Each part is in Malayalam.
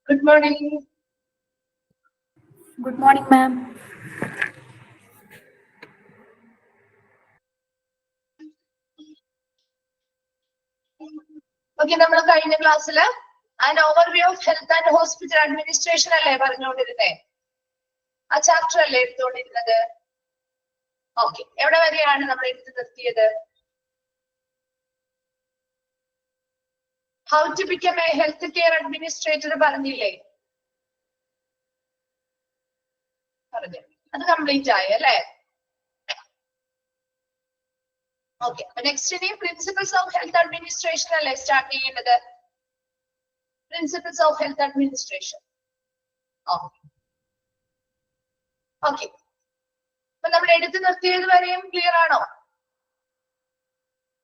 Good morning. Good morning, ma'am. Okay, നമ്മൾ കഴിഞ്ഞ ക്ലാസ്സിൽ an overview of health and hospital administration അല്ലേ പറഞ്ഞുകൊണ്ടിരുന്നേ? ആ ചാപ്റ്റർ അല്ലേ എടുത്തുകൊണ്ടിരുന്നത്? ഓക്കെ, എവിടെ വരെയാണ് നമ്മൾ എടുത്തു നിർത്തിയത്? How to become a health care administrator പറഞ്ഞില്ലേ? പറഞ്ഞു, അത് കംപ്ലീറ്റ് ആയി അല്ലേ? ഓക്കെ, നെക്സ്റ്റ് ഇനി പ്രിൻസിപ്പിൾസ് ഓഫ് ഹെൽത്ത് അഡ്മിനിസ്ട്രേഷൻ അല്ലേ സ്റ്റാർട്ട് ചെയ്യേണ്ടത്? Principles of health administration. Okay, അപ്പൊ നമ്മൾ എടുത്തു നിർത്തിയത് വരെയും ക്ലിയർ ആണോ?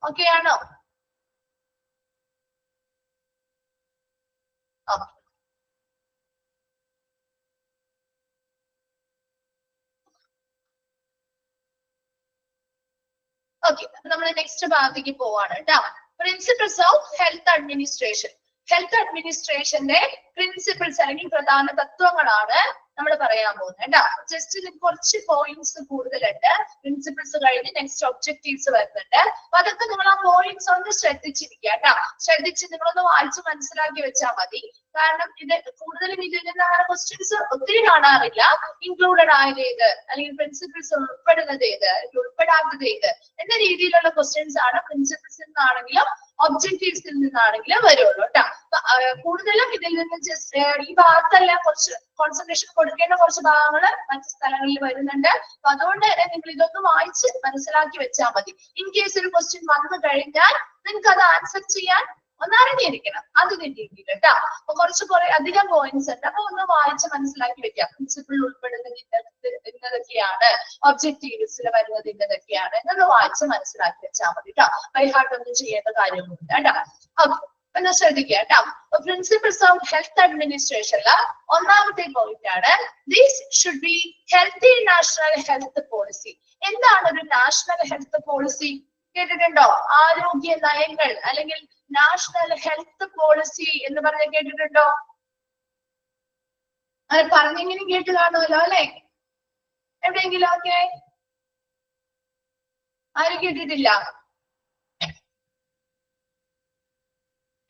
ഓക്കെ ആണോ? ഓക്കെ, നമ്മൾ നെക്സ്റ്റ് ഭാഗത്തേക്ക് പോവാണ് കേട്ടോ. Principles of health administration. Health അഡ്മിനിസ്ട്രേഷന്റെ പ്രിൻസിപ്പിൾസ് അല്ലെങ്കിൽ പ്രധാന തത്വങ്ങളാണ് നമ്മൾ പറയാൻ പോകുന്നത് കേട്ടോ. ജസ്റ്റ് ഇതിൽ കുറച്ച് പോയിന്റ്സ് കൂടുതലുണ്ട്. പ്രിൻസിപ്പിൾസ് കഴിഞ്ഞ് നെക്സ്റ്റ് ഒബ്ജക്റ്റീവ്സ് വരുന്നുണ്ട്. അപ്പൊ അതൊക്കെ നിങ്ങൾ ആ പോയിന്റ്സ് ഒന്ന് ശ്രദ്ധിച്ചിരിക്കുക കേട്ടോ. ശ്രദ്ധിച്ച് നിങ്ങളൊന്ന് വായിച്ച് മനസ്സിലാക്കി വെച്ചാൽ മതി. കാരണം ഇത് കൂടുതലും ഇതിൽ നിന്നാണ് ക്വസ്റ്റ്യൻസ് ഒത്തിരി കാണാറില്ല. ഇൻക്ലൂഡഡ് ആയത് ഏത്, അല്ലെങ്കിൽ പ്രിൻസിപ്പിൾസ് ഉൾപ്പെടുന്നത് ഏത്, ഉൾപ്പെടാത്തത് ഏത് എന്ന രീതിയിലുള്ള ക്വസ്റ്റ്യൻസ് ആണ് പ്രിൻസിപ്പിൾസിൽ നിന്നാണെങ്കിലും ഒബ്ജക്റ്റീവ്സിൽ നിന്നാണെങ്കിലും വരുള്ളൂ കേട്ടോ. കൂടുതലും ഇതിൽ നിന്ന് ജസ്റ്റ് ഈ ഭാഗത്തെല്ലാം കുറച്ച് കോൺസെൻട്രേഷൻ കൊടുക്കേണ്ട കുറച്ച് ഭാഗങ്ങൾ മറ്റു സ്ഥലങ്ങളിൽ വരുന്നുണ്ട്. അപ്പൊ അതുകൊണ്ട് തന്നെ നിങ്ങൾ ഇതൊന്ന് വായിച്ച് മനസ്സിലാക്കി വെച്ചാൽ മതി. ഇൻ കേസ് ഒരു ക്വസ്റ്റ്യൻ വന്നു കഴിഞ്ഞാൽ നിങ്ങൾക്ക് അത് ആൻസർ ചെയ്യാൻ ഒന്ന് അറിഞ്ഞിരിക്കണം. അതിന്റെ രീതിയിൽ കേട്ടോ. അപ്പൊ കുറെ അധികം പോയിന്റ്സ് ഉണ്ട്. അപ്പൊ ഒന്ന് വായിച്ച് മനസ്സിലാക്കി വെക്കാം. പ്രിൻസിപ്പിൾ ഉൾപ്പെടുന്നത് ഇന്നതൊക്കെയാണ്, ഒബ്ജക്റ്റീവ്സിൽ വരുന്നത് ഇന്നതൊക്കെയാണ് എന്നത് വായിച്ച് മനസ്സിലാക്കി വെച്ചാൽ മതി കേട്ടോ. ബൈ ഹാർട്ട് ഒന്നും ചെയ്യേണ്ട കാര്യമൊന്നുമില്ല കേട്ടോ. ഓക്കെ, ഒന്ന് ശ്രദ്ധിക്കുക കേട്ടോ. പ്രിൻസിപ്പിൾസ് ഓഫ് ഹെൽത്ത് അഡ്മിനിസ്ട്രേഷനില് ഒന്നാമത്തെ പോയിന്റ് ആണ് this should be healthy national health policy. എന്താണ് ഒരു നാഷണൽ ഹെൽത്ത് പോളിസി? കേട്ടിട്ടുണ്ടോ? ആരോഗ്യ നയങ്ങൾ അല്ലെങ്കിൽ നാഷണൽ ഹെൽത്ത് പോളിസി എന്ന് പറഞ്ഞ് കേട്ടിട്ടുണ്ടോ? അത് പറഞ്ഞെങ്കിലും കേട്ട് കാണുമല്ലോ അല്ലെ? എവിടെയെങ്കിലും ഒക്കെ ആരും കേട്ടിട്ടില്ല?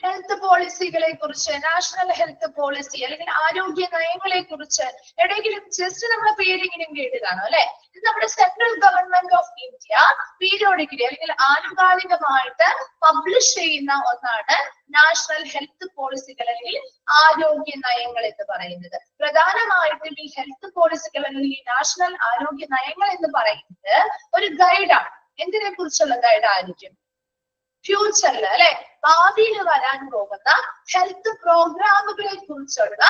ഹെൽത്ത് പോളിസികളെ കുറിച്ച്, നാഷണൽ ഹെൽത്ത് പോളിസി അല്ലെങ്കിൽ ആരോഗ്യ നയങ്ങളെ കുറിച്ച് എവിടെയെങ്കിലും ജസ്റ്റ് നമ്മളെ പേരെങ്കിലും കേട്ട് കാണും അല്ലെ? ഇത് നമ്മുടെ central government of India periodically അല്ലെങ്കിൽ ആനുകാലികമായിട്ട് പബ്ലിഷ് ചെയ്യുന്ന ഒന്നാണ് നാഷണൽ ഹെൽത്ത് പോളിസികൾ അല്ലെങ്കിൽ ആരോഗ്യ നയങ്ങൾ എന്ന് പറയുന്നത്. പ്രധാനമായിട്ടും ഈ ഹെൽത്ത് പോളിസികൾ അല്ലെങ്കിൽ നാഷണൽ ആരോഗ്യ നയങ്ങൾ എന്ന് പറയുന്നത് ഒരു ഗൈഡാണ്. എന്തിനെ കുറിച്ചുള്ള ഗൈഡ് ആയിരിക്കും? ഫ്യൂച്ചറിൽ അല്ലെ, ഭാവിയിൽ വരാൻ പോകുന്ന ഹെൽത്ത് പ്രോഗ്രാമുകളെ കുറിച്ചുള്ള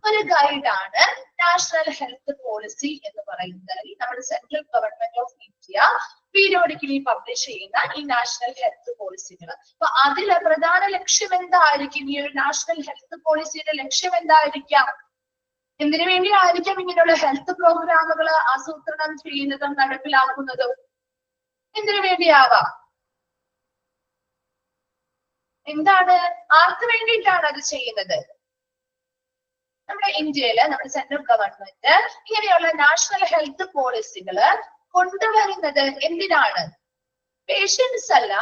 ഒരു ഗൈഡാണ് നാഷണൽ ഹെൽത്ത് പോളിസി എന്ന് പറയുന്നത്. നമ്മുടെ central government of India periodically publish ചെയ്യുന്ന ഈ നാഷണൽ ഹെൽത്ത് പോളിസികൾ. അപ്പൊ അതിലെ പ്രധാന ലക്ഷ്യം എന്തായിരിക്കും? ഈ ഒരു നാഷണൽ ഹെൽത്ത് പോളിസിയുടെ ലക്ഷ്യം എന്തായിരിക്കാം? എന്തിനു വേണ്ടിയായിരിക്കാം ഇങ്ങനെയുള്ള ഹെൽത്ത് പ്രോഗ്രാമുകൾ ആസൂത്രണം ചെയ്യുന്നതും നടപ്പിലാക്കുന്നതും? എന്തിനു വേണ്ടിയാവാം? എന്താണ്, ആർക്ക് വേണ്ടിയിട്ടാണ് അത് ചെയ്യുന്നത്? നമ്മുടെ ഇന്ത്യയില് നമ്മുടെ സെൻട്രൽ ഗവൺമെന്റ് ഇങ്ങനെയുള്ള നാഷണൽ ഹെൽത്ത് പോളിസികള് കൊണ്ടുവരുന്നത് എന്തിനാണ്? പേഷ്യൻസ് അല്ല,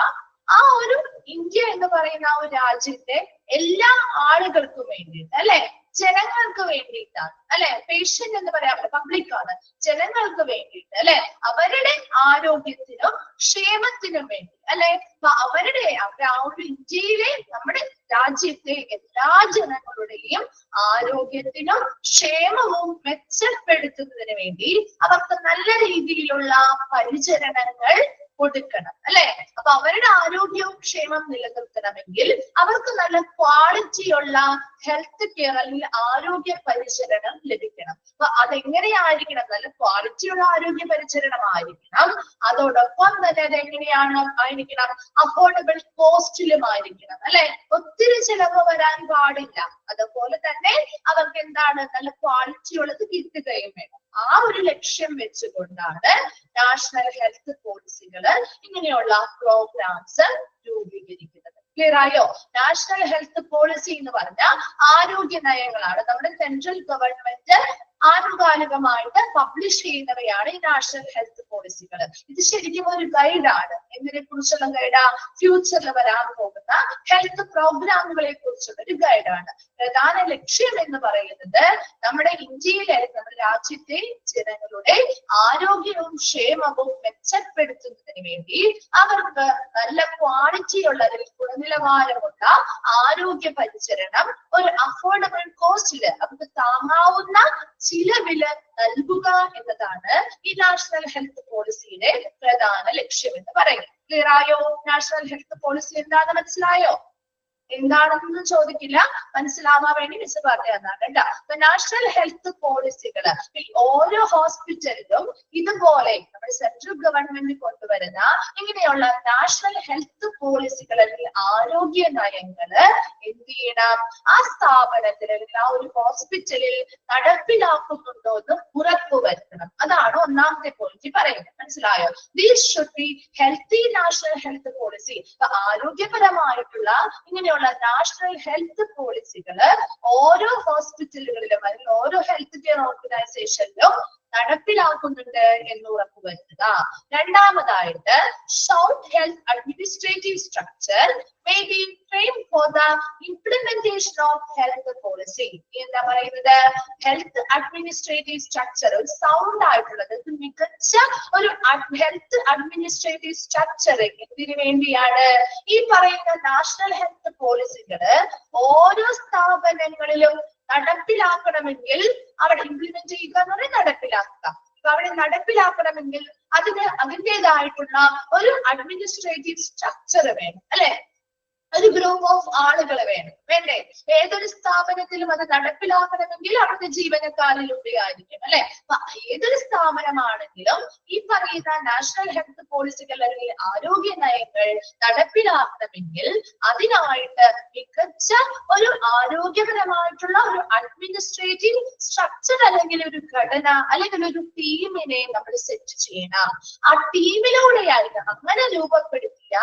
ആ ഒരു ഇന്ത്യ എന്ന് പറയുന്ന ആ ഒരു രാജ്യത്തെ എല്ലാ ആളുകൾക്കും വേണ്ടിയിട്ട് അല്ലെ, ജനങ്ങൾക്ക് വേണ്ടിയിട്ടാണ് അല്ലെ. പേഷ്യന്റ് എന്ന് പറയാൻ പബ്ലിക് ആണ്, ജനങ്ങൾക്ക് വേണ്ടിയിട്ട് അല്ലെ, അവരുടെ ആരോഗ്യത്തിനും ക്ഷേമത്തിനും വേണ്ടി അല്ലെ. അപ്പൊ അവരുടെ ആ ഒരു ഇന്ത്യയിലെ നമ്മുടെ രാജ്യത്തെ എല്ലാ ജനങ്ങളുടെയും ആരോഗ്യത്തിനും ക്ഷേമവും മെച്ചപ്പെടുത്തുന്നതിന് വേണ്ടി അവർക്ക് നല്ല രീതിയിലുള്ള പരിചരണങ്ങൾ കൊടുക്കണം അല്ലെ. അപ്പൊ അവരുടെ ആരോഗ്യവും ക്ഷേമം നിലനിർത്തണമെങ്കിൽ അവർക്ക് നല്ല ക്വാളിറ്റിയുള്ള ഹെൽത്ത് കെയർ അല്ലെങ്കിൽ ആരോഗ്യ പരിചരണം ലഭിക്കണം. അപ്പൊ അതെങ്ങനെയായിരിക്കണം? നല്ല ക്വാളിറ്റിയുള്ള ആരോഗ്യ പരിചരണം ആയിരിക്കണം. അതോടൊപ്പം തന്നെ അതെങ്ങനെയാണ് ആയിരിക്കണം? അഫോർഡബിൾ കോസ്റ്റിലും ആയിരിക്കണം അല്ലെ. ഒത്തിരി ചെലവ് വരാൻ പാടില്ല. അതുപോലെ തന്നെ അവർക്ക് എന്താണ്, നല്ല ക്വാളിറ്റി ഉള്ളത് കിട്ടുകയും വേണം. ആ ഒരു ലക്ഷ്യം വെച്ചുകൊണ്ടാണ് നാഷണൽ ഹെൽത്ത് പോളിസികൾ ഇങ്ങനെയുള്ള പ്രോഗ്രാംസ് രൂപീകരിക്കുന്നത്. ക്ലിയർ ആയോ? നാഷണൽ ഹെൽത്ത് പോളിസി എന്ന് പറഞ്ഞാൽ ആരോഗ്യ നയങ്ങളാണ്. നമ്മുടെ സെൻട്രൽ ഗവൺമെന്റ് ആനുകാലികമായിട്ട് പബ്ലിഷ് ചെയ്യുന്നവയാണ് ഈ നാഷണൽ ഹെൽത്ത് പോളിസികൾ. ഇത് ശരിക്കും ഒരു ഗൈഡാണ്. എന്തിനെ കുറിച്ചുള്ള ഗൈഡാ? ഫ്യൂച്ചറിൽ വരാൻ പോകുന്ന ഹെൽത്ത് പ്രോഗ്രാമുകളെ കുറിച്ചുള്ള ഒരു ഗൈഡാണ്. പ്രധാന ലക്ഷ്യം എന്ന് പറയുന്നത് നമ്മുടെ ഇന്ത്യയിലെ, നമ്മുടെ രാജ്യത്തെ ജനങ്ങളുടെ ആരോഗ്യവും ക്ഷേമവും മെച്ചപ്പെടുത്തുന്നതിന് വേണ്ടി അവർക്ക് നല്ല ക്വാളിറ്റിയുള്ള, ഗുണനിലവാരമുള്ള ആരോഗ്യ പരിചരണം ഒരു അഫോർഡബിൾ കോസ്റ്റില്, അവർക്ക് താങ്ങാവുന്ന ചിലവില് നൽകുക എന്നതാണ് ഈ നാഷണൽ ഹെൽത്ത് പോളിസിയുടെ പ്രധാന ലക്ഷ്യം എന്ന് പറയുന്നത്. ക്ലിയർ ആയോ? നാഷണൽ ഹെൽത്ത് പോളിസി എന്താണെന്ന് മനസ്സിലായോ? എന്താണെന്നൊന്നും ചോദിക്കില്ല, മനസ്സിലാവാൻ വേണ്ടി മിസ് പറഞ്ഞു തന്നാണ് കേട്ടോ. അപ്പൊ നാഷണൽ ഹെൽത്ത് പോളിസികൾ ഓരോ ഹോസ്പിറ്റലിലും ഇതുപോലെ നമ്മുടെ സെൻട്രൽ ഗവൺമെന്റ് കൊണ്ടുവരുന്ന ഇങ്ങനെയുള്ള നാഷണൽ ഹെൽത്ത് പോളിസികൾ അല്ലെങ്കിൽ ആരോഗ്യ നയങ്ങള് എന്ത് ചെയ്യണം? ആ സ്ഥാപനത്തിൽ അല്ലെങ്കിൽ ആ ഒരു ഹോസ്പിറ്റലിൽ നടപ്പിലാക്കുന്നുണ്ടോ എന്ന് ഉറപ്പുവരുത്തണം. അതാണ് ഒന്നാമത്തെ പോളിസി പറയുന്നത്. മനസ്സിലായോ? This should be healthy national health policy. ആരോഗ്യപരമായിട്ടുള്ള ഇങ്ങനെ നാഷണൽ ഹെൽത്ത് പോളിസികള് ഓരോ ഹോസ്പിറ്റലുകളിലും അല്ലെങ്കിൽ ഓരോ ഹെൽത്ത് കെയർ ഓർഗനൈസേഷനിലും നടപ്പിലാക്കുന്നുണ്ട് എന്ന് ഉറപ്പുവരുത്തുക. രണ്ടാമതായിട്ട് sound health administrative structure may be framed for the implementation of health policy. എന്താ പറയുന്നത്? ഹെൽത്ത് അഡ്മിനിസ്ട്രേറ്റീവ് സ്ട്രക്ചർ ഒരു സൗണ്ട് ആയിട്ടുള്ളത്, മികച്ച ഒരു ഹെൽത്ത് അഡ്മിനിസ്ട്രേറ്റീവ് സ്ട്രക്ചർ ഇതിനു വേണ്ടിയാണ് ഈ പറയുന്ന നാഷണൽ ഹെൽത്ത് പോളിസികള് ഓരോ സ്ഥാപനങ്ങളിലും നടപ്പിലാക്കണമെങ്കിൽ അവിടെ ഇംപ്ലിമെന്റ് ചെയ്യുക എന്ന് പറഞ്ഞാൽ നടപ്പിലാക്കുക. അപ്പൊ അവിടെ നടപ്പിലാക്കണമെങ്കിൽ അതിൻ്റെതായിട്ടുള്ള ഒരു അഡ്മിനിസ്ട്രേറ്റീവ് സ്ട്രക്ചർ വേണം, അല്ലെ? ഒരു ഗ്രൂപ്പ് ഓഫ് ആളുകൾ വേണ്ടേ? ഏതൊരു സ്ഥാപനത്തിലും അത് നടപ്പിലാക്കണമെങ്കിൽ അവിടുത്തെ ജീവനക്കാരിലൂടെ ആയിരിക്കും, അല്ലെ? അപ്പൊ ഏതൊരു സ്ഥാപനമാണെങ്കിലും ഈ പറയുന്ന നാഷണൽ ഹെൽത്ത് പോളിസികൾ അല്ലെങ്കിൽ ആരോഗ്യ നയങ്ങൾ നടപ്പിലാക്കണമെങ്കിൽ അതിനായിട്ട് മികച്ച ഒരു ആരോഗ്യപരമായിട്ടുള്ള ഒരു അഡ്മിനിസ്ട്രേറ്റീവ് സ്ട്രക്ചർ അല്ലെങ്കിൽ ഒരു ഘടന അല്ലെങ്കിൽ ഒരു ടീമിനെ നമ്മൾ സെറ്റ് ചെയ്യണം. ആ ടീമിലൂടെയായിരിക്കും അങ്ങനെ രൂപപ്പെടുത്തിയ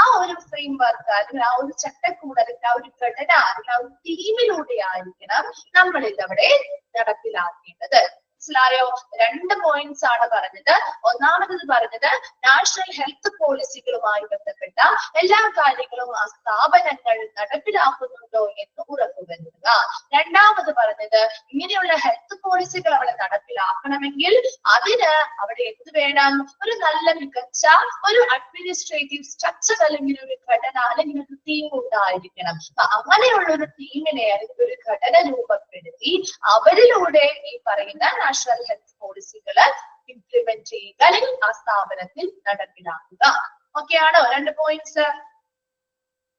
ആ ഒരു ഫ്രെയിം വർക്ക് അല്ലെങ്കിൽ ആ ഒരു ചട്ടക്കൂട് അല്ലെങ്കിൽ ആ ഒരു ഘടന അല്ലെങ്കിൽ ആ ഒരു ടീമിലൂടെ ആയിരിക്കണം നമ്മൾ ഇതവിടെ നടപ്പിലാക്കേണ്ടത്. മനസ്സിലായോ? രണ്ട് പോയിന്റ്സ് ആണ് പറഞ്ഞത്. ഒന്നാമത് പറഞ്ഞത് നാഷണൽ ഹെൽത്ത് പോളിസികളുമായി ബന്ധപ്പെട്ട എല്ലാ കാര്യങ്ങളും ആ സ്ഥാപനങ്ങൾ നടപ്പിലാക്കുന്നുണ്ടോ എന്ന് ഉറപ്പുവരുത്തുക. രണ്ടാമത് പറഞ്ഞത് ഇങ്ങനെയുള്ള ഹെൽത്ത് പോളിസികൾ അവിടെ നടപ്പിലാക്കണമെങ്കിൽ അതിന് അവിടെ എന്ത് വേണം? ഒരു നല്ല മികച്ച ഒരു അഡ്മിനിസ്ട്രേറ്റീവ് സ്ട്രക്ചർ അല്ലെങ്കിൽ ഒരു ഘടന അല്ലെങ്കിൽ ഒരു ടീം ഉണ്ടായിരിക്കണം. അപ്പൊ അങ്ങനെയുള്ള ഒരു ടീമിനെ അല്ലെങ്കിൽ ഒരു ഘടന രൂപപ്പെടുത്തി അവരിലൂടെ ഈ പറയുന്ന നാഷണൽ ഹെൽത്ത് പോളിസികള് ഇംപ്ലിമെന്റ് ചെയ്യുക അല്ലെങ്കിൽ ആ സ്ഥാപനത്തിൽ നടപ്പിലാക്കുക. ഓക്കെ ആണോ? രണ്ട് പോയിന്റ്സ്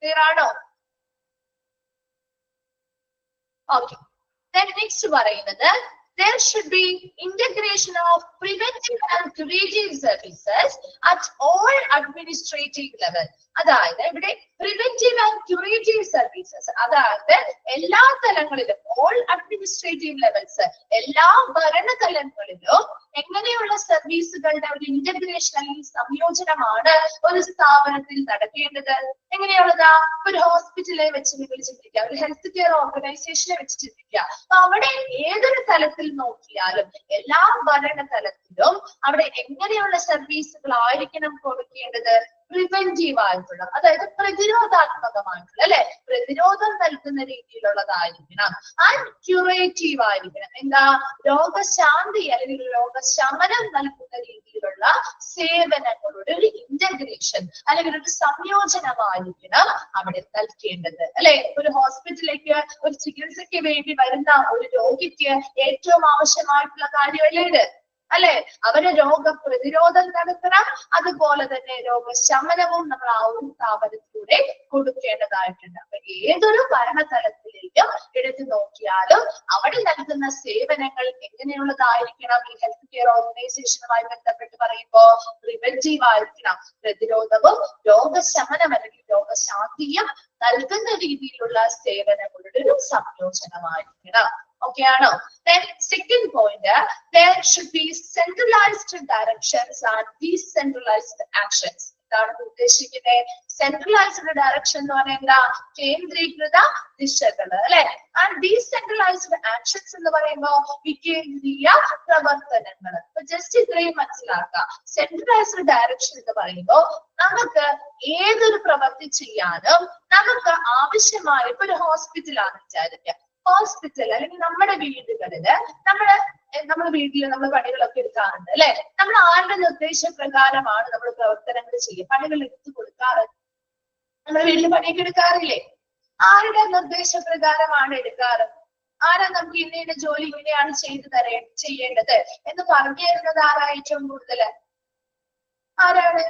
ക്ലിയർ ആണോ? ഓക്കെ. നെക്സ്റ്റ് പറയുന്നത് there should be integration of preventive and curative services at all administrative level. അതായത് ഇവിടെ പ്രിവെന്റീവ് ആൻഡ് ക്യൂറേറ്റീവ് സർവീസസ്, അതായത് എല്ലാ തലങ്ങളിലും ഓൾ അഡ്മിനിസ്ട്രേറ്റീവ് ലെവൽസ്, എല്ലാ ഭരണതലങ്ങളിലും എങ്ങനെയുള്ള സർവീസുകളുടെ ഒരു ഇന്റഗ്രേഷൻ അല്ലെങ്കിൽ സംയോജനമാണ് ഒരു സ്ഥാപനത്തിൽ നടക്കേണ്ടത്? എങ്ങനെയുള്ളതാ? ഒരു ഹോസ്പിറ്റലെ വെച്ച് നിങ്ങൾ ചിന്തിക്കുക, ഒരു ഹെൽത്ത് കെയർ ഓർഗനൈസേഷനെ വെച്ച് ചിന്തിക്കുക. അപ്പൊ അവിടെ ഏതൊരു തലത്തിൽ നോക്കിയാലും എല്ലാ ഭരണതലത്തിലും അവിടെ എങ്ങനെയുള്ള സർവീസുകൾ ആയിരിക്കണം കൊടുക്കേണ്ടത്? പ്രിവെന്റീവ് ആയിട്ടുള്ള, അതായത് പ്രതിരോധാത്മകമായിട്ടുള്ള, അല്ലെ? പ്രതിരോധം നൽകുന്ന രീതിയിലുള്ളതായിരിക്കണം. ആൻഡ് ക്യൂറേറ്റീവ് ആയിരിക്കണം. എന്താ? രോഗശാന്തി അല്ലെങ്കിൽ രോഗശമനം നൽകുന്ന രീതിയിലുള്ള സേവനങ്ങളുടെ ഒരു ഇന്റഗ്രേഷൻ അല്ലെങ്കിൽ ഒരു സംയോജനമായിരിക്കണം അവിടെ നൽകേണ്ടത്, അല്ലെ? ഒരു ഹോസ്പിറ്റലിലേക്ക് ഒരു ചികിത്സയ്ക്ക് വേണ്ടി വരുന്ന ഒരു രോഗിക്ക് ഏറ്റവും ആവശ്യമായിട്ടുള്ള കാര്യമല്ലേ ഇത്? അല്ലെ? അവര് രോഗപ്രതിരോധം നടത്തണം, അതുപോലെ തന്നെ രോഗശമനവും നമ്മൾ ആ ഒരു സ്ഥാപനത്തിലൂടെ കൊടുക്കേണ്ടതായിട്ടുണ്ട്. അപ്പൊ ഏതൊരു ഭരണതലത്തിലേക്കും എടുത്തു നോക്കിയാലും അവിടെ നൽകുന്ന സേവനങ്ങൾ എങ്ങനെയുള്ളതായിരിക്കണം? ഈ ഹെൽത്ത് കെയർ ഓർഗനൈസേഷനുമായി ബന്ധപ്പെട്ട് പറയുമ്പോ പ്രിവെന്റീവ് ആയിരിക്കണം. പ്രതിരോധവും രോഗശമനം അല്ലെങ്കിൽ രോഗശാന്തിയും നൽകുന്ന രീതിയിലുള്ള സേവനങ്ങളുടെ ഒരു സംയോജനമായിരിക്കണം. Okay ആണോ? Then second point, there should be centralized directions and decentralized actions. എന്താണ് ഉദ്ദേശിക്കുന്നത്? സെൻട്രലൈസ്ഡ് ഡയറക്ഷൻ എന്ന് പറയുന്നത് കേന്ദ്രീകൃത ദിശകള് അല്ലെ. ആൻഡ് ഡീസെൻട്രലൈസ്ഡ് ആക്ഷൻസ് എന്ന് പറയുമ്പോൾ വികേന്ദ്രീയ പ്രവർത്തനങ്ങൾ. അപ്പൊ ജസ്റ്റ് ഇത്രയും മനസ്സിലാക്കുക. സെൻട്രലൈസ്ഡ് ഡയറക്ഷൻ എന്ന് പറയുമ്പോൾ നമുക്ക് ഏതൊരു പ്രവൃത്തി ചെയ്യാനും നമുക്ക് ആവശ്യമായ, ഇപ്പൊ ഒരു ഹോസ്പിറ്റലാണ് വിചാരിക്കുക. ഹോസ്പിറ്റൽ അല്ലെങ്കിൽ നമ്മുടെ വീടുകളില് നമ്മുടെ വീട്ടിൽ നമ്മൾ പണികളൊക്കെ എടുക്കാറുണ്ട് അല്ലെ. നമ്മൾ ആരുടെ നിർദ്ദേശപ്രകാരമാണ് നമ്മൾ പ്രവർത്തനങ്ങൾ ചെയ്യുക, പണികൾ എടുത്തു കൊടുക്കാറ്? നമ്മുടെ വീട്ടിൽ പണിയൊക്കെ എടുക്കാറില്ലേ? ആരുടെ നിർദ്ദേശപ്രകാരമാണ് എടുക്കാറ്? ആരാ നമുക്ക് ഇന്ന ജോലി ഇങ്ങനെയാണ് ചെയ്യേണ്ടത് എന്ന് പറഞ്ഞു തരുന്നത് ആരാ ഏറ്റവും കൂടുതൽ? ആരാണ്?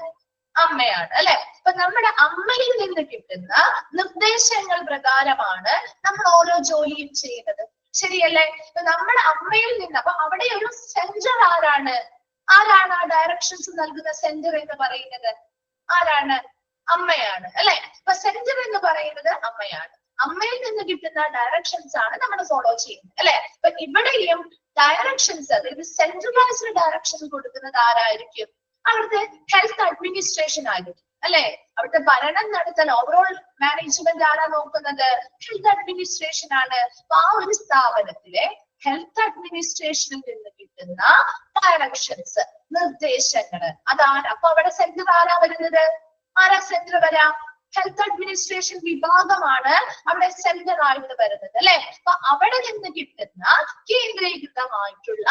അമ്മയാണ് അല്ലെ. അപ്പൊ നമ്മുടെ അമ്മയിൽ നിന്ന് കിട്ടുന്ന നിർദ്ദേശങ്ങൾ പ്രകാരമാണ് നമ്മൾ ഓരോ ജോലിയും ചെയ്യുന്നത്, ശരിയല്ലേ? അപ്പൊ നമ്മുടെ അമ്മയിൽ നിന്ന്, അപ്പൊ അവിടെ ഒരു സെന്റർ ആരാണ് ആ ഡയറക്ഷൻസ് നൽകുന്ന സെന്റർ എന്ന് പറയുന്നത്? ആരാണ്? അമ്മയാണ് അല്ലെ. അപ്പൊ സെന്റർ എന്ന് പറയുന്നത് അമ്മയാണ്. അമ്മയിൽ നിന്ന് കിട്ടുന്ന ഡയറക്ഷൻസ് ആണ് നമ്മൾ ഫോളോ ചെയ്യുന്നത് അല്ലെ. അപ്പൊ ഇവിടെയും ഡയറക്ഷൻസ്, അതായത് സെൻട്രലൈസ്ഡ് ഡയറക്ഷൻ കൊടുക്കുന്നത് ആരായിരിക്കും? അവിടുത്തെ ഹെൽത്ത് അഡ്മിനിസ്ട്രേഷൻ ആയിരിക്കും അല്ലെ. അവിടുത്തെ ഭരണം നടത്താൻ ഓവറോൾ മാനേജ്മെന്റ് ആരാ നോക്കുന്നത്? ഹെൽത്ത് അഡ്മിനിസ്ട്രേഷൻ ആണ്. അപ്പൊ ആ ഒരു സ്ഥാപനത്തിലെ ഹെൽത്ത് അഡ്മിനിസ്ട്രേഷനിൽ നിന്ന് കിട്ടുന്ന ഡയറക്ഷൻസ്, നിർദ്ദേശങ്ങള് അതാണ്. അപ്പൊ അവിടെ സെന്റർ ആരാ വരുന്നത്? ആരാ സെന്റർ വരാം? ഹെൽത്ത് അഡ്മിനിസ്ട്രേഷൻ വിഭാഗമാണ് അവിടെ സെന്റർ ആയിട്ട് വരുന്നത് അല്ലെ. അപ്പൊ അവിടെ നിന്ന് കിട്ടുന്ന കേന്ദ്രീകൃതമായിട്ടുള്ള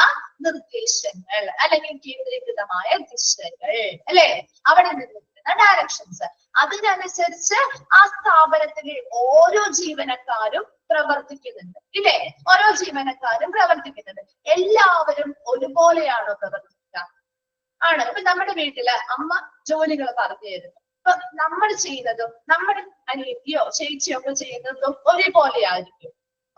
നിർദ്ദേശങ്ങൾ അല്ലെങ്കിൽ കേന്ദ്രീകൃതമായ ദിശകൾ അല്ലെ, അവിടെ നിന്ന് കിട്ടുന്ന ഡയറക്ഷൻസ്, അതിനനുസരിച്ച് ആ സ്ഥാപനത്തിലെ ഓരോ ജീവനക്കാരും പ്രവർത്തിക്കുന്നുണ്ട് ഇല്ലേ. ഓരോ ജീവനക്കാരും പ്രവർത്തിക്കുന്നുണ്ട്. എല്ലാവരും ഒരുപോലെയാണോ പ്രവർത്തിക്കുക? ആണ്. ഇപ്പൊ നമ്മുടെ വീട്ടില് അമ്മ ജോലികൾ പറഞ്ഞു തരുന്നു. അപ്പൊ നമ്മൾ ചെയ്യുന്നതും നമ്മുടെ അനിയത്തിയോ ചേച്ചിയോ ഒക്കെ ചെയ്യുന്നതും ഒരേപോലെ ആയിരിക്കും?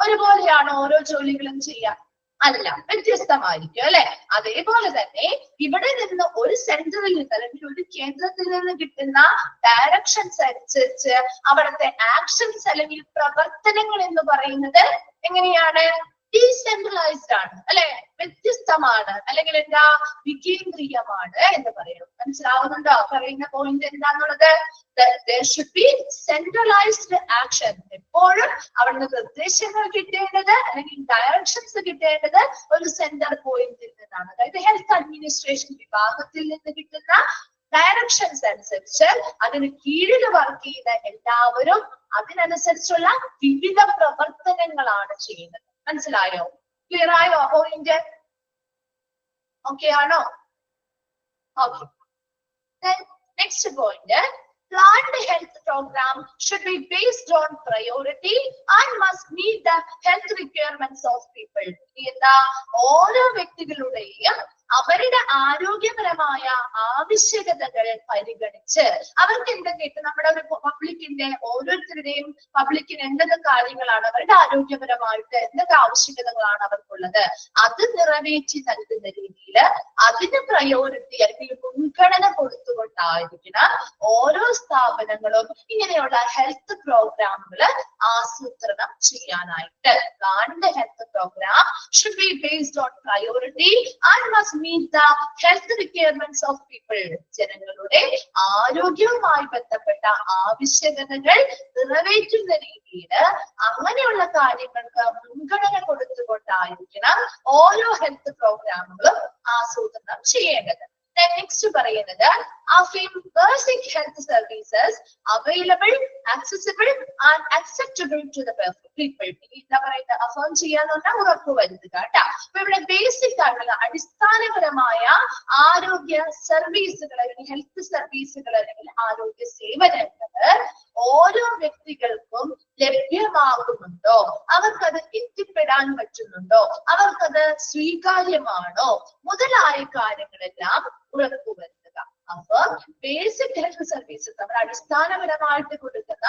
ഒരുപോലെയാണോ ഓരോ ജോലികളും ചെയ്യാൻ? അല്ല, വ്യത്യസ്തമായിരിക്കും അല്ലെ. അതേപോലെ തന്നെ ഇവിടെ നിന്ന് ഒരു സെന്ററിൽ നിന്ന് അല്ലെങ്കിൽ ഒരു കേന്ദ്രത്തിൽ നിന്ന് കിട്ടുന്ന ഡയറക്ഷൻസ് അനുസരിച്ച് അവിടുത്തെ ആക്ഷൻസ് അല്ലെങ്കിൽ പ്രവർത്തനങ്ങൾ എന്ന് പറയുന്നത് എങ്ങനെയാണ്? ഡീസെൻട്രലൈസ്ഡ് ആണ് അല്ലെ, വ്യത്യസ്തമാണ്, അല്ലെങ്കിൽ എന്താ, വികേന്ദ്രീയമാണ് എന്ന് പറയുന്നു. മനസ്സിലാവുന്നുണ്ടോ പറയുന്ന പോയിന്റ് എന്താന്നുള്ളത്? There should be centralized action. എപ്പോഴും അവിടുന്ന് നിർദ്ദേശങ്ങൾ കിട്ടേണ്ടത് അല്ലെങ്കിൽ ഡയറക്ഷൻസ് കിട്ടേണ്ടത് ഒരു സെന്റർ പോയിന്റിൽ നിന്നാണ്. അതായത് ഹെൽത്ത് അഡ്മിനിസ്ട്രേഷൻ വിഭാഗത്തിൽ നിന്ന് കിട്ടുന്ന ഡയറക്ഷൻസ് അനുസരിച്ച് അതിന് കീഴിൽ വർക്ക് ചെയ്യുന്ന എല്ലാവരും അതിനനുസരിച്ചുള്ള വിവിധ പ്രവർത്തനങ്ങളാണ് ചെയ്യുന്നത്. മനസ്സിലായോ? ക്ലിയർ ആയോ പോയിന്റ്? ഓക്കെ ആണോ? Okay. Next point, planned health program should be based on priority and must meet the health requirements of people. എന്താ, ഓരോ വ്യക്തികളുടെയും അവരുടെ ആരോഗ്യപരമായ ആവശ്യകതകൾ പരിഗണിച്ച് അവർക്ക് എന്തൊക്കെ, നമ്മുടെ ഒരു പബ്ലിക്കിന്റെ ഓരോരുത്തരുടെയും പബ്ലിക്കിന് എന്തൊക്കെ കാര്യങ്ങളാണ് അവരുടെ ആരോഗ്യപരമായിട്ട് എന്തൊക്കെ ആവശ്യകതകളാണ് അവർക്കുള്ളത്, അത് നിറവേറ്റി നൽകുന്ന രീതിയിൽ അതിന് പ്രയോറിറ്റി അല്ലെങ്കിൽ മുൻഗണന കൊടുത്തുകൊണ്ടായിരിക്കണം ഓരോ സ്ഥാപനങ്ങളും ഇങ്ങനെയുള്ള ഹെൽത്ത് പ്രോഗ്രാമുകൾ ആസൂത്രണം ചെയ്യാനായിട്ട്. Planned health program should be based on priority and must meet the health requirements of people. ജനങ്ങളുടെ ആരോഗ്യവുമായി ബന്ധപ്പെട്ട ആവശ്യകതകൾ നിറവേറ്റുന്ന രീതിയിൽ അങ്ങനെയുള്ള കാര്യങ്ങൾക്ക് മുൻഗണന കൊടുത്തുകൊണ്ടായിരിക്കണം ഓരോ ഹെൽത്ത് പ്രോഗ്രാമുകളും ആസൂത്രണം ചെയ്യേണ്ടത്. നെക്സ്റ്റ് പറയുന്നത് basic health services available, accessible and acceptable to the people. എന്താ പറയുന്നത്? അഫേം ചെയ്യാന്ന് പറഞ്ഞാൽ ഉറപ്പുവരുത്തുക കേട്ടോ. അപ്പൊ ഇവിടെ ബേസിക് ആയിട്ടുള്ള അടിസ്ഥാനപരമായ ആരോഗ്യ സർവീസുകൾ അല്ലെങ്കിൽ ഹെൽത്ത് സർവീസുകൾ അല്ലെങ്കിൽ ആരോഗ്യ സേവനങ്ങൾ ഓരോ വ്യക്തികൾക്കും ലഭ്യമാകുന്നുണ്ടോ, അവർക്കത് എത്തിപ്പെടാൻ പറ്റുന്നുണ്ടോ, അവർക്കത് സ്വീകാര്യമാണോ മുതലായ കാര്യങ്ങളെല്ലാം ഉറപ്പുവരുത്തുക. അപ്പൊ ബേസിക് ഹെൽത്ത് സർവീസസ്, നമ്മൾ അടിസ്ഥാനപരമായിട്ട് കൊടുക്കുന്ന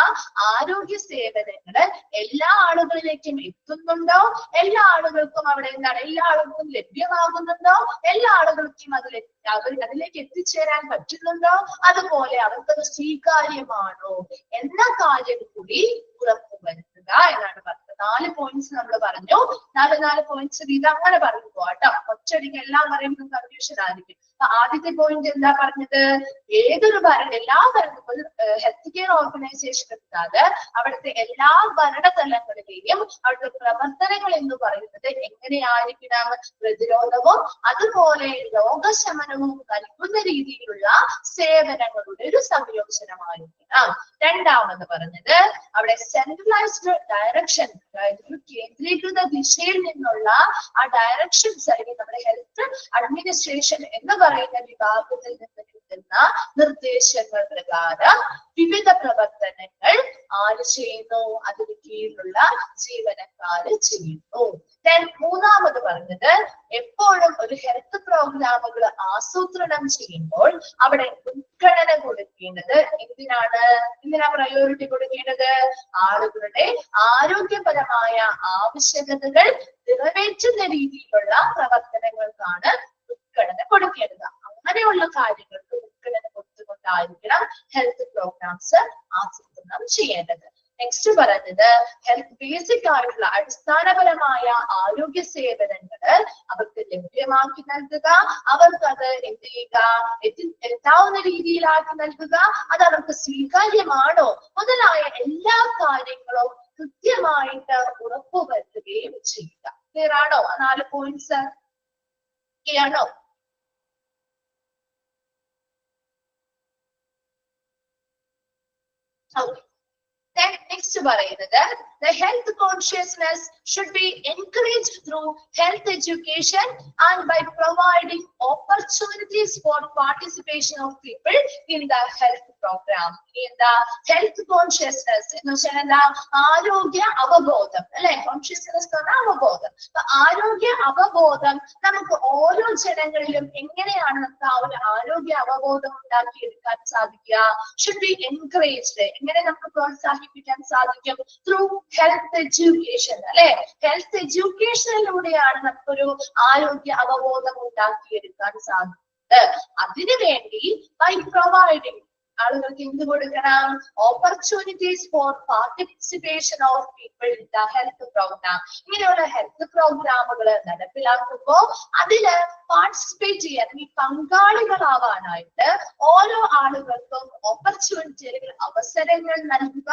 ആരോഗ്യ സേവനങ്ങള് എല്ലാ ആളുകളിലേക്കും എത്തുന്നുണ്ടോ, എല്ലാ ആളുകൾക്കും അവിടെ എന്താണ്, എല്ലാ ആളുകൾക്കും ലഭ്യമാകുന്നുണ്ടോ, എല്ലാ ആളുകൾക്കും അതിലേക്ക് എത്തിച്ചേരാൻ പറ്റുന്നുണ്ടോ, അതുപോലെ അവർക്കത് സ്വീകാര്യമാണോ എന്ന കാര്യം കൂടി ഉറപ്പുവരുത്തുക. നടത്തുക എന്നാണ് പറഞ്ഞത്. 4 പോയിന്റ്സ് നമ്മൾ പറഞ്ഞു. 4 പോയിന്റ്സ് ഇത് അങ്ങനെ പറഞ്ഞു പോവാട്ടോ. ഒറ്റയടിക്ക് എല്ലാം പറയുമ്പോൾ കൺഫ്യൂഷൻ ആയിരിക്കും. ആദ്യത്തെ പോയിന്റ് എന്താ പറഞ്ഞത്? ഏതൊരു എല്ലാ ഹെൽത്ത് കെയർ ഓർഗനൈസേഷൻ എടുത്താല് അവിടുത്തെ എല്ലാ ഭരണതലങ്ങളിലെയും അവിടുത്തെ പ്രവർത്തനങ്ങൾ എന്ന് പറയുന്നത് എങ്ങനെയായിരിക്കണം? പ്രതിരോധവും അതുപോലെ രോഗശമനവും നൽകുന്ന രീതിയിലുള്ള സേവനങ്ങളുടെ ഒരു സംയോജനമായിരിക്കണം. രണ്ടാമത് പറഞ്ഞത് അവിടെ സെൻട്രലൈസ്ഡ് ഡയറക്ഷൻ, അതായത് ഒരു കേന്ദ്രീകൃത ദിശയിൽ നിന്നുള്ള ആ ഡയറക്ഷൻസ് അല്ലെങ്കിൽ നമ്മുടെ ഹെൽത്ത് അഡ്മിനിസ്ട്രേഷൻ എന്ന് പറയുന്ന വിഭാഗത്തിൽ നിന്ന് കിട്ടുന്ന നിർദ്ദേശങ്ങൾ പ്രകാരം വിവിധ പ്രവർത്തനങ്ങൾ ആര് ചെയ്യുന്നു? അതിന് കീഴിലുള്ള ജീവനക്കാര് ചെയ്യുന്നു. മൂന്നാമത് പറഞ്ഞത് എപ്പോഴും ഒരു ഹെൽത്ത് പ്രോഗ്രാമുകൾ ആസൂത്രണം ചെയ്യുമ്പോൾ അവിടെ മുൻഗണന കൊടുക്കേണ്ടത് എന്തിനാ പ്രയോറിറ്റി കൊടുക്കേണ്ടത്? ആളുകളുടെ ആരോഗ്യപരമായ ആവശ്യകതകൾ നിറവേറ്റുന്ന രീതിയിലുള്ള പ്രവർത്തനങ്ങൾക്കാണ് മുൻഗണന കൊടുക്കേണ്ടത്. അങ്ങനെയുള്ള കാര്യങ്ങൾക്ക് മുൻഗണന കൊടുത്തുകൊണ്ടായിരിക്കണം ഹെൽത്ത് പ്രോഗ്രാംസ് ആസൂത്രണം ചെയ്യേണ്ടത്. നെക്സ്റ്റ് പറഞ്ഞത് ഹെൽത്ത് ബേസിക് ആയിട്ടുള്ള അടിസ്ഥാനപരമായ ആരോഗ്യ സേവനങ്ങൾ അവർക്ക് ലഭ്യമാക്കി നൽകുക, അവർക്ക് അത് എന്ത് ചെയ്യുക? എത്താവുന്ന രീതിയിലാക്കി നൽകുക, അത് അവർക്ക് സ്വീകാര്യമാണോ മുതലായ എല്ലാ കാര്യങ്ങളും കൃത്യമായിട്ട് ഉറപ്പുവരുത്തുകയും ചെയ്യുക. ക്ലിയർ ആണോ? 4 പോയിന്റ്സ് ആണോ? Then next പറയുന്നത് the health consciousness should be encouraged through health education and by providing opportunities for participation of people in the health program. എന്താ health consciousness എന്ന് വെച്ചാൽ എന്താ? ആരോഗ്യ അവബോധം അല്ലെ? കോൺഷ്യസ്നെസ് എന്ന് പറഞ്ഞാൽ അവബോധം. ആരോഗ്യ അവബോധം നമുക്ക് ഓരോ ജനങ്ങളിലും എങ്ങനെയാണ് നമുക്ക് ആ ഒരു ആരോഗ്യ അവബോധം ഉണ്ടാക്കിയെടുക്കാൻ സാധിക്കുക? should be encouraged. എങ്ങനെ നമുക്ക് പ്രോത്സാഹിപ്പിക്കാൻ സാധിക്കും? ത്രൂ ഹെൽത്ത് എഡ്യൂക്കേഷൻ അല്ലെ? ഹെൽത്ത് എഡ്യൂക്കേഷനിലൂടെയാണ് നമുക്കൊരു ആരോഗ്യ അവബോധം ഉണ്ടാക്കിയെടുക്കാൻ സാധിക്കുന്നത്. അതിനുവേണ്ടി ബൈ പ്രൊവൈഡിങ് ആളുകൾക്ക് എന്ത് കൊടുക്കണം? Opportunities for participation of people in the health program. ഇങ്ങനെയുള്ള ഹെൽത്ത് പ്രോഗ്രാമുകൾ നടപ്പിലാക്കുമ്പോൾ അതില് പാർട്ടിസിപ്പേറ്റ് ചെയ്യാൻ, ഈ പങ്കാളികളാവാനായിട്ട് ഓരോ ആളുകൾക്കും ഓപ്പർച്യൂണിറ്റി അല്ലെങ്കിൽ അവസരങ്ങൾ നൽകുക.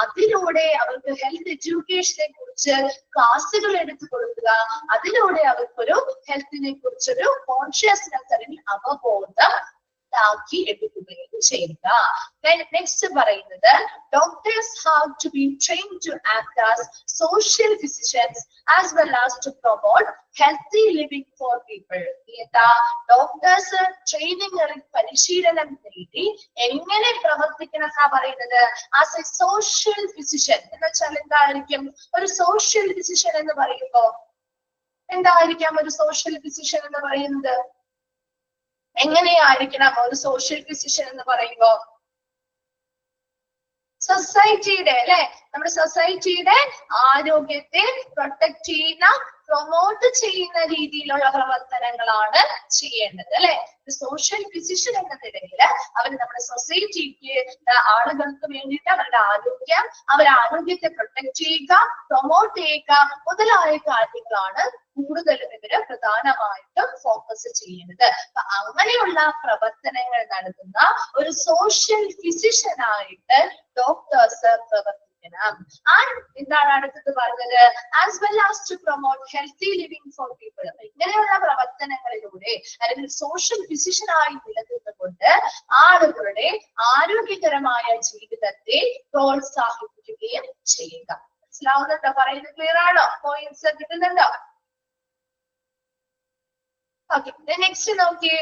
അതിലൂടെ അവർക്ക് ഹെൽത്ത് എഡ്യൂക്കേഷനെ കുറിച്ച് ക്ലാസ്സുകൾ എടുത്തു കൊടുക്കുക. അതിലൂടെ അവർക്കൊരു ഹെൽത്തിനെ കുറിച്ചൊരു കോൺഷ്യസ്നെസ് അല്ലെങ്കിൽ അവബോധം ാക്കി എടുക്കുകയും ചെയ്യുക. നെക്സ്റ്റ് പറയുന്നത് doctors have to be trained to act as social physicians as well as to promote healthy living for people. എന്താ? ഡോക്ടേഴ്സ് ട്രെയിനിങ് പരിശീലനം നേടി എങ്ങനെ പ്രവർത്തിക്കണം പറയുന്നത്? ആസ് എ സോഷ്യൽ ഫിസിഷ്യൻ എന്ന് വെച്ചാൽ എന്തായിരിക്കും ഒരു സോഷ്യൽ ഫിസിഷ്യൻ എന്ന് പറയുമ്പോ? എന്തായിരിക്കാം ഒരു സോഷ്യൽ ഫിസിഷ്യൻ എന്ന് പറയുന്നത്? എങ്ങനെയായിരിക്കണം ഒരു സോഷ്യൽ ഫിസിഷ്യൻ എന്ന് പറയുമ്പോ? സൊസൈറ്റിയുടെ അല്ലെ? നമ്മുടെ സൊസൈറ്റിയുടെ ആരോഗ്യത്തെ പ്രൊട്ടക്ട് ചെയ്യുന്ന, പ്രൊമോട്ട് ചെയ്യുന്ന രീതിയിലുള്ള പ്രവർത്തനങ്ങളാണ് ചെയ്യേണ്ടത് അല്ലെ? സോഷ്യൽ ഫിസിഷ്യൻ എന്ന നിലയിൽ അവർ നമ്മുടെ സൊസൈറ്റിക്ക് ആളുകൾക്ക് വേണ്ടിയിട്ട് അവരുടെ ആരോഗ്യത്തെ പ്രൊട്ടക്ട് ചെയ്യുക, പ്രൊമോട്ട് ചെയ്യുക മുതലായ കാര്യങ്ങളാണ് കൂടുതലും ഇവര് പ്രധാനമായിട്ടും ഫോക്കസ് ചെയ്യുന്നത്. അപ്പൊ അങ്ങനെയുള്ള പ്രവർത്തനങ്ങൾ നടത്തുന്ന ഒരു സോഷ്യൽ ഫിസിഷ്യനായിട്ട് ഡോക്ടേഴ്സ് പ്രവർത്തിക്കണം. എന്താണ് അടുത്തത് പറഞ്ഞത്? As well as to promote healthy living for people. ഇങ്ങനെയുള്ള പ്രവർത്തനങ്ങളിലൂടെ അല്ലെങ്കിൽ സോഷ്യൽ ഫിസിഷ്യനായി നിലനിന്നുകൊണ്ട് ആളുകളുടെ ആരോഗ്യകരമായ ജീവിതത്തെ പ്രോത്സാഹിപ്പിക്കുകയും ചെയ്യുക. മനസ്സിലാവുന്നുണ്ടോ? പറയുന്നത് ക്ലിയർ ആണോ? പോയിന്റ്സ് കിട്ടുന്നുണ്ടോ? ഓക്കെ, നെക്സ്റ്റ് നോക്കിയേ.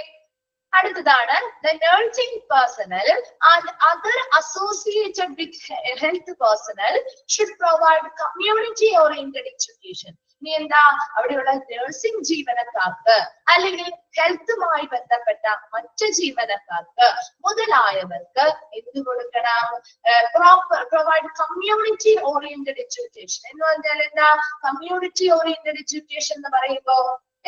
അടുത്തതാണ് the nursing personnel and other associated with health personnel should provide community oriented education. ഇനി എന്താ? അവിടെയുള്ള നഴ്സിംഗ് ജീവനക്കാർക്ക് അല്ലെങ്കിൽ ഹെൽത്തുമായി ബന്ധപ്പെട്ട മറ്റ് ജീവനക്കാർക്ക് മുതലായവർക്ക് എന്ത് കൊടുക്കണം? പ്രൊവൈഡ് കമ്മ്യൂണിറ്റി ഓറിയന്റഡ് എഡ്യൂക്കേഷൻ എന്ന് പറഞ്ഞാൽ എന്താ? കമ്മ്യൂണിറ്റി ഓറിയന്റഡ് എഡ്യൂക്കേഷൻ എന്ന് പറയുമ്പോ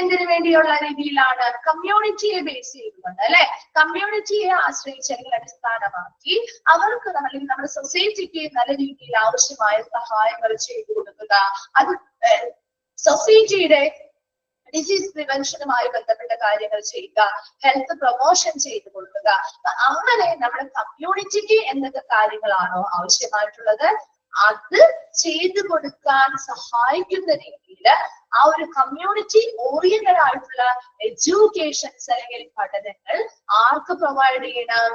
എന്തിനു വേണ്ടിയുള്ള രീതിയിലാണ്? കമ്മ്യൂണിറ്റിയെ ബേസ് ചെയ്തുകൊണ്ട് അല്ലെ, കമ്മ്യൂണിറ്റിയെ ആശ്രയിച്ച് അല്ലെങ്കിൽ അടിസ്ഥാനമാക്കി അവർക്ക് അല്ലെങ്കിൽ നമ്മുടെ സൊസൈറ്റിക്ക് നല്ല രീതിയിൽ ആവശ്യമായ സഹായങ്ങൾ ചെയ്തു കൊടുക്കുക. അത് സൊസൈറ്റിയുടെ ഡിസീസ് പ്രിവെൻഷനുമായി ബന്ധപ്പെട്ട കാര്യങ്ങൾ ചെയ്യുക, ഹെൽത്ത് പ്രൊമോഷൻ ചെയ്തു കൊടുക്കുക. അങ്ങനെ നമ്മുടെ കമ്മ്യൂണിറ്റിക്ക് എന്തൊക്കെ കാര്യങ്ങളാണോ ആവശ്യമായിട്ടുള്ളത് അത് ചെയ്തു കൊടുക്കാൻ സഹായിക്കുന്ന രീതിയിൽ ആ ഒരു കമ്മ്യൂണിറ്റി ഓറിയന്റഡ് ആയിട്ടുള്ള എഡ്യൂക്കേഷൻസ് അല്ലെങ്കിൽ പഠനങ്ങൾ ആർക്ക് പ്രൊവൈഡ് ചെയ്യണം?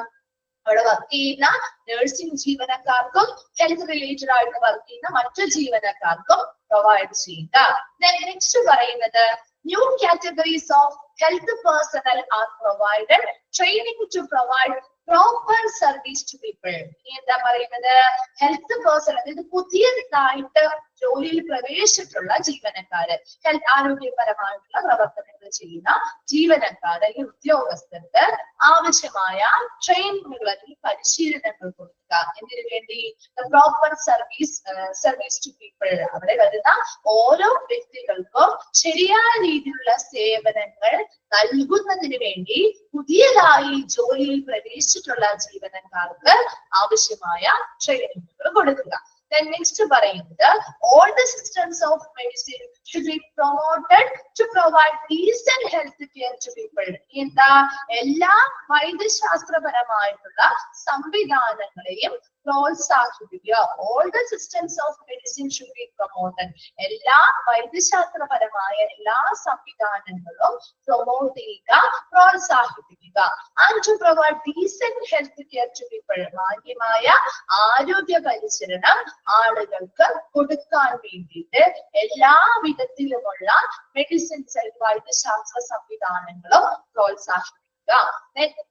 അവിടെ വർക്ക് ചെയ്യുന്ന നഴ്സിംഗ് ജീവനക്കാർക്കും ഹെൽത്ത് റിലേറ്റഡ് ആയിട്ട് വർക്ക് ചെയ്യുന്ന മറ്റു ജീവനക്കാർക്കും പ്രൊവൈഡ് ചെയ്യുക. നെക്സ്റ്റ് പറയുന്നത് new categories of health personnel are provided, training to provide proper service to people. എന്താ പറയുന്നത്? ഹെൽത്ത് പേഴ്സൺ, അതായത് പുതിയതായിട്ട് ജോലിയിൽ പ്രവേശിച്ചിട്ടുള്ള ജീവനക്കാര്, ഹെൽത്ത് ആരോഗ്യപരമായിട്ടുള്ള പ്രവർത്തനങ്ങൾ ചെയ്യുന്ന ജീവനക്കാർ അല്ലെങ്കിൽ ഉദ്യോഗസ്ഥർക്ക് ആവശ്യമായ ട്രെയിനിങ്ങുകൾ അല്ലെങ്കിൽ പരിശീലനങ്ങൾ കൊടുക്കുക. എന്തിനു വേണ്ടി? Proper service to people. അവിടെ വരുന്ന ഓരോ വ്യക്തികൾക്കും ശരിയായ രീതിയിലുള്ള സേവനങ്ങൾ നൽകുന്നതിന് വേണ്ടി പുതിയതായി ജോലിയിൽ പ്രവേശിച്ചിട്ടുള്ള ജീവനക്കാർക്ക് ആവശ്യമായ ട്രെയിനിങ്ങുകൾ കൊടുക്കുക. Then next പറയുന്നത് all the systems of medicine should be promoted to provide decent health care to people. എന്താ? എല്ലാ വൈദ്യശാസ്ത്രപരമായിട്ടുള്ള സംവിധാനങ്ങളെയും പ്രോത്സാഹിപ്പിക്കുക. all the systems of medicine should be promoted. എല്ലാ വൈദ്യശാസ്ത്രപരമായ എല്ലാ സംവിധാനങ്ങളും പ്രൊമോട്ട് ചെയ്യുക, പ്രോത്സാഹിപ്പിക്കുക. and to provide decent health care to people. മാന്യമായ ആരോഗ്യ പരിചരണം ആളുകൾക്ക് കൊടുക്കാൻ വേണ്ടിയിട്ട് എല്ലാ വിധത്തിലുമുള്ള മെഡിസിൻസ് വൈദ്യശാസ്ത്ര സംവിധാനങ്ങളും പ്രോത്സാഹിപ്പിക്കുക.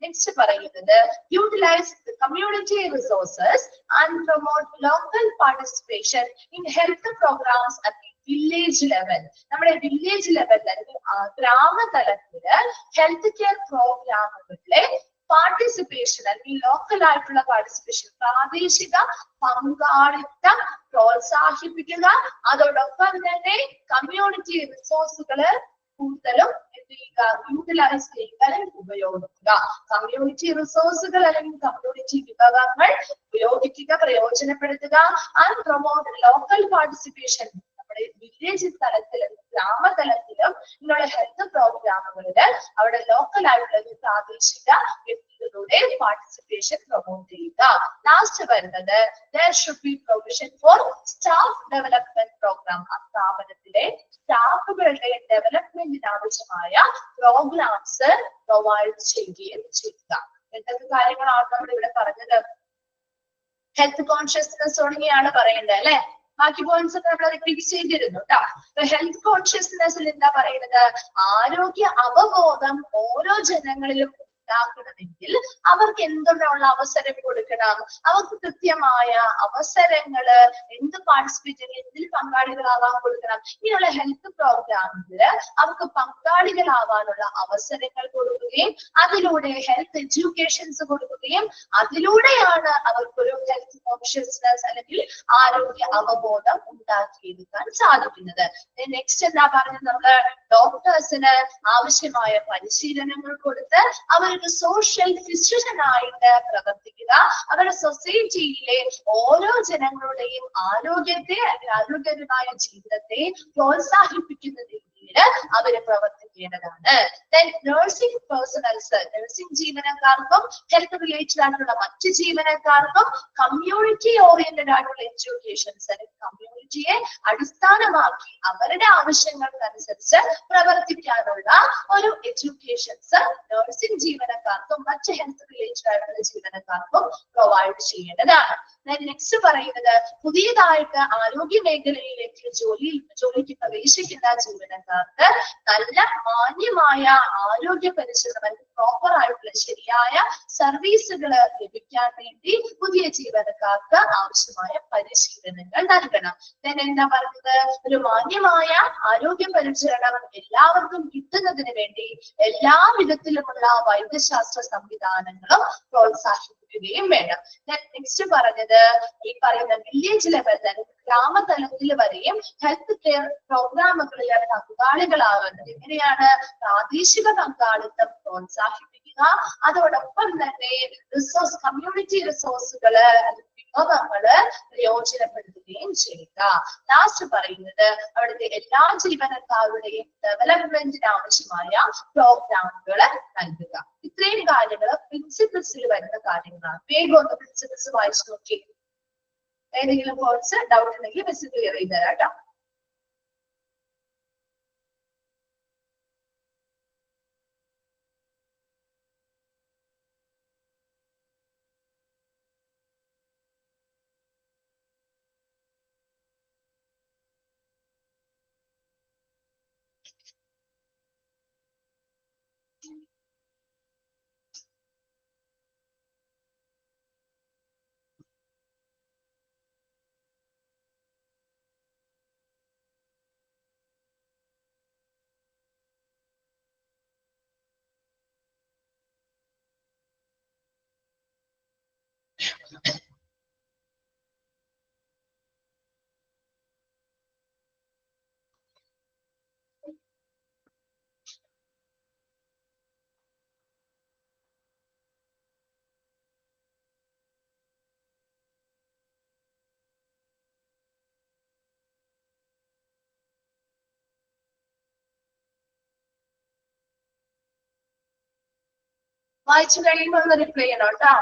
നെക്സ്റ്റ് പറയുന്നത് utilise community resources and promote local participation in health programs at village level. നമ്മുടെ വില്ലേജ് ലെവലിൽ അല്ലെങ്കിൽ ഗ്രാമതലത്തില് ഹെൽത്ത് കെയർ പ്രോഗ്രാമുകളിലെ പാർട്ടിസിപ്പേഷൻ അല്ലെങ്കിൽ ലോക്കൽ ആയിട്ടുള്ള പാർട്ടിസിപ്പേഷൻ, പ്രാദേശിക പങ്കാളിത്തം പ്രോത്സാഹിപ്പിക്കുക. അതോടൊപ്പം തന്നെ കമ്മ്യൂണിറ്റി റിസോഴ്സുകള് കൂടുതലും യൂട്ടിലൈസ് ചെയ്യുക, ഉപയോഗിക്കുക. കമ്മ്യൂണിറ്റി റിസോഴ്സുകൾ അല്ലെങ്കിൽ കമ്മ്യൂണിറ്റി വിഭവങ്ങൾ ഉപയോഗിക്കുക, പ്രയോജനപ്പെടുത്തുക. And promote local participation. നമ്മുടെ വില്ലേജ് തലത്തിലും ഗ്രാമതലത്തിലും ഇങ്ങനെയുള്ള ഹെൽത്ത് പ്രോഗ്രാമുകളില് അവിടെ ലോക്കൽ ആയിട്ടുള്ള പ്രാദേശിക വ്യക്തികളുടെ പാർട്ടിസിപ്പേഷൻ പ്രൊമോട്ട് ചെയ്യുക. ലാസ്റ്റ് വരുന്നത് there should be provision for staff development program. ആ സ്ഥാപനത്തിലെ സ്റ്റാഫുകളുടെ ഡെവലപ്മെന്റിന് ആവശ്യമായ പ്രോഗ്രാംസ് പ്രൊവൈഡ് ചെയ്യുകയും ചെയ്യുക. എന്തൊക്കെ കാര്യങ്ങളാണ് നമ്മൾ ഇവിടെ പറഞ്ഞത്? ഹെൽത്ത് കോൺഷ്യസ്നെസ് തുടങ്ങിയാണ് പറയുന്നത് അല്ലെ. ബാക്കി പോയിന്റ്സ് ഒക്കെ നമ്മൾ റിപ്പീറ്റ് ചെയ്തിരുന്നു കേട്ടോ. ഹെൽത്ത് കോൺഷ്യസ്നെസ്സിൽ എന്താ പറയുന്നത്? ആരോഗ്യ അവബോധം ഓരോ ജനങ്ങളിലും ഉണ്ടാക്കണമെങ്കിൽ അവർക്ക് എന്തുള്ള അവസരം കൊടുക്കണം? അവർക്ക് കൃത്യമായ അവസരങ്ങള് എന്ത് പാർട്ടിസിപ്പേറ്റ് ചെയ്യും, എന്തിൽ പങ്കാളികളാവാൻ കൊടുക്കണം. ഇങ്ങനെയുള്ള ഹെൽത്ത് പ്രോഗ്രാമില് അവർക്ക് പങ്കാളികളാവാനുള്ള അവസരങ്ങൾ കൊടുക്കുകയും അതിലൂടെ ഹെൽത്ത് എഡ്യൂക്കേഷൻസ് കൊടുക്കുകയും അതിലൂടെയാണ് അവർക്കൊരു ഹെൽത്ത് കോൺഷ്യസ്നെസ് അല്ലെങ്കിൽ ആരോഗ്യ അവബോധം ഉണ്ടാക്കിയെടുക്കാൻ സാധിക്കുന്നത്. നെക്സ്റ്റ് എന്താ പറഞ്ഞത്? നമ്മള് ഡോക്ടേഴ്സിന് ആവശ്യമായ പരിശീലനങ്ങൾ കൊടുത്ത് അവർക്ക് സോഷ്യൽ ഫിസിഷ്യനായിട്ട് പ്രവർത്തിക്കുക. അവരുടെ സൊസൈറ്റിയിലെ ഓരോ ജനങ്ങളുടെയും ആരോഗ്യത്തെ അല്ലെങ്കിൽ ആരോഗ്യകരമായ ജീവിതത്തെ പ്രോത്സാഹിപ്പിക്കുന്ന രീതിയിൽ അവര് പ്രവർത്തിക്കേണ്ടതാണ്. നഴ്സിംഗ് പേഴ്സണൽസ്, നഴ്സിംഗ് ജീവനക്കാർക്കും ഹെൽത്ത് റിലേറ്റഡ് ആയിട്ടുള്ള മറ്റ് ജീവനക്കാർക്കും കമ്മ്യൂണിറ്റി ഓറിയന്റഡ് ആയിട്ടുള്ള എഡ്യൂക്കേഷൻസ് അല്ലെങ്കിൽ കമ്മ്യൂണിറ്റിയെ അടിസ്ഥാനമാക്കി അവരുടെ ആവശ്യങ്ങൾക്കനുസരിച്ച് പ്രവർത്തിക്കാനുള്ള ഒരു എഡ്യൂക്കേഷൻസ് നഴ്സിംഗ് ജീവനക്കാർക്കും മറ്റ് ഹെൽത്ത് റിലേറ്റഡ് ആയിട്ടുള്ള ജീവനക്കാർക്കും പ്രൊവൈഡ് ചെയ്യേണ്ടതാണ്. നെക്സ്റ്റ് പറയുന്നത് പുതിയതായിട്ട് ആരോഗ്യ മേഖലയിലേക്ക് ജോലിക്ക് പ്രവേശിക്കുന്ന ജീവനക്കാർക്ക് നല്ല മാന്യമായ ആരോഗ്യ പരിചരണം, പ്രോപ്പർ ആയിട്ടുള്ള ശരിയായ സർവീസുകൾ ലഭിക്കാൻ വേണ്ടി പുതിയ ജീവനക്കാർക്ക് ആവശ്യമായ പരിശീലനങ്ങൾ നൽകണം. എന്താ പറഞ്ഞത്? ഒരു മാന്യമായ ആരോഗ്യ പരിചരണം എല്ലാവർക്കും കിട്ടുന്നതിന് വേണ്ടി എല്ലാ വിധത്തിലുമുള്ള വൈദ്യശാസ്ത്ര സംവിധാനങ്ങളും പ്രോത്സാഹിപ്പിക്കുകയും വേണം. നെക്സ്റ്റ് പറഞ്ഞത് പറയുന്നത് ഈ പറയുന്ന വില്ലേജ് ലെവൽ തന്നെ ഗ്രാമതലത്തിൽ വരെയും ഹെൽത്ത് കെയർ പ്രോഗ്രാമുകളിലെ പങ്കാളികളാകുന്നത് എങ്ങനെയാണ്? പ്രാദേശിക പങ്കാളിത്തം പ്രോത്സാഹിപ്പിക്കുക, അതോടൊപ്പം തന്നെ റിസോഴ്സ് കമ്മ്യൂണിറ്റി റിസോഴ്സുകള് വിഭവങ്ങള് പ്രയോജനപ്പെടുത്തുകയും ചെയ്യുക. ലാസ്റ്റ് പറയുന്നത് അവിടുത്തെ എല്ലാ ജീവനക്കാരുടെയും ഡെവലപ്മെന്റിന് ആവശ്യമായ പ്രോഗ്രാമുകൾ നൽകുക. ഇത്രയും കാര്യങ്ങൾ പ്രിൻസിപ്പിൾസിൽ വരുന്ന കാര്യങ്ങളാണ്. വേഗം ഒന്ന് പ്രിൻസിപ്പിൾസ് വായിച്ചു നോക്കി. ഏതെങ്കിലും കോഴ്സ് ഡൗട്ട് ഉണ്ടെങ്കിൽ മിസ് ക്ലിയർ ചെയ്ത് തരാം കേട്ടോ. വായിച്ചു കഴിയുമ്പോൾ ഒന്ന് റിപ്ലൈ ചെയ്യണം കേട്ടോ.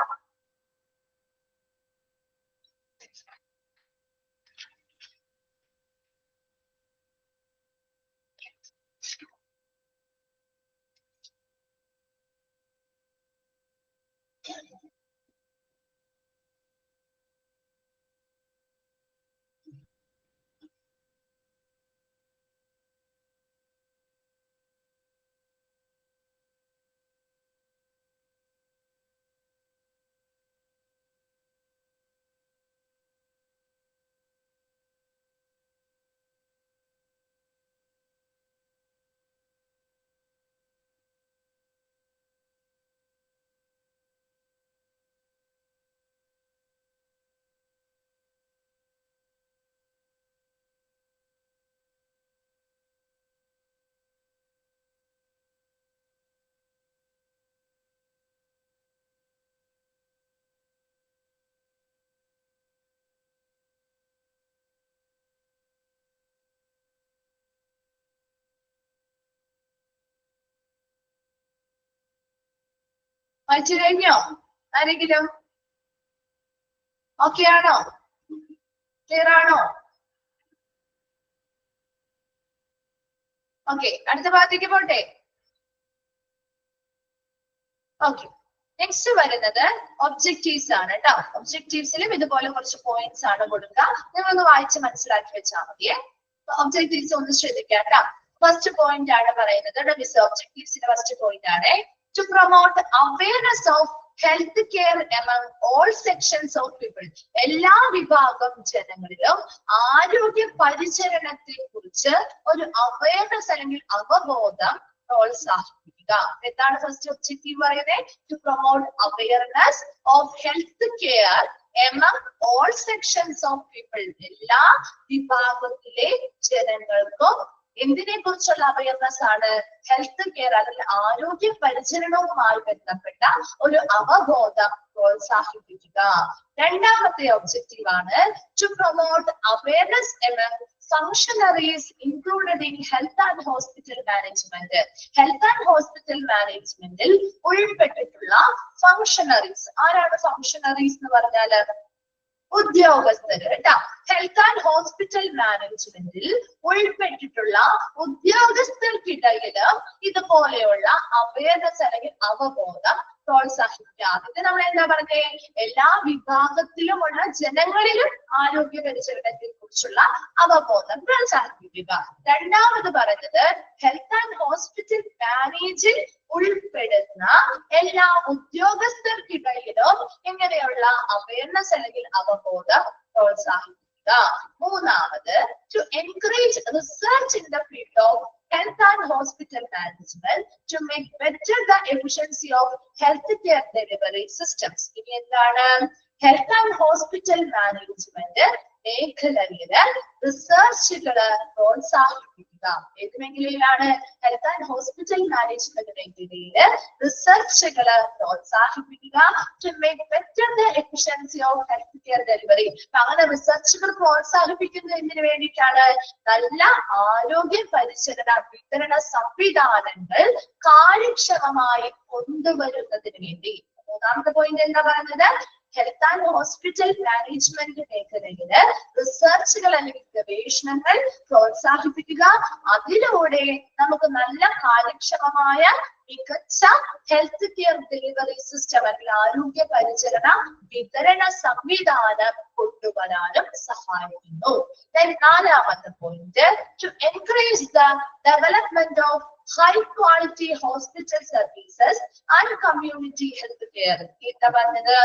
വായിച്ചു കഴിഞ്ഞോ ആരെങ്കിലും? ഓക്കെ ആണോ? ക്ലിയർ ആണോ? ഓക്കെ, അടുത്ത ഭാഗത്തേക്ക് പോട്ടെ. ഓക്കെ, നെക്സ്റ്റ് വരുന്നത് ഒബ്ജക്റ്റീവ്സ് ആണ് കേട്ടോ. ഒബ്ജക്റ്റീവ്സിലും ഇതുപോലെ കുറച്ച് പോയിന്റ്സ് ആണ് കൊടുക്കുക. നിങ്ങളൊന്ന് വായിച്ച് മനസ്സിലാക്കി വെച്ചാൽ മതിയേ. ഒബ്ജക്റ്റീവ്സ് ഒന്ന് ശ്രദ്ധിക്കാം കേട്ടോ. ഫസ്റ്റ് പോയിന്റ് ആണ് പറയുന്നത് മിസ് ഒബ്ജക്റ്റീവ്സിന്റെ ഫസ്റ്റ് പോയിന്റ് ആണ് to promote awareness of health care among all sections of people. എല്ലാ വിഭാഗം ജനങ്ങളിലും ആരോഗ്യ പരിചരണത്തെ കുറിച്ച് ഒരു അവയർനെസ് അല്ലെങ്കിൽ അവബോധം പ്രോത്സാഹിപ്പിക്കുക. എന്താണ് ഫസ്റ്റ് ഒബ്ജക്റ്റീവ് പറയുന്നത്? To promote awareness of health care among all sections of people. എല്ലാ വിഭാഗത്തിലെ ജനങ്ങൾക്കും എന്തിനെ കുറിച്ചുള്ള അവയർനെസ് ആണ്? ഹെൽത്ത് കെയർ അല്ലെങ്കിൽ ആരോഗ്യ പരിചരണവുമായി ബന്ധപ്പെട്ട ഒരു അവബോധം പ്രോത്സാഹിപ്പിക്കുക. രണ്ടാമത്തെ ഒബ്ജക്റ്റീവ് ആണ് to promote awareness among functionaries included in health and hospital management. Health and hospital management ഉൾപ്പെട്ടിട്ടുള്ള ഫംഗ്ഷണറീസ്. ആരാണ് ഫംഗ്ഷണറീസ് എന്ന് പറഞ്ഞാൽ? ഉദ്യോഗസ്ഥര് കേട്ടോ. ഹെൽത്ത് ആൻഡ് ഹോസ്പിറ്റൽ മാനേജ്മെന്റിൽ ഉൾപ്പെട്ടിട്ടുള്ള ഉദ്യോഗസ്ഥർക്കിടയില് ഇതുപോലെയുള്ള അവയർനെസ് അല്ലെങ്കിൽ അവബോധം പ്രോത്സാഹിപ്പിക്കുക. ഇത് നമ്മൾ എന്താ പറഞ്ഞേ? എല്ലാ വിഭാഗത്തിലുമുള്ള ജനങ്ങളിലും ആരോഗ്യ പരിചരണത്തെ കുറിച്ചുള്ള അവബോധം പ്രോത്സാഹിപ്പിക്കുക. രണ്ടാമത് പറഞ്ഞത് ഹെൽത്ത് ആൻഡ് ഹോസ്പിറ്റൽ മാനേജിൽ ഉൾപ്പെടുന്ന എല്ലാ ഉദ്യോഗസ്ഥർക്കിടയിലും ഇങ്ങനെയുള്ള അവയർനെസ് അല്ലെങ്കിൽ അവബോധം പ്രോത്സാഹിപ്പിക്കുക. മൂന്നാമത് to encourage research in the field of health and hospital management to make better the efficiency of healthcare delivery systems. ഇനി എന്താണ്? ഹെൽത്ത് ആൻഡ് ഹോസ്പിറ്റൽ മാനേജ്മെന്റ് മേഖലയില് റിസർച്ചുകള് പ്രോത്സാഹിപ്പിക്കുക. ഏത് മേഖലയിലാണ്? ഹെൽത്ത് ആൻഡ് ഹോസ്പിറ്റൽ മാനേജ്മെന്റ് മേഖലയില് റിസർച്ചുകള് പ്രോത്സാഹിപ്പിക്കുക. To make better the efficiency of health care delivery. അങ്ങനെ റിസർച്ചുകൾ പ്രോത്സാഹിപ്പിക്കുന്നതിന് വേണ്ടിയിട്ടാണ് നല്ല ആരോഗ്യ പരിചരണ വിതരണ സംവിധാനങ്ങൾ കാര്യക്ഷമമായി കൊണ്ടുവരുന്നതിന് വേണ്ടി. മൂന്നാമത്തെ പോയിന്റ് എന്താ പറയുന്നത്? ഹെൽത്ത് ആൻഡ് ഹോസ്പിറ്റൽ മാനേജ്മെന്റ് മേഖലയില് റിസർച്ചുകൾ അല്ലെങ്കിൽ ഗവേഷണങ്ങൾ പ്രോത്സാഹിപ്പിക്കുക. അതിലൂടെ നമുക്ക് നല്ല കാര്യക്ഷമമായ മികച്ച ഹെൽത്ത് കെയർ ഡെലിവറി സിസ്റ്റം അല്ലെങ്കിൽ ആരോഗ്യ പരിചരണ വിതരണ സംവിധാനം കൊണ്ടുവരാനും സഹായിക്കുന്നു. നാലാമത്തെ point, to encourage the development of high quality hospital services and community health care. എന്താ പറഞ്ഞത്?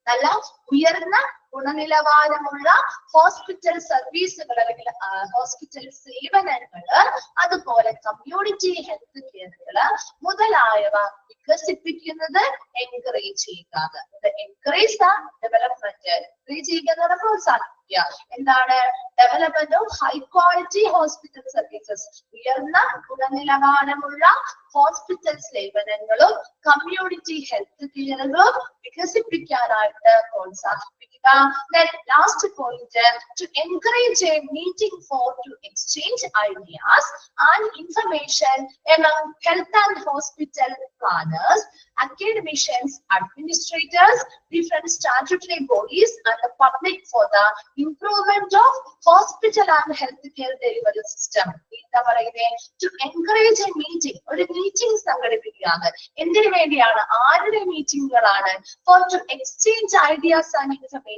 നല്ല ഉയർന്ന ഗുണനിലവാരമുള്ള ഹോസ്പിറ്റൽ സർവീസുകൾ അല്ലെങ്കിൽ ഹോസ്പിറ്റൽ സേവനങ്ങള്, അതുപോലെ കമ്മ്യൂണിറ്റി ഹെൽത്ത് കെയറുകള് മുതലായവ വികസിപ്പിക്കുന്നത് എൻകറേജ് ചെയ്യുക. എൻകറേജ് ദ ഡെവലപ്മെന്റ്, എൻകറേജ് ചെയ്യുക, പ്രോത്സാഹിപ്പിക്കുക. എന്താണ്? Development of high quality hospital services, ഉയർന്ന ഗുണനിലവാരമുള്ള ഹോസ്പിറ്റൽ സേവനങ്ങളും കമ്മ്യൂണിറ്റി ഹെൽത്ത് കെയറുകളും വികസിപ്പിക്കാനായിട്ട് പ്രോത്സാഹിപ്പിക്കുക. Then last point, to encourage a meeting to exchange ideas and information among health and hospital planners, academicians, administrators, different statutory bodies and the public for the improvement of hospital and healthcare delivery system. എന്താ പറയുന്നത്? To encourage a meeting, ഒരു മീറ്റിംഗ് സംഘടിപ്പിക്കുകയാണ്. എന്തിനു വേണ്ടിയാണ്? ആരുടെ മീറ്റിംഗുകളാണ്? For to exchange ideas and information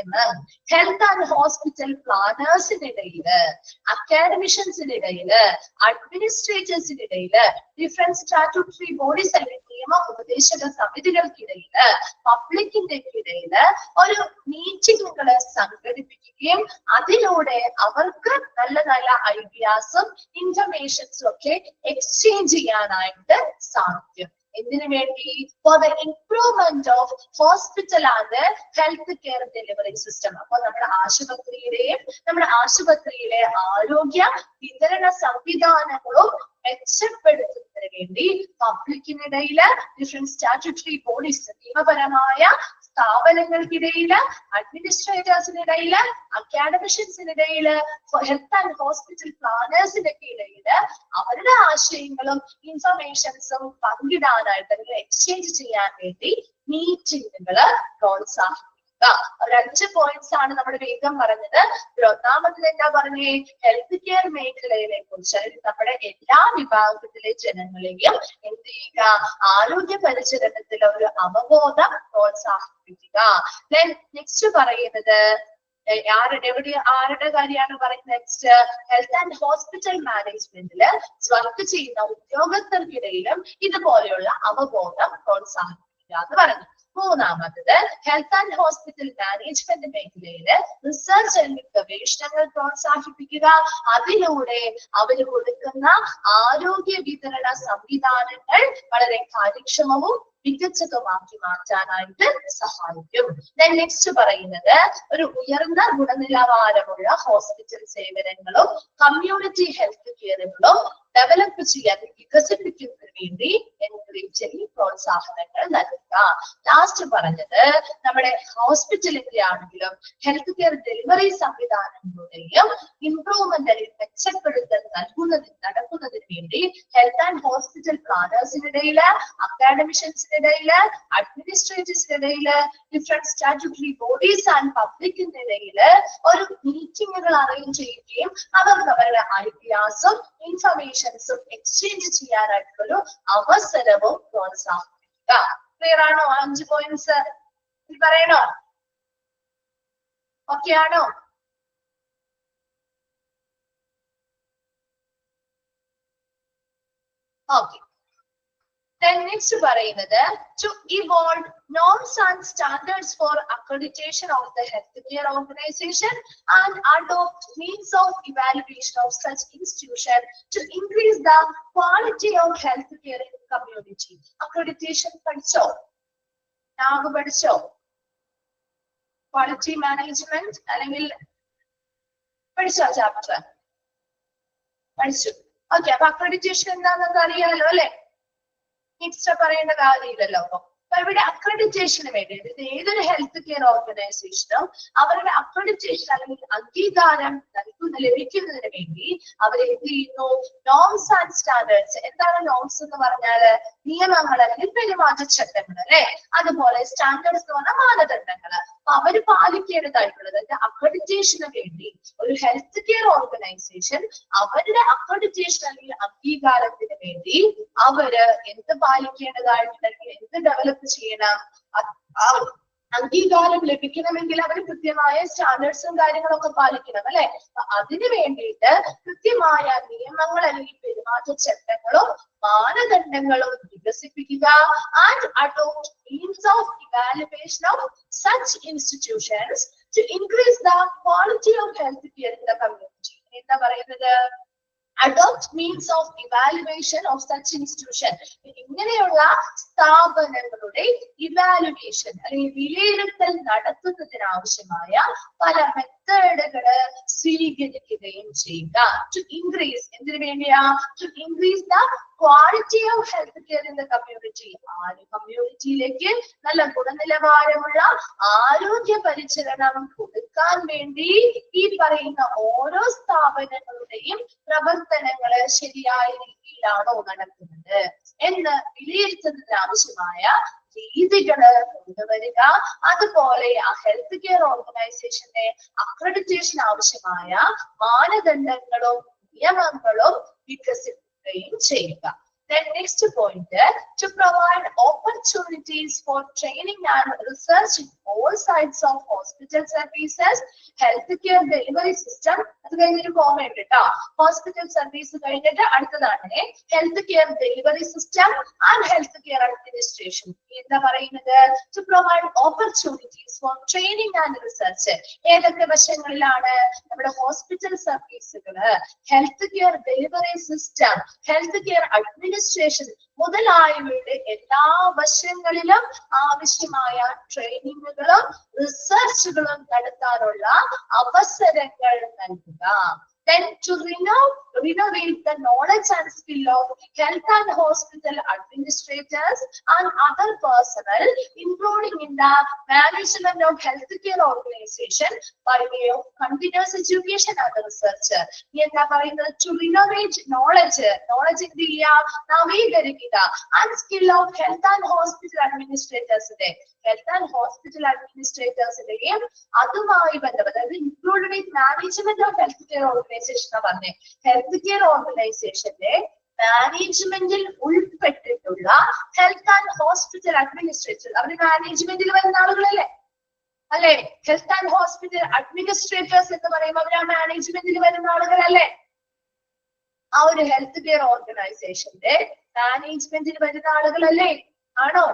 among health and hospital planners-നിടയില്, academicians-നിടയില്, administrators-നിടയില്, different statutory bodies അല്ലെങ്കിൽ നിയമ ഉപദേശക സമിതികൾക്കിടയില്, പബ്ലിക്കിന്റെ ഇടയില് ഒരു മീറ്റിംഗുകള് സംഘടിപ്പിക്കുകയും അതിലൂടെ അവർക്ക് നല്ല നല്ല ഐഡിയാസും ഇൻഫർമേഷൻസും ഒക്കെ എക്സ്ചേഞ്ച് ചെയ്യാനായിട്ട് സാധിക്കും. എന്തിനു വേണ്ടി? For the improvement of hospital and health care delivery system. അപ്പൊ നമ്മുടെ ആശുപത്രിയിലെ ആരോഗ്യ വിതരണ സംവിധാനങ്ങളും മെച്ചപ്പെടുത്തുന്നതിന് വേണ്ടി പബ്ലിക്കിനിടയില്, ഡിഫറെന്റ് സ്റ്റാറ്റ്യൂട്ടറി ബോഡീസ്, നിയമപരമായ സ്ഥാപനങ്ങൾക്കിടയില്, അഡ്മിനിസ്ട്രേറ്റേഴ്സിനിടയില്, അക്കാഡമിഷ്യൻസിനിടയില്, ഹെൽത്ത് ആൻഡ് ഹോസ്പിറ്റൽ പ്ലാനേഴ്സിനൊക്കെ ഇടയില് അവരുടെ ആശയങ്ങളും ഇൻഫർമേഷൻസും പങ്കിടാനായിട്ട് അല്ലെങ്കിൽ എക്സ്ചേഞ്ച് ചെയ്യാൻ വേണ്ടി മീറ്റിംഗുകള് പ്രോത്സാഹിപ്പിക്കുക. ഒരു 5 പോയിന്റ്സ് ആണ് നമ്മൾ വേഗം പറഞ്ഞത്. ഒന്നാമത് എന്താ പറഞ്ഞേ? ഹെൽത്ത് കെയർ മേഖലയെ കുറിച്ച് നമ്മുടെ എല്ലാ വിഭാഗത്തിലെ ജനങ്ങളെയും എന്ത് ചെയ്യുക? ആരോഗ്യ പരിചരണത്തിൽ ഒരു അവബോധം പ്രോത്സാഹിപ്പിക്കുക. നെക്സ്റ്റ് പറയുന്നത് ആരുടെ കാര്യമാണ് പറയുന്നത്? നെക്സ്റ്റ്, ഹെൽത്ത് ആൻഡ് ഹോസ്പിറ്റൽ മാനേജ്മെന്റില് വർക്ക് ചെയ്യുന്ന ഉദ്യോഗസ്ഥർക്കിടയിലും ഇതുപോലെയുള്ള അവബോധം പ്രോത്സാഹിപ്പിക്കുക എന്ന് പറഞ്ഞു. മൂന്നാമത്തത്, ഹെൽത്ത് ആൻഡ് ഹോസ്പിറ്റൽ മാനേജ്മെന്റ് മേഖലയില് റിസർച്ച് ആൻഡ് ഗവേഷണങ്ങൾ പ്രോത്സാഹിപ്പിക്കുക. അതിലൂടെ അവർ കൊടുക്കുന്ന ആരോഗ്യ വിതരണ സംവിധാനങ്ങൾ വളരെ കാര്യക്ഷമവും മികച്ചതുമാക്കി മാറ്റാനായിട്ട് സഹായിക്കും. നെക്സ്റ്റ് പറയുന്നത്, ഒരു ഉയർന്ന ഗുണനിലവാരമുള്ള ഹോസ്പിറ്റൽ സേവനങ്ങളും കമ്മ്യൂണിറ്റി ഹെൽത്ത് കെയറുകളും ഡെവലപ്പ് ചെയ്യാൻ വികസിപ്പിക്കുന്നതിന് വേണ്ടി എൻകറേജ് പ്രോത്സാഹനങ്ങൾ നൽകുക. ലാസ്റ്റ് പറഞ്ഞത്, നമ്മുടെ ഹോസ്പിറ്റലിന്റെ ആണെങ്കിലും ഹെൽത്ത് കെയർ ഡെലിവറി സംവിധാനങ്ങളുടെയും ഇംപ്രൂവ്മെന്റ് അല്ലെങ്കിൽ മെച്ചപ്പെടുത്തൽ നടക്കുന്നതിന് വേണ്ടി ഹെൽത്ത് ആൻഡ് ഹോസ്പിറ്റൽ പ്ലാനേഴ്സിനിടയില്, അക്കാഡമിഷ്യൻസിനിടയില്, അഡ്മിനിസ്ട്രേറ്റേഴ്സിനിടയില്, ഡിഫറെന്റ് സ്റ്റാറ്റ്യൂട്ടറി ബോഡീസ് ആൻഡ് പബ്ലിക്കിന്റെ ഇടയില് ഒരു മീറ്റിംഗുകൾ അറേഞ്ച് ചെയ്യുകയും അവർക്ക് അവരുടെ ഐഡിയാസും ഇൻഫർമേഷൻസും എക്സ്ചേഞ്ച് ചെയ്യാനായിട്ടുള്ളൊരു അവസരവും പ്രോത്സാഹിപ്പിക്കുക. ക്ലിയർ ആണോ? 5 പോയിന്റ്സ് പറയണോ? ഓക്കെ ആണോ? ഓക്കെ. Next പറയുന്നത്, to evolve norms and standards for accreditation of the healthcare organization and adopt means of evaluation of such institution to increase the quality of healthcare in the community. Accreditation പഠിച്ചോ? പഠിച്ചോ? ക്വാളിറ്റി മാനേജ്മെന്റ് അല്ലെങ്കിൽ പഠിച്ചോ ചാപ്റ്റർ? പഠിച്ചു. ഓക്കെ, അപ്പൊ അക്രഡിറ്റേഷൻ എന്താണെന്നൊക്കെ അറിയാലോ അല്ലെ? എക്സ്ട്രാ പറയേണ്ട കാര്യമില്ലല്ലോ. അപ്പൊ ഇവിടെ അക്രഡിറ്റേഷന് വേണ്ടിയിട്ട് ഇത് ഏതൊരു ഹെൽത്ത് കെയർ ഓർഗനൈസേഷനും അവരുടെ അക്രഡിറ്റേഷൻ അല്ലെങ്കിൽ അംഗീകാരം ലഭിക്കുന്നതിന് വേണ്ടി അവർ എന്ത് ചെയ്യുന്നു? Norms and standards. എന്താണ് നോംസ് എന്ന് പറഞ്ഞാല്? നിയമങ്ങൾ അല്ലെങ്കിൽ പെരുമാറ്റച്ചട്ടങ്ങൾ അല്ലെ? അതുപോലെ സ്റ്റാൻഡേർഡ്സ് എന്ന് പറഞ്ഞാൽ മാനദണ്ഡങ്ങൾ. അപ്പൊ അവര് പാലിക്കേണ്ടതായിട്ടുള്ളത് അക്രഡിറ്റേഷന് വേണ്ടി ഒരു ഹെൽത്ത് കെയർ ഓർഗനൈസേഷൻ അവരുടെ അക്രഡിറ്റേഷൻ അല്ലെങ്കിൽ അംഗീകാരത്തിന് വേണ്ടി അവര് എന്ത് പാലിക്കേണ്ടതായിട്ടുണ്ടെങ്കിൽ എന്ത് ഡെവലപ്പ് ചെയ്യണം? അംഗീകാരം ലഭിക്കണമെങ്കിൽ അവർ കൃത്യമായ സ്റ്റാൻഡേർഡ്സും കാര്യങ്ങളൊക്കെ പാലിക്കണം അല്ലെ? അതിനു വേണ്ടിയിട്ട് കൃത്യമായ നിയമങ്ങൾ അല്ലെങ്കിൽ പെരുമാറ്റച്ചട്ടങ്ങളും മാനദണ്ഡങ്ങളും വികസിപ്പിക്കുക. And adopt means of evaluation of such institutions to increase the quality of health care in the community. എന്താ പറയുന്നത്? adopt means of evaluation of such institution. ഇങ്ങനെയുള്ള സ്ഥാപനങ്ങളുടെ ഇവാലുവേഷൻ അല്ലെങ്കിൽ വിലയിരുത്തൽ നടത്തുന്നതിന് ആവശ്യമായ പല മെത്തേഡുകള് സ്വീകരിക്കുകയും ചെയ്യുക. ടു ഇൻക്രീസ്, എന്തിനു വേണ്ടിയാ? To increase the quality of health care in the community. കമ്മ്യൂണിറ്റിയിലേക്ക് നല്ല ഗുണനിലവാരമുള്ള ആരോഗ്യ പരിചരണം കൊടുക്കാൻ വേണ്ടി ഈ പറയുന്ന ഓരോ സ്ഥാപനങ്ങളുടെയും പ്രവർത്തനങ്ങള് ശരിയായ രീതിയിലാണോ നടക്കുന്നത് എന്ന് വിലയിരുത്തുന്നതിന് ആവശ്യമായ രീതികള് കൊണ്ടുവരിക. അതുപോലെ ആ ഹെൽത്ത് കെയർ ഓർഗനൈസേഷന്റെ അക്രഡിറ്റേഷൻ ആവശ്യമായ മാനദണ്ഡങ്ങളും നിയമങ്ങളും വികസിപ്പിക്കുകയും ചെയ്യുക. Then next point, to provide opportunities for training and research in all sides of hospital services, healthcare delivery system. അത് കഴിഞ്ഞൊരു കോമന്റ് കേട്ടോ. ഹോസ്പിറ്റൽ സർവീസ് കഴിഞ്ഞിട്ട് അടുത്തതാണ് health care delivery system and health care administration. എന്താ പറയുന്നത്? To provide opportunities for training and research. ഏതൊക്കെ വശങ്ങളിലാണ്? നമ്മുടെ ഹോസ്പിറ്റൽ സർവീസുകള്, health care delivery system, health care administration മുതലായവയുടെ എല്ലാ വശങ്ങളിലും ആവശ്യമായ ട്രെയിനിങ്ങുകളും റിസർച്ചുകളും നടത്താനുള്ള അവസരങ്ങൾ നൽകുക. Then to renovate the knowledge and skill of health and hospital administrators and other personnel, including in the management of healthcare organization by way of continuous education and research. എന്താ പറയുന്നത്? To renovate knowledge എന്ത് ചെയ്യുക? നവീകരിക്കുക. And skill of health and hospital administrators, health and hospital administrators അതുമായി ബന്ധപ്പെട്ട്, അതായത് included with management of healthcare organization പറഞ്ഞേ, ഹെൽത്ത് കെയർ ഓർഗനൈസേഷന്റെ മാനേജ്മെന്റിൽ ഉൾപ്പെട്ടിട്ടുള്ള ഹെൽത്ത് ആൻഡ് ഹോസ്പിറ്റൽ അഡ്മിനിസ്ട്രേറ്റർ. അവര് മാനേജ്മെന്റിൽ വരുന്ന ആളുകളല്ലേ അല്ലെ? ഹെൽത്ത് ആൻഡ് ഹോസ്പിറ്റൽ അഡ്മിനിസ്ട്രേറ്റേഴ്സ് എന്ന് പറയുമ്പോൾ അവർ ആ മാനേജ്മെന്റിൽ വരുന്ന ആളുകളല്ലേ? ആ ഒരു ഹെൽത്ത് കെയർ ഓർഗനൈസേഷന്റെ മാനേജ്മെന്റിൽ വരുന്ന ആളുകളല്ലേ? ആണോ?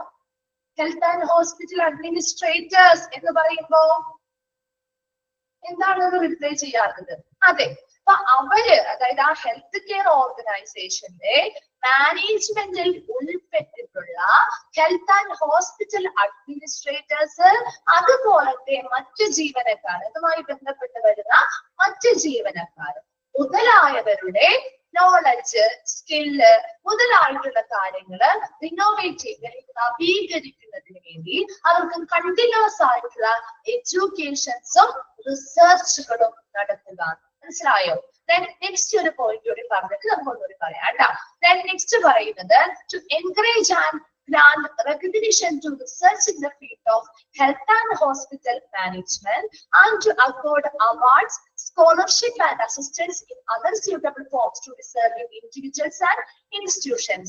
ഹെൽത്ത് ആൻഡ് ഹോസ്പിറ്റൽ അഡ്മിനിസ്ട്രേറ്റേഴ്സ് എന്ന് പറയുമ്പോ എന്താണ് അത് റിപ്ലൈ ചെയ്യാത്തത്? അതെ, അപ്പൊ അവര്, അതായത് ആ ഹെൽത്ത് കെയർ ഓർഗനൈസേഷന്റെ മാനേജ്മെന്റിൽ ഉൾപ്പെട്ടിട്ടുള്ള ഹെൽത്ത് ആൻഡ് ഹോസ്പിറ്റൽ അഡ്മിനിസ്ട്രേറ്റേഴ്സ്, അതുപോലത്തെ മറ്റ് ജീവനക്കാർ, അതുമായി ബന്ധപ്പെട്ട് വരുന്ന മറ്റ് ജീവനക്കാർ മുതലായവരുടെ നോളജ്, സ്കില്ല് മുതലായിട്ടുള്ള കാര്യങ്ങള് റിനോവേറ്റ് ചെയ്ത് നവീകരിക്കുന്നതിന് വേണ്ടി അവർക്ക് കണ്ടിന്യൂസ് ആയിട്ടുള്ള എഡ്യൂക്കേഷൻസും റിസർച്ചുകളും നടത്തുക. മനസ്സിലായോ? നെക്സ്റ്റ് ഒരു പോയിന്റ് കൂടി പറഞ്ഞിട്ട് നമുക്കൊന്നുകൂടി പറയാം കേട്ടോ. നെക്സ്റ്റ് പറയുന്നത് to encourage and grant recognition to research in the field of health and hospital management and to accord awards, scholarship and assistance in other suitable forms to deserving individuals and institutions.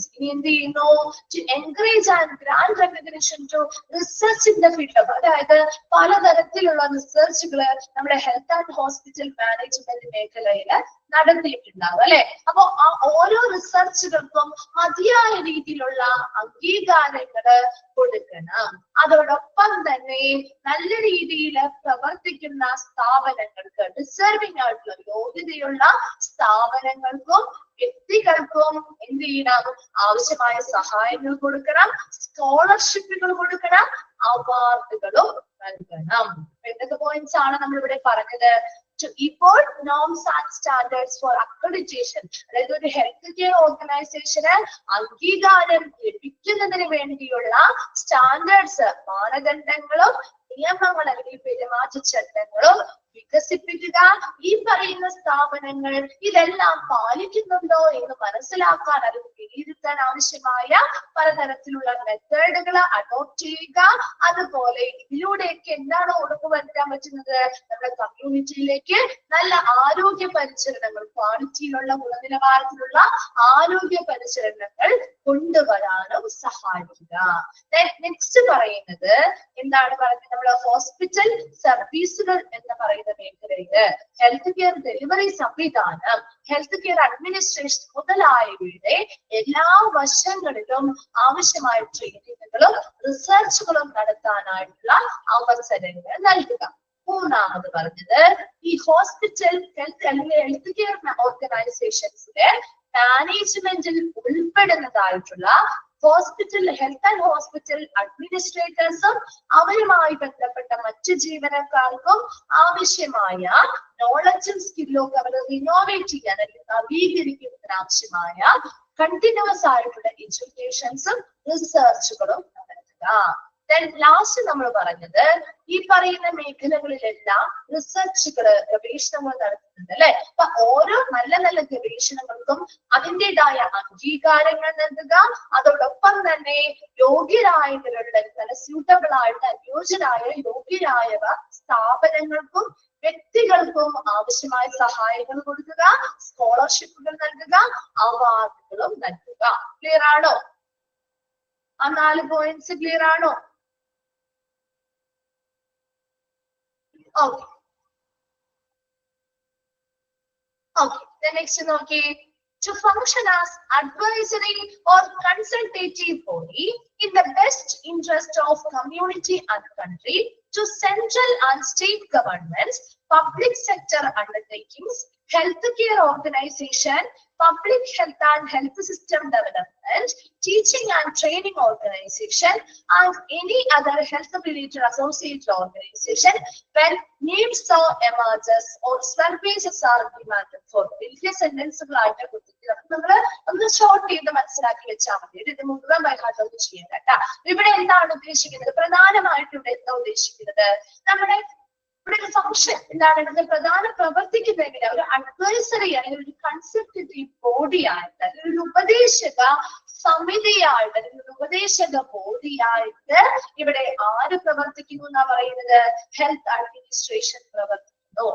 To encourage and grant recognition to research in the field of, അതായത് പലതരത്തിലുള്ള റിസർച്ചുകള് നമ്മുടെ ഹെൽത്ത് ആൻഡ് ഹോസ്പിറ്റൽ മാനേജ്മെന്റ് മേഖലയില് നടത്തിയിട്ടുണ്ടാവും അല്ലെ? അപ്പൊ ആ ഓരോ റിസർച്ചുകൾക്കും മതിയായ രീതിയിലുള്ള അംഗീകാരങ്ങള് കൊടുക്കണം. അതോടൊപ്പം തന്നെ നല്ല രീതിയിൽ പ്രവർത്തിക്കുന്ന സ്ഥാപനങ്ങൾക്ക്, ഡിസർവിംഗ് ആയിട്ടുള്ള യോഗ്യതയുള്ള സ്ഥാപനങ്ങൾക്കും വ്യക്തികൾക്കും എന്ത് ചെയ്യണം? ആവശ്യമായ സഹായങ്ങൾ കൊടുക്കണം, സ്കോളർഷിപ്പുകൾ കൊടുക്കണം, അവാർഡുകളും നൽകണം. എന്തൊക്കെ പോയിന്റ്സ് ആണ് നമ്മൾ ഇവിടെ പറഞ്ഞത്? To evolve norms and standards for accreditation. അതായത് ഒരു ഹെൽത്ത് കെയർ ഓർഗനൈസേഷന് അംഗീകാരം ലഭിക്കുന്നതിന് വേണ്ടിയുള്ള സ്റ്റാൻഡേർഡ്സ്, മാനദണ്ഡങ്ങളും നിയമങ്ങൾ അല്ലെങ്കിൽ പെരുമാറ്റച്ചട്ടങ്ങളും വികസിപ്പിക്കുക. ഈ പറയുന്ന സ്ഥാപനങ്ങൾ ഇതെല്ലാം പാലിക്കുന്നുണ്ടോ എന്ന് മനസ്സിലാക്കാൻ, അത് വിലയിരുത്താൻ ആവശ്യമായ പലതരത്തിലുള്ള മെത്തേഡുകൾ അഡോപ്റ്റ് ചെയ്യുക. അതുപോലെ ഇതിലൂടെയൊക്കെ എന്താണ് ഉറപ്പുവരുത്താൻ പറ്റുന്നത്? നമ്മുടെ കമ്മ്യൂണിറ്റിയിലേക്ക് നല്ല ആരോഗ്യ പരിചരണങ്ങൾ, ക്വാളിറ്റിയിലുള്ള ഗുണനിലവാരത്തിലുള്ള ആരോഗ്യ പരിചരണങ്ങൾ കൊണ്ടുവരാനും സഹായിക്കുക. നെക്സ്റ്റ് പറയുന്നത് എന്താണ് പറയുന്നത്? നമ്മുടെ ഹോസ്പിറ്റൽ സർവീസുകൾ എന്ന് പറയുന്ന മേഖലയില് ഹെൽത്ത് കെയർ ഡെലിവറി സംവിധാനം, ഹെൽത്ത് കെയർ അഡ്മിനിസ്ട്രേഷൻ മുതലായവയുടെ എല്ലാ വശങ്ങളിലും ആവശ്യമായ ട്രെയിനിങ്ങുകളും റിസർച്ചുകളും നടത്താനായിട്ടുള്ള അവസരങ്ങൾ നൽകുക. മൂന്നാമത് പറഞ്ഞത് ഈ ഹോസ്പിറ്റൽ ഹെൽത്ത് കെയർ ഓർഗനൈസേഷൻസിലെ മാനേജ്മെന്റിൽ ഉൾപ്പെടുന്നതായിട്ടുള്ള ഹോസ്പിറ്റൽ ഹെൽത്ത് ആൻഡ് ഹോസ്പിറ്റൽ അഡ്മിനിസ്ട്രേറ്റേഴ്സും അവരുമായി ബന്ധപ്പെട്ട മറ്റ് ജീവനക്കാർക്കും ആവശ്യമായ നോളജും സ്കില്ലും അവർ റിനോവേറ്റ് ചെയ്യാൻ അല്ലെങ്കിൽ നവീകരിക്കുന്നതിന് ആവശ്യമായ കണ്ടിന്യൂസ് ആയിട്ടുള്ള എഡ്യൂക്കേഷൻസും റിസർച്ചുകളും നടത്തുക. ലാസ്റ്റ് നമ്മൾ പറഞ്ഞത് ഈ പറയുന്ന മേഖലകളിലെല്ലാം റിസർച്ചുകള്, ഗവേഷണങ്ങൾ നടത്തുന്നുണ്ട് അല്ലെ. അപ്പൊ ഓരോ നല്ല നല്ല ഗവേഷണങ്ങൾക്കും അതിൻ്റെതായ അംഗീകാരങ്ങൾ നൽകുക. അതോടൊപ്പം തന്നെ യോഗ്യരായവരുടെ സ്യൂട്ടബിൾ ആയിട്ട് അനുയോജ്യരായ യോഗ്യരായവ സ്ഥാപനങ്ങൾക്കും വ്യക്തികൾക്കും ആവശ്യമായ സഹായങ്ങൾ കൊടുക്കുക, സ്കോളർഷിപ്പുകൾ നൽകുക, അവാർഡുകളും നൽകുക. ക്ലിയർ ആണോ? ആ 4 പോയിന്റ്സ് ക്ലിയർ ആണോ? Okay. Okay. Then next നോക്കി, to function as advisory or consultative body in the best interest of community and country to central and state governments, public sector undertakings, healthcare organization, public health and health system development, teaching and training organization, and any other health related associated organization when needs so emerges or services are demanded for. വലിയ സെന്റൻസുകൾ ആയിട്ട് കൊടുത്തിട്ട് നമ്മൾ ഒന്ന് ഷോർട്ട് ചെയ്ത് മനസ്സിലാക്കി വെച്ചാൽ മതി. ഇത് മുഴുവൻ ബൈഹാർട്ട് ചെയ്യേണ്ട കേട്ടോ. ഇവിടെ എന്താണ് ഉദ്ദേശിക്കുന്നത്? പ്രധാനമായിട്ട് ഇവിടെ എന്താ ഉദ്ദേശിക്കുന്നത്? നമ്മുടെ ഇവിടെ ഒരു ഫംഗ്ഷൻ എന്താണ്? പ്രധാന പ്രവർത്തിക്കുന്ന ഒരു അഡ്വൈസറി അല്ലെങ്കിൽ ഒരു കൺസൾട്ടേറ്റീവ് ബോഡി ആയിട്ട്, അല്ലെങ്കിൽ ഒരു ഉപദേശക സമിതിയായിട്ട്, അല്ലെങ്കിൽ ഒരു ഉപദേശക ബോഡിയായിട്ട് ഇവിടെ ആര് പ്രവർത്തിക്കുന്നു എന്നാ പറയുന്നത്? ഹെൽത്ത് അഡ്മിനിസ്ട്രേഷൻ പ്രവർത്തിക്കുന്നു.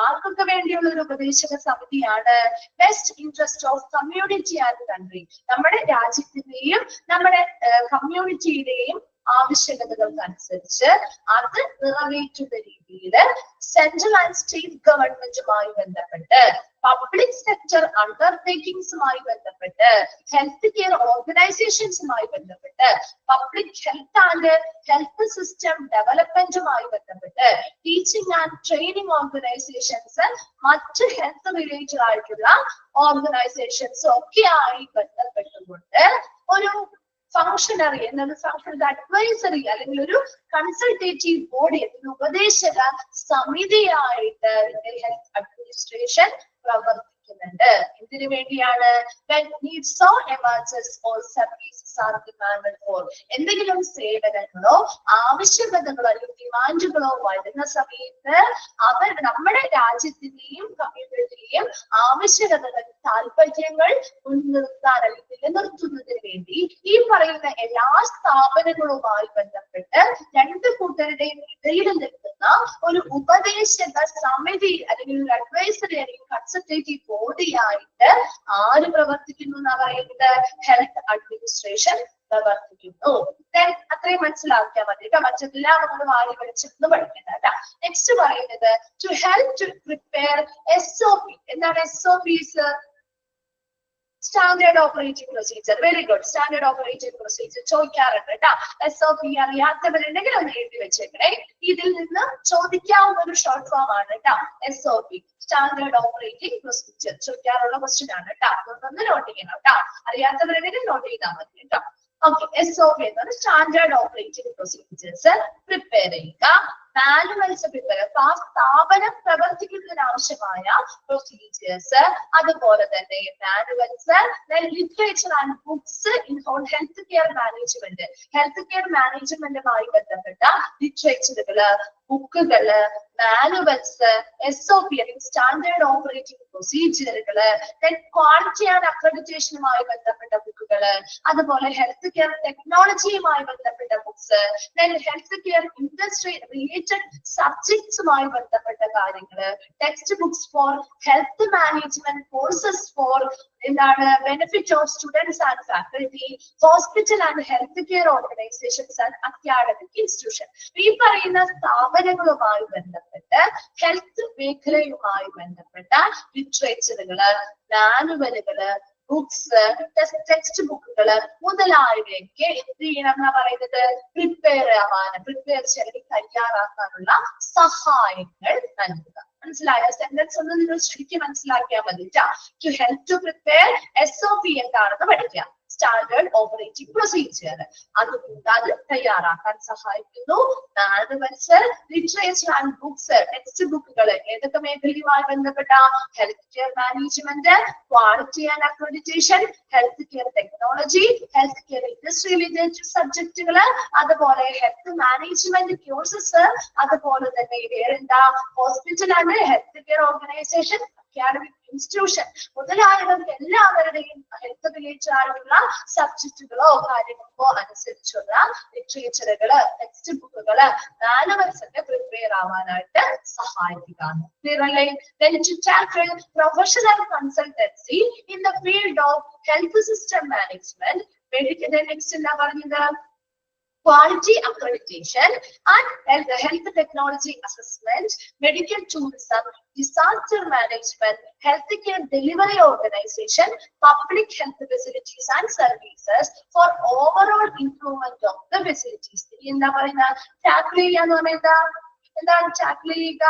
ആർക്കൊക്കെ വേണ്ടിയുള്ള ഒരു ഉപദേശക സമിതിയാണ്? Best interest of community and country, നമ്മുടെ രാജ്യത്തിന്റെയും നമ്മുടെ കമ്മ്യൂണിറ്റിയുടെയും ആവശ്യകതകൾക്കനുസരിച്ച് അത് നിറവേറ്റുന്ന രീതിയിൽ സെൻട്രൽ ആൻഡ് സ്റ്റേറ്റ് ഗവൺമെന്റുമായി ബന്ധപ്പെട്ട്, പബ്ലിക് സെക്ടർ അണ്ടർടേക്കിംഗ്സുമായി ബന്ധപ്പെട്ട്, ഹെൽത്ത് കെയർ ഓർഗനൈസേഷൻസുമായി ബന്ധപ്പെട്ട്, public health and health system ഡെവലപ്മെന്റുമായി ബന്ധപ്പെട്ട്, ടീച്ചിങ് ആൻഡ് ട്രെയിനിങ് ഓർഗനൈസേഷൻസ്, മറ്റ് ഹെൽത്ത് റിലേറ്റഡ് ആയിട്ടുള്ള ഓർഗനൈസേഷൻസ് ഒക്കെയായി ബന്ധപ്പെട്ടുകൊണ്ട് ഒരു ഫംഗ്ഷനറി എന്നത് അഡ്വൈസറി അല്ലെങ്കിൽ ഒരു കൺസൾട്ടേറ്റീവ് ബോഡി അല്ലെങ്കിൽ ഉപദേശക സമിതിയായിട്ട് ഹെൽത്ത് അഡ്മിനിസ്ട്രേഷൻ പ്രവർത്തിക്കുന്നുണ്ട്. എന്തിനു വേണ്ടിയാണ്? എന്തെങ്കിലും സേവനങ്ങളോ ആവശ്യകതകളോ അല്ലെങ്കിൽ ഡിമാൻഡുകളോ വരുന്ന സമയത്ത് അവർ നമ്മുടെ രാജ്യത്തിന്റെയും കമ്മ്യൂണിറ്റിയെയും ആവശ്യകതകൾ, താല്പര്യങ്ങൾ മുൻനിർത്താൻ അല്ലെങ്കിൽ നിലനിർത്തുന്നതിന് വേണ്ടി ഈ പറയുന്ന എല്ലാ സ്ഥാപനങ്ങളുമായി ബന്ധപ്പെട്ട് രണ്ടു കൂട്ടരുടെയും ഇടയിൽ നിൽക്കുന്ന ഒരു ഉപദേശക സമിതി അല്ലെങ്കിൽ ഒരു അഡ്വൈസറി അല്ലെങ്കിൽ കൺസൾട്ടേറ്റീവ് ബോഡിയായിട്ട് ആര് പ്രവർത്തിക്കുന്നു എന്നാ പറയുന്നത്? ഹെൽത്ത് അഡ്മിനിസ്ട്രേഷൻ പ്രവർത്തിക്കുന്നു. അത്രയും മനസ്സിലാക്കിയാൽ മതി കേട്ടോ. മറ്റെല്ലാം നമ്മൾ വാരി പഠിച്ചെന്ന് പഠിക്കേണ്ട കേട്ടോ. നെക്സ്റ്റ് പറയുന്നത് to help to prepare SOP. എന്താണ് SOPs? Standard operating procedure. Very good. Standard operating procedure ചോദിക്കാറുണ്ട് കേട്ടോ. SOP അറിയാത്തവരുണ്ടെങ്കിൽ ഒന്ന് എഴുതി വെച്ചേക്കണേ. ഇതിൽ നിന്ന് ചോദിക്കാവുന്ന ഒരു ഷോർട്ട് ഫോം ആണ് കേട്ടോ SOP, സ്റ്റാൻഡേർഡ് ഓപ്പറേറ്റിംഗ് പ്രൊസീജിയർ. ചോദിക്കാറുള്ള ക്വസ്റ്റ്യൻ ആണ് കേട്ടോ. അതൊന്ന് നോട്ട് ചെയ്യണം കേട്ടോ. അറിയാത്തവരുണ്ടെങ്കിൽ നോട്ട് ചെയ്താൽ മതി കേട്ടോ. ഓക്കെ, SOP എന്നാണ് സ്റ്റാൻഡേർഡ് ഓപ്പറേറ്റിംഗ് പ്രൊസീജിയേഴ്സ് പ്രിപ്പയർ ചെയ്യുക. മാനുവൽസ് പ്രിപ്പയർ, ആ സ്ഥാപനം പ്രവർത്തിക്കുന്നതിന് ആവശ്യമായ പ്രൊസീജിയേഴ്സ്, അതുപോലെ തന്നെ manuals, literature and books in health care management, health care മാനേജ്മെന്റുമായി ബന്ധപ്പെട്ട ലിറ്ററേച്ചറുകള്, ബുക്കുകള്, മാനുവൽസ്, SOP അല്ലെങ്കിൽ സ്റ്റാൻഡേർഡ് ഓപ്പറേറ്റിംഗ് പ്രൊസീജിയറുകള്, ക്വാളിറ്റി ആൻഡ് അക്രഡിറ്റേഷനുമായി ബന്ധപ്പെട്ട ബുക്കുകള്, അതുപോലെ ഹെൽത്ത് കെയർ ടെക്നോളജിയുമായി ബന്ധപ്പെട്ട books, health care industry related സബ്ജക്ട്സുമായി ബന്ധപ്പെട്ട കാര്യങ്ങള്, text books for health management courses for എന്താണ് benefit of students and faculty, hospital and health care organisations and academic institution. ഈ പറയുന്ന സ്ഥാപനങ്ങളുമായി ബന്ധപ്പെട്ട് ഹെൽത്ത് മേഖലയുമായി ബന്ധപ്പെട്ട ലിറ്ററേച്ചറുകള്, മാനുവലുകള്, ബുക്സ്, ടെക്സ്റ്റ് ബുക്കുകള് മുതലായവയൊക്കെ എന്ത് ചെയ്യണം എന്നാ പറയുന്നത്, പ്രിപ്പയർ ചെയ്ത് തയ്യാറാക്കാനുള്ള സഹായങ്ങൾ നൽകുക. മനസ്സിലായ സെന്റൻസ് ഒന്ന് നിങ്ങൾ ശരിക്കും മനസ്സിലാക്കിയാൽ മതി. To help to prepare SOP എന്താണെന്ന് പഠിക്കുക, സ്റ്റാൻഡേർഡ് ഓപ്പറേറ്റിംഗ് പ്രൊസീജിയർ. അതുകൂടാതെ തയ്യാറാക്കാൻ സഹായിക്കുന്നു manuals, literature and books, text ബുക്കുകൾ ഏതൊക്കെ മേഖലയുമായി ബന്ധപ്പെട്ട health care management, quality and accreditation, health care technology, health care industry related സബ്ജക്റ്റുകള്, അതുപോലെ ഹെൽത്ത് മാനേജ്മെന്റ് കോഴ്സസ്, അതുപോലെ തന്നെ വേറെന്താ hospital and health care organization, academic institution മുതലായവർക്ക് എല്ലാവരുടെയും ഹെൽത്ത് റിലേറ്റഡ് ആയിട്ടുള്ള സബ്ജക്റ്റുകളോ കാര്യങ്ങളോ അനുസരിച്ചുള്ള ലിറ്ററേച്ചറുകള്, ടെക്സ്റ്റ് ബുക്കുകള്, മാനുവൽസ് ഒക്കെ പ്രിപ്പയർ ആവാനായിട്ട് സഹായിക്കുക. Professional consultancy in the field of health system management, next എന്താ പറഞ്ഞത്, quality accreditation and health technology assessment, medical tourism, disaster management, healthcare delivery organization, public health facilities and services for overall improvement of the facilities. എന്താ പറയുന്ന ടാക്കിൾ ചെയ്യാന്ന് പറഞ്ഞാൽ എന്താണ് ടാക്കിൾ ചെയ്യുക,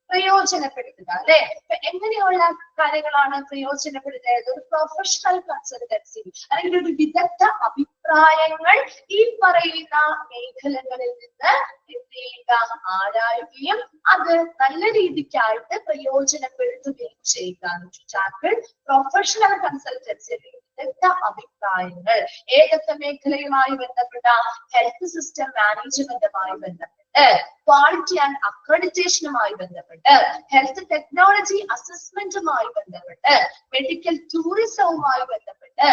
പ്രയോജനപ്പെടുത്തുക അല്ലെ. എങ്ങനെയുള്ള കാര്യങ്ങളാണ് പ്രയോജനപ്പെടുത്തുന്നത്, ഒരു പ്രൊഫഷണൽ കൺസൾട്ടൻസി അല്ലെങ്കിൽ ഒരു വിദഗ്ധ അഭിപ്രായങ്ങൾ ഈ പറയുന്ന മേഖലകളിൽ നിന്ന് എന്ത് ചെയ്യുക, ആരായുകയും അത് നല്ല രീതിക്കായിട്ട് പ്രയോജനപ്പെടുത്തുകയും ചെയ്യുക. പ്രൊഫഷണൽ കൺസൾട്ടൻസി വിദഗ്ധ അഭിപ്രായങ്ങൾ ഏതൊക്കെ മേഖലയുമായി ബന്ധപ്പെട്ട ഹെൽത്ത് സിസ്റ്റം മാനേജ്മെന്റുമായി ബന്ധപ്പെട്ട്, ക്വാളിറ്റി ആൻഡ് അക്രഡിറ്റേഷനുമായി ബന്ധപ്പെട്ട്, ഹെൽത്ത് ടെക്നോളജി അസസ്മെന്റുമായി ബന്ധപ്പെട്ട്, മെഡിക്കൽ ടൂറിസവുമായി ബന്ധപ്പെട്ട്,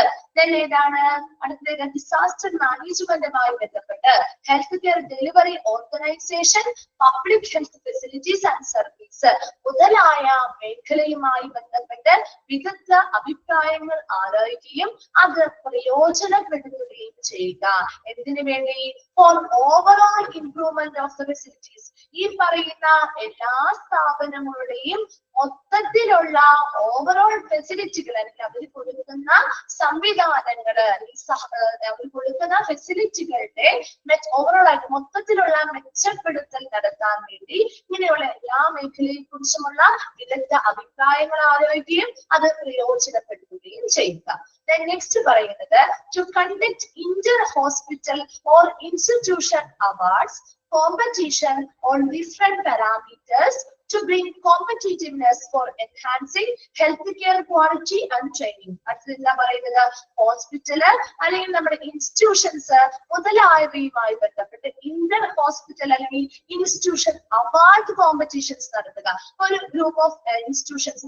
ഏതാണ് അടുത്തത് ഡിസാസ്റ്റർ മാനേജ്മെന്റുമായി ബന്ധപ്പെട്ട്, health care delivery organisation, public health facilities and service മുതലായ മേഖലയുമായി ബന്ധപ്പെട്ട് വിദഗ്ധ അഭിപ്രായങ്ങൾ ആരായുകയും അത് പ്രയോജനപ്പെടുത്തുകയും ചെയ്യുക. എന്തിനു വേണ്ടി, four overall improvement of the facilities, ഈ പറയുന്ന എല്ലാ സ്ഥാപനങ്ങളുടെയും മൊത്തത്തിലുള്ള ഓവറോൾ ഫെസിലിറ്റികൾ അല്ലെങ്കിൽ അവർ കൊടുക്കുന്ന സംവിധാനങ്ങള്, അവർ കൊടുക്കുന്ന ഫെസിലിറ്റികളുടെ ഓവറോൾ ആയിട്ട് മൊത്തത്തിലുള്ള മെച്ചപ്പെടുത്തൽ നടത്താൻ വേണ്ടി ഇങ്ങനെയുള്ള എല്ലാ മേഖലയെ കുറിച്ചുമുള്ള വിദഗ്ധ അഭിപ്രായങ്ങൾ ആലോചിക്കുകയും അത് പ്രയോജനപ്പെടുത്തുകയും ചെയ്യുക. നെക്സ്റ്റ് പറയുന്നത് to conduct inter hospital or institution awards competition on different parameters to bring competitiveness for enhancing healthcare quality and training. അടുത്ത പറയുന്നത് ഹോസ്പിറ്റല് അല്ലെങ്കിൽ നമ്മുടെ ഇൻസ്റ്റിറ്റ്യൂഷൻസ് മുതലായവയുമായി ബന്ധപ്പെട്ട് ഇന്റർ ഹോസ്പിറ്റൽ അല്ലെങ്കിൽ ഇൻസ്റ്റിറ്റ്യൂഷൻ അവാർഡ് കോമ്പറ്റീഷൻസ് നടത്തുക. ഒരു ഗ്രൂപ്പ് ഓഫ് ഇൻസ്റ്റിറ്റ്യൂഷൻസ്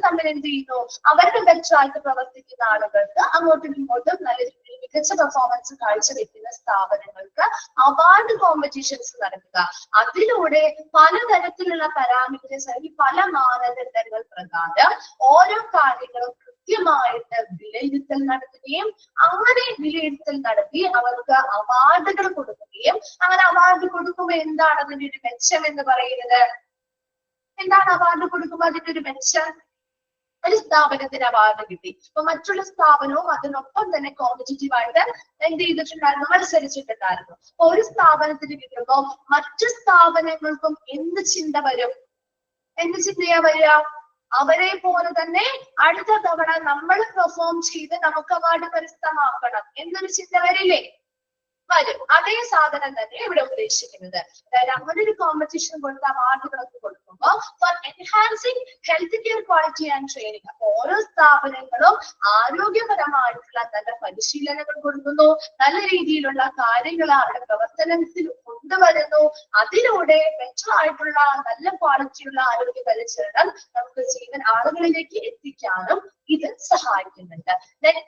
തമ്മിൽ എന്ത് ചെയ്യുന്നു, അവരുടെ ബെറ്ററായിട്ട് പ്രവർത്തിക്കുന്ന ആളുകൾക്ക് അങ്ങോട്ടും ഇങ്ങോട്ടും നല്ല മികച്ച പെർഫോമൻസ് കാഴ്ചവെക്കുന്ന സ്ഥാപനങ്ങൾക്ക് അവാർഡ് കോമ്പറ്റീഷൻസ് നടത്തുക. അതിലൂടെ പലതരത്തിലുള്ള പാരാമീറ്റേഴ്സ് അല്ലെങ്കിൽ പല മാനദണ്ഡങ്ങൾ പ്രകാരം ഓരോ കാര്യങ്ങളും കൃത്യമായിട്ട് വിലയിരുത്തൽ നടത്തുകയും അങ്ങനെ വിലയിരുത്തൽ നടത്തി അവർക്ക് അവാർഡുകൾ കൊടുക്കുകയും, അങ്ങനെ അവാർഡ് കൊടുക്കുമ്പോൾ എന്താണ് അതിന്റെ ഒരു മെച്ചം എന്ന് പറയുന്നത്, എന്താണ് അവാർഡ് കൊടുക്കുമ്പോൾ അതിന്റെ ഒരു മെച്ചം, ഒരു സ്ഥാപനത്തിന് അവാർഡ് കിട്ടി, അപ്പൊ മറ്റുള്ള സ്ഥാപനവും അതിനൊപ്പം തന്നെ കോമ്പറ്റീറ്റീവ് ആയിട്ട് എന്ത് ചെയ്തിട്ടുണ്ടായിരുന്നു, മത്സരിച്ചിട്ടുണ്ടായിരുന്നു. അപ്പൊ ഒരു സ്ഥാപനത്തിന് കിട്ടുമ്പോൾ മറ്റു സ്ഥാപനങ്ങൾക്കും എന്ത് ചിന്ത വരും, എന്ത് ചിന്തയാ വരിക, അവരെ പോലെ തന്നെ അടുത്ത തവണ നമ്മൾ പെർഫോം ചെയ്ത് നമുക്ക് അവാർഡ് കരസ്ഥമാക്കണം എന്നൊരു ചിന്ത വരില്ലേ? വരും. അതേ സാധനം തന്നെ ഇവിടെ ഉദ്ദേശിക്കുന്നത്. അതായത് അങ്ങനെ ഒരു കോമ്പറ്റീഷൻ കൊടുത്ത അവാർഡുകളൊക്കെ കൊടുക്കുമ്പോൾ four enhancing health care quality and training, അപ്പൊ ഓരോ സ്ഥാപനങ്ങളും ആരോഗ്യപരമായിട്ടുള്ള നല്ല പരിശീലനങ്ങൾ കൊടുക്കുന്നു, നല്ല രീതിയിലുള്ള കാര്യങ്ങൾ അവരുടെ പ്രവർത്തനത്തിൽ കൊണ്ടുവരുന്നു. അതിലൂടെ മെച്ചമായിട്ടുള്ള നല്ല ക്വാളിറ്റിയുള്ള ആരോഗ്യ പരിചരണം നമുക്ക് ജീവൻ ആളുകളിലേക്ക് എത്തിക്കാനും ഇത് സഹായിക്കുന്നുണ്ട്.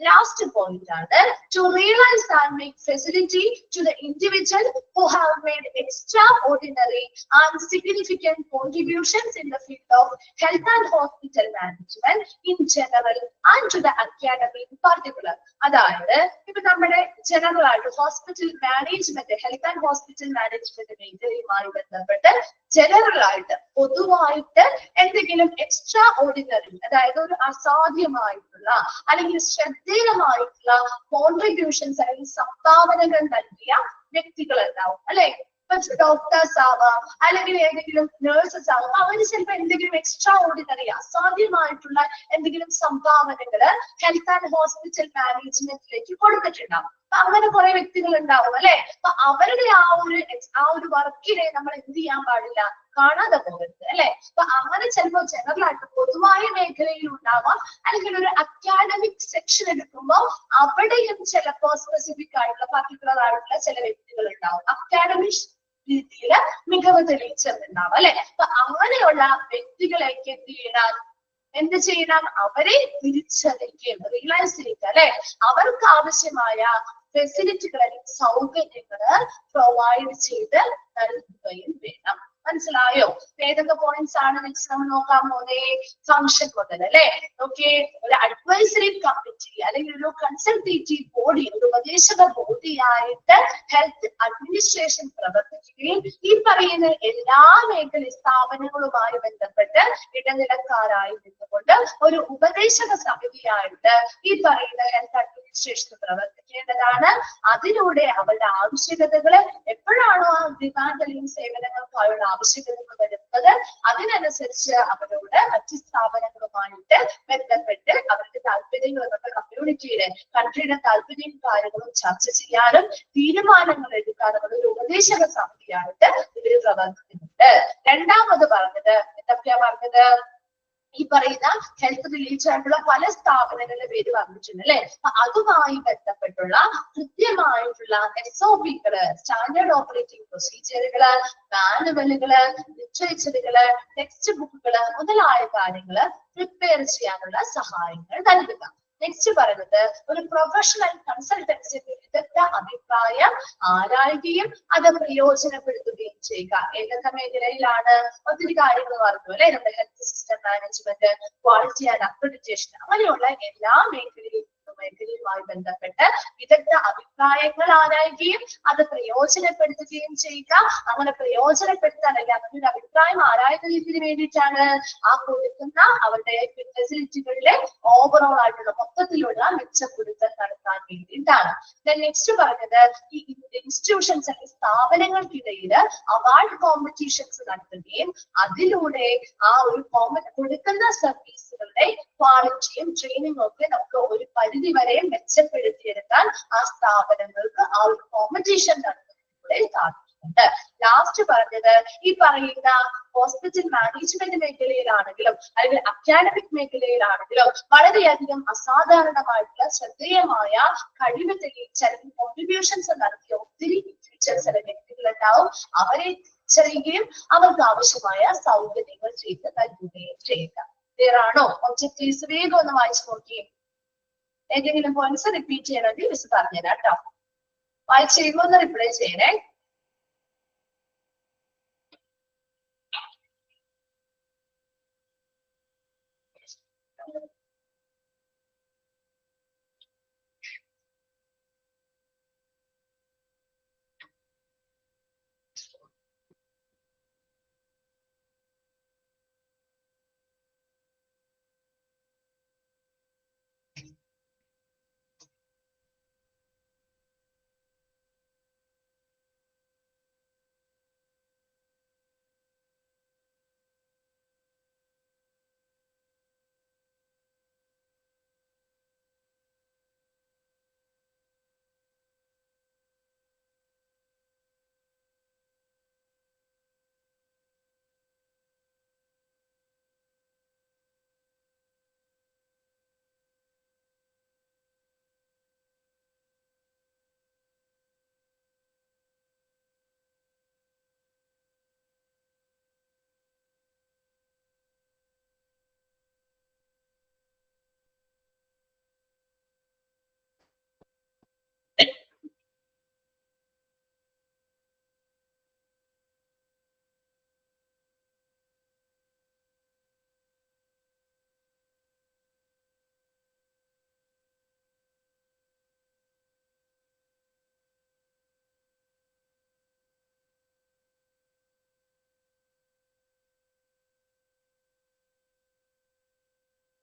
ലാസ്റ്റ് പോയിന്റ് ആണ് to realise and make facility to the individual who have made extraordinary and significant contributions in the field of health and hospital management in general and to the academy in particular. അതായത് ഇപ്പൊ നമ്മുടെ ജനറൽ ആയിട്ട് hospital management, health and hospital management മേഖലയുമായി ബന്ധപ്പെട്ട് ജനറൽ ആയിട്ട് പൊതുവായിട്ട് എന്തെങ്കിലും എക്സ്ട്രാ ഓർഡിനറി, അതായത് ഒരു അസാധ്യമായിട്ടുള്ള അല്ലെങ്കിൽ ശ്രദ്ധേയമായിട്ടുള്ള കോൺട്രിബ്യൂഷൻസ് അല്ലെങ്കിൽ സംഭാവനകൾ നൽകിയ വ്യക്തികൾ ഉണ്ടാവും അല്ലെ. ഇപ്പൊ ഡോക്ടേഴ്സ് ആവാം, അല്ലെങ്കിൽ ഏതെങ്കിലും നേഴ്സസ് ആവാം. അവര് ചിലപ്പോൾ എന്തെങ്കിലും എക്സ്ട്രാ ഓർഡിനറി അസാധ്യമായിട്ടുള്ള എന്തെങ്കിലും സംഭാവനകള് ഹെൽത്ത് ആൻഡ് ഹോസ്പിറ്റൽ മാനേജ്മെന്റിലേക്ക് കൊടുത്തിട്ടുണ്ടാവും. അപ്പൊ അങ്ങനെ കുറെ വ്യക്തികൾ ഉണ്ടാവും അല്ലെ. അപ്പൊ അവരുടെ ആ ഒരു വർക്കിനെ നമ്മൾ എന്ത് ചെയ്യാൻ പാടില്ല, കാണാതെ പോകരുത് അല്ലെ. അപ്പൊ അങ്ങനെ ചിലപ്പോൾ ജനറൽ ആയിട്ട് പൊതുവായ മേഖലയിൽ ഉണ്ടാവാം, അല്ലെങ്കിൽ ഒരു അക്കാഡമിക് സെക്ഷൻ എടുക്കുമ്പോൾ അവിടെയും ചിലപ്പോ സ്പെസിഫിക് ആയിട്ടുള്ള പർട്ടിക്കുലർ ആയിട്ടുള്ള ചില വ്യക്തികൾ ഉണ്ടാവും, അക്കാഡമിക് രീതിയിൽ മികവ് തെളിയിച്ചിട്ടുണ്ടാവും അല്ലെ. അപ്പൊ അങ്ങനെയുള്ള വ്യക്തികളേക്ക് എന്ത് ചെയ്യണം, അവരെ തിരിച്ചറിയുകയും റിയലൈസ് ചെയ്യുക അല്ലെ. അവർക്ക് ആവശ്യമായ ഫെസിലിറ്റികൾ അല്ലെങ്കിൽ സൗകര്യങ്ങള് പ്രൊവൈഡ് ചെയ്ത് നൽകുകയും വേണം. മനസ്സിലായോ? ഏതൊക്കെ പോയിന്റ്സ് ആണ് നെക്സ്റ്റ് നമ്മൾ നോക്കാൻ പോകുന്നേ? ഫംഗ്ഷൻ മുതൽ അല്ലെ. ഓക്കെ, ഒരു അഡ്വൈസറി കമ്മിറ്റി അല്ലെങ്കിൽ ഒരു കൺസൾട്ടേറ്റീവ് ബോഡി, ഒരു ഉപദേശക ബോഡിയായിട്ട് ഹെൽത്ത് അഡ്മിനിസ്ട്രേഷൻ പ്രവർത്തിക്കുകയും ഈ പറയുന്ന എല്ലാ മേഖല സ്ഥാപനങ്ങളുമായി ബന്ധപ്പെട്ട് ഇടനിലക്കാരായി നിന്നുകൊണ്ട് ഒരു ഉപദേശക സമിതിയായിട്ട് ഈ പറയുന്ന ഹെൽത്ത് അഡ്മിനിസ്ട്രേഷൻ പ്രവർത്തിക്കേണ്ടതാണ്. അതിലൂടെ അവരുടെ ആവശ്യകതകള് എപ്പോഴാണോ ആ ഡിമാൻഡ് അല്ലെങ്കിൽ സേവനങ്ങൾക്കായുള്ള ആവശ്യകതകൾ വരുന്നത് അതിനനുസരിച്ച് അവരോട് മറ്റ് സ്ഥാപനങ്ങളുമായിട്ട് ബന്ധപ്പെട്ട് അവരുടെ താല്പര്യങ്ങൾ, നമ്മുടെ കമ്മ്യൂണിറ്റിയുടെ കൺട്രിയുടെ താല്പര്യവും കാര്യങ്ങളും ചർച്ച ചെയ്യാനും തീരുമാനങ്ങൾ എടുക്കാനും ഒരു ഉപദേശക സമിതിയായിട്ട് ഇവര് പ്രവർത്തിക്കുന്നുണ്ട്. രണ്ടാമത് പറഞ്ഞത് എന്തൊക്കെയാ പറഞ്ഞത്? ഈ പറയുന്ന ഹെൽത്ത് റിലേറ്റഡ് ആയിട്ടുള്ള പല സ്ഥാപനങ്ങളുടെ പേര് പറഞ്ഞിട്ടുണ്ട് അല്ലെ. അതുമായി ബന്ധപ്പെട്ടുള്ള കൃത്യമായിട്ടുള്ള SOPകള്, സ്റ്റാൻഡേർഡ് ഓപ്പറേറ്റിംഗ് പ്രൊസീജിയറുകള്, മാനുവലുകള്, ലിറ്ററേച്ചറുകള്, ടെക്സ്റ്റ് ബുക്കുകള് മുതലായ കാര്യങ്ങള് പ്രിപ്പയർ ചെയ്യാനുള്ള സഹായങ്ങൾ നൽകുക. നെക്സ്റ്റ് പറയുന്നത് ഒരു പ്രൊഫഷണൽ കൺസൾട്ടൻസി വിദഗ്ധ അഭിപ്രായം ആരായുകയും അത് പ്രയോജനപ്പെടുത്തുകയും ചെയ്യുക. ഏതൊക്കെ മേഖലയിലാണ്? ഒത്തിരി കാര്യങ്ങൾ പറഞ്ഞു അല്ലെ. നമ്മുടെ health system management, quality and accreditation, അങ്ങനെയുള്ള എല്ലാ മേഖലയുമായി ബന്ധപ്പെട്ട് വിദഗ്ധ അഭിപ്രായങ്ങൾ ആരായുകയും അത് പ്രയോജനപ്പെടുത്തുകയും ചെയ്യുക. അങ്ങനെ പ്രയോജനപ്പെടുത്താൻ അല്ലെങ്കിൽ അങ്ങനെ ഒരു അഭിപ്രായം ആരായുന്നതിന് വേണ്ടിയിട്ടാണ് ആ കൊടുക്കുന്ന അവരുടെ ഫെസിലിറ്റികളിലെ ഓവറോൾ ആയിട്ടുള്ള മൊത്തത്തിലുള്ള മെച്ചപ്പെടുത്തൽ നടത്താൻ വേണ്ടിയിട്ടാണ്. നെക്സ്റ്റ് പറഞ്ഞത് ഈ ഇൻസ്റ്റിറ്റ്യൂഷൻസ് അല്ലെങ്കിൽ സ്ഥാപനങ്ങൾക്കിടയിൽ അവാർഡ് കോമ്പറ്റീഷൻസ് നടത്തുകയും അതിലൂടെ ആ ഒരു കൊടുക്കുന്ന സർവീസുകളുടെ ക്വാളിറ്റിയും ട്രെയിനിങ്ങും ഒക്കെ നമുക്ക് ഒരു പരിധി വരെ മെച്ചപ്പെടുത്തിയെടുക്കാൻ ആ സ്ഥാപനങ്ങൾക്ക് ആ ഒരു കോമ്പറ്റീഷൻ നടത്തുന്നതിലൂടെ സാധിക്കുന്നുണ്ട്. ലാസ്റ്റ് പറഞ്ഞത് ഈ പറയുന്ന ഹോസ്പിറ്റൽ മാനേജ്മെന്റ് മേഖലയിലാണെങ്കിലും അല്ലെങ്കിൽ അക്കാഡമിക് മേഖലയിലാണെങ്കിലും വളരെയധികം അസാധാരണമായിട്ടുള്ള ശ്രദ്ധേയമായ കഴിവ് തെളിയിച്ച കോൺട്രിബ്യൂഷൻസ് നടത്തിയ ഒത്തിരി വ്യക്തികളുണ്ടാവും. അവരെ തിരിച്ചറിയുകയും അവർക്ക് ആവശ്യമായ സൗകര്യങ്ങൾ ചെയ്ത് നൽകുകയും ചെയ്യുക. ക്ലിയറാണോ? ഒബ്ജക്റ്റീവ്സ് വേഗം ഒന്ന് വായിച്ചു നോക്കിയേ. ഏതെങ്കിലും പോയിന്റ്സ് റിപ്പീറ്റ് ചെയ്യണമെങ്കിൽ മിസ് പറഞ്ഞുതരാം കേട്ടോ. വായിച്ച് കഴിയുമ്പോൾ ഒന്ന് റിപ്ലൈ ചെയ്യണേ.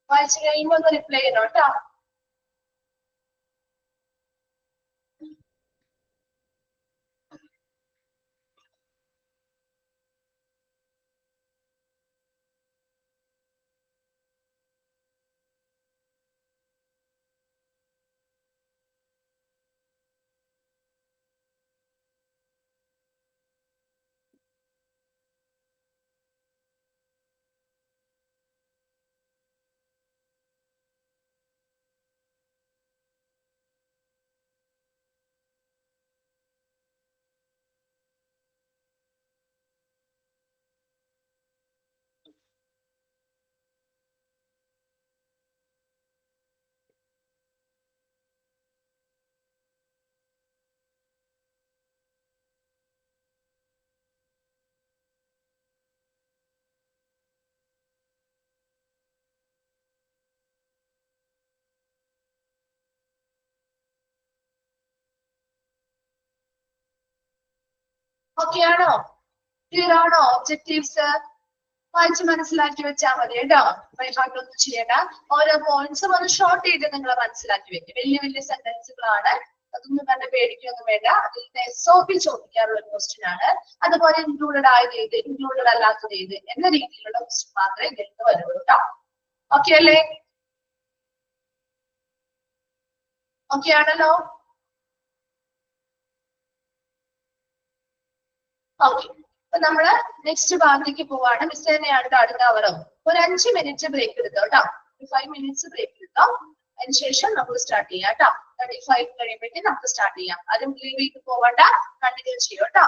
വായിച്ചു കഴിയുമ്പോ ഒന്ന് റിപ്ലൈ ചെയ്യണം കേട്ടോ. ഓക്കെ ആണോ? ക്ലിയർ ആണോ? ഒബ്ജക്റ്റീവ്സ് വായിച്ച് മനസ്സിലാക്കി വെച്ചാൽ മതി കേട്ടോ. ബൈഹാർട്ട് ഒന്നും ചെയ്യണ്ട. ഓരോ പോയിന്റ്സും ഒന്ന് ഷോർട്ട് ചെയ്ത് നിങ്ങൾ മനസ്സിലാക്കി വെക്കും. വലിയ വലിയ സെന്റൻസുകളാണ്, അതൊന്നും തന്നെ പേടിക്കൊന്നും വേണ്ട. അതിൽ SOP ചോദിക്കാറുള്ള ഒരു ക്വസ്റ്റ്യൻ ആണ്. അതുപോലെ ഇൻക്ലൂഡഡ് ആയത് ഏത്, ഇൻക്ലൂഡഡ് അല്ലാത്തത് ഏത് എന്ന രീതിയിലുള്ള ക്വസ്റ്റ്യൻ മാത്രമേ ഇതിൽ നിന്ന് വരുള്ളൂ കേട്ടോ. ഓക്കെ അല്ലേ? ഓക്കെ ആണല്ലോ? ഓക്കെ, അപ്പൊ നമ്മള് നെക്സ്റ്റ് ഭാഗത്തേക്ക് പോവാണ്. മിസ് തന്നെയാണ് അടുത്ത അവറും. ഒരു 5 മിനിറ്റ് ബ്രേക്ക് എടുത്തോ കേട്ടോ. 5 മിനിറ്റ്സ് ബ്രേക്ക് എടുത്തോ. അതിനുശേഷം നമുക്ക് സ്റ്റാർട്ട് ചെയ്യാം കേട്ടോ. 35 കഴിയുമ്പോഴേക്കും നമുക്ക് സ്റ്റാർട്ട് ചെയ്യാം. ആരും ലീവ് ചെയ്ത് പോവണ്ട, കണ്ടിന്യൂ ചെയ്യോ കേട്ടോ.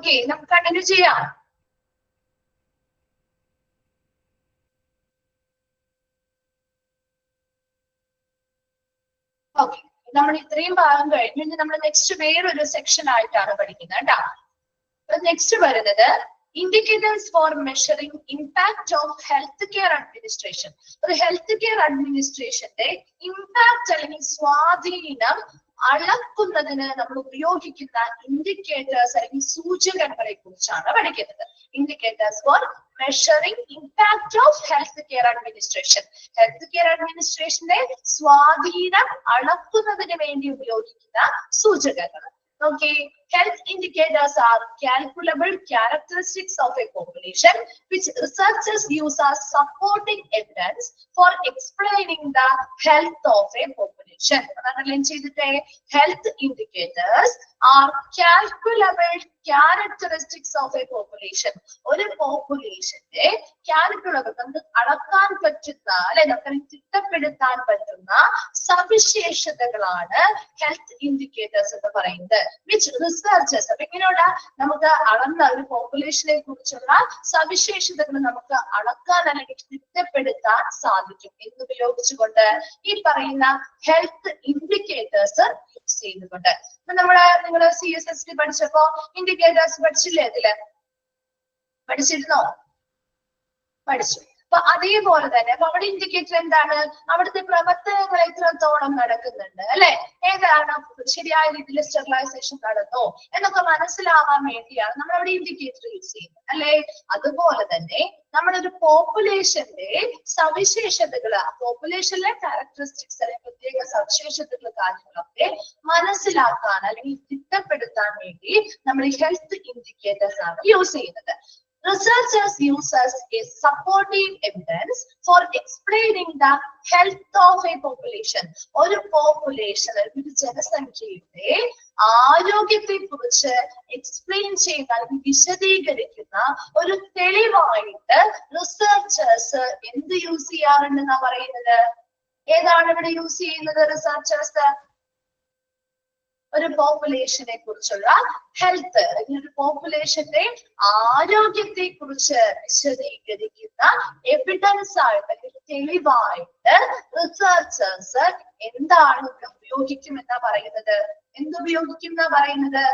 ഓക്കെ, നമുക്ക് കണ്ടിന്യൂ ചെയ്യാം. ഓക്കെ, നമ്മൾ ഇത്രയും ഭാഗം കഴിഞ്ഞു. ഇനി നമ്മൾ നെക്സ്റ്റ് വേറൊരു സെക്ഷൻ ആയിട്ടാണ് പഠിക്കുന്നത് കേട്ടോ. നെക്സ്റ്റ് വരുന്നത് indicators for measuring impact of health care administration. ഒരു ഹെൽത്ത് കെയർ അഡ്മിനിസ്ട്രേഷന്റെ ഇമ്പാക്ട് അല്ലെങ്കിൽ സ്വാധീനം അളക്കുന്നതിന് നമ്മൾ ഉപയോഗിക്കുന്ന ഇൻഡിക്കേറ്റേഴ്സ് അല്ലെങ്കിൽ സൂചകങ്ങളെ കുറിച്ചാണ് പഠിക്കുന്നത്. Indicators for measuring impact of health care administration. Health care അഡ്മിനിസ്ട്രേഷന്റെ സ്വാധീനം അളക്കുന്നതിന് വേണ്ടി ഉപയോഗിക്കുന്ന സൂചകങ്ങൾ. Okay, health indicators are calculable characteristics of a population which researchers use as supporting evidence for explaining the health of a population. Health indicators are calculable characteristics of a population. ഒരു പോപ്പുലേഷന്റെ calculable നമുക്ക് അളക്കാൻ പറ്റുന്ന അല്ലെ നമുക്ക് തിട്ടപ്പെടുത്താൻ പറ്റുന്ന സവിശേഷതകളാണ് ഹെൽത്ത് ഇൻഡിക്കേറ്റേഴ്സ് എന്ന് പറയുന്നത്. which researchers അപ്പൊ ഇങ്ങനെയുള്ള നമുക്ക് അളന്ന ഒരു പോപ്പുലേഷനെ കുറിച്ചുള്ള സവിശേഷതകൾ നമുക്ക് അളക്കാൻ അല്ലെങ്കിൽ തിട്ടപ്പെടുത്താൻ സാധിക്കും എന്നുപയോഗിച്ചുകൊണ്ട് ഈ പറയുന്ന ഹെൽത്ത് ഇൻഡിക്കേറ്റേഴ്സ് യൂസ് ചെയ്യുന്നുണ്ട്. നിങ്ങള് CSST പഠിച്ചപ്പോ ഇൻഡിക്കേറ്റേഴ്സ് പഠിച്ചില്ലേ? അതില് പഠിച്ചിരുന്നോ? പഠിച്ചു. അപ്പൊ അതേപോലെ തന്നെ അപ്പൊ അവിടെ ഇൻഡിക്കേറ്റർ എന്താണ്? അവിടുത്തെ പ്രവർത്തനങ്ങൾ എത്രത്തോളം നടക്കുന്നുണ്ട് അല്ലെ, ഏതാണ് ശരിയായ രീതിയിൽ സ്റ്റെറിലൈസേഷൻ നടന്നോ എന്നൊക്കെ മനസ്സിലാവാൻ വേണ്ടിയാണ് നമ്മൾ അവിടെ ഇൻഡിക്കേറ്റർ യൂസ് ചെയ്യുന്നത് അല്ലെ. അതുപോലെ തന്നെ നമ്മളൊരു പോപ്പുലേഷന്റെ സവിശേഷതകൾ, പോപ്പുലേഷനിലെ ക്യാരക്ടറിസ്റ്റിക്സ് അല്ലെങ്കിൽ പ്രത്യേക സവിശേഷതകൾ കാര്യങ്ങളൊക്കെ മനസ്സിലാക്കാൻ അല്ലെങ്കിൽ തിട്ടപ്പെടുത്താൻ വേണ്ടി നമ്മൾ ഈ ഹെൽത്ത് ഇൻഡിക്കേറ്റേഴ്സ് ആണ് യൂസ് ചെയ്യുന്നത്. Researchers use as a supporting evidence for explaining the health of a population. ഒരു പോപ്പുലേഷൻ, ഒരു ജനസംഖ്യയുടെ ആരോഗ്യത്തെ കുറിച്ച് എക്സ്പ്ലെയിൻ ചെയ്യുന്ന അല്ലെങ്കിൽ വിശദീകരിക്കുന്ന ഒരു തെളിവായിട്ട് റിസർച്ചേഴ്സ് എന്ത് യൂസ് ചെയ്യാറുണ്ടെന്നാ പറയുന്നത്? ഏതാണ് ഇവിടെ യൂസ് ചെയ്യുന്നത് റിസർച്ചേഴ്സ്? ഒരു പോപ്പുലേഷനെ കുറിച്ചുള്ള ഹെൽത്ത് അല്ലെങ്കിൽ ഒരു പോപ്പുലേഷന്റെ ആരോഗ്യത്തെ കുറിച്ച് വിശദീകരിക്കുന്ന എവിഡൻസ് ആയിട്ട് അല്ലെങ്കിൽ തെളിവായിട്ട് റിസർച്ചേഴ്സ് എന്താണ് ഉപയോഗിക്കുമെന്നാ പറയുന്നത്? എന്തുപയോഗിക്കുന്ന പറയുന്നത്?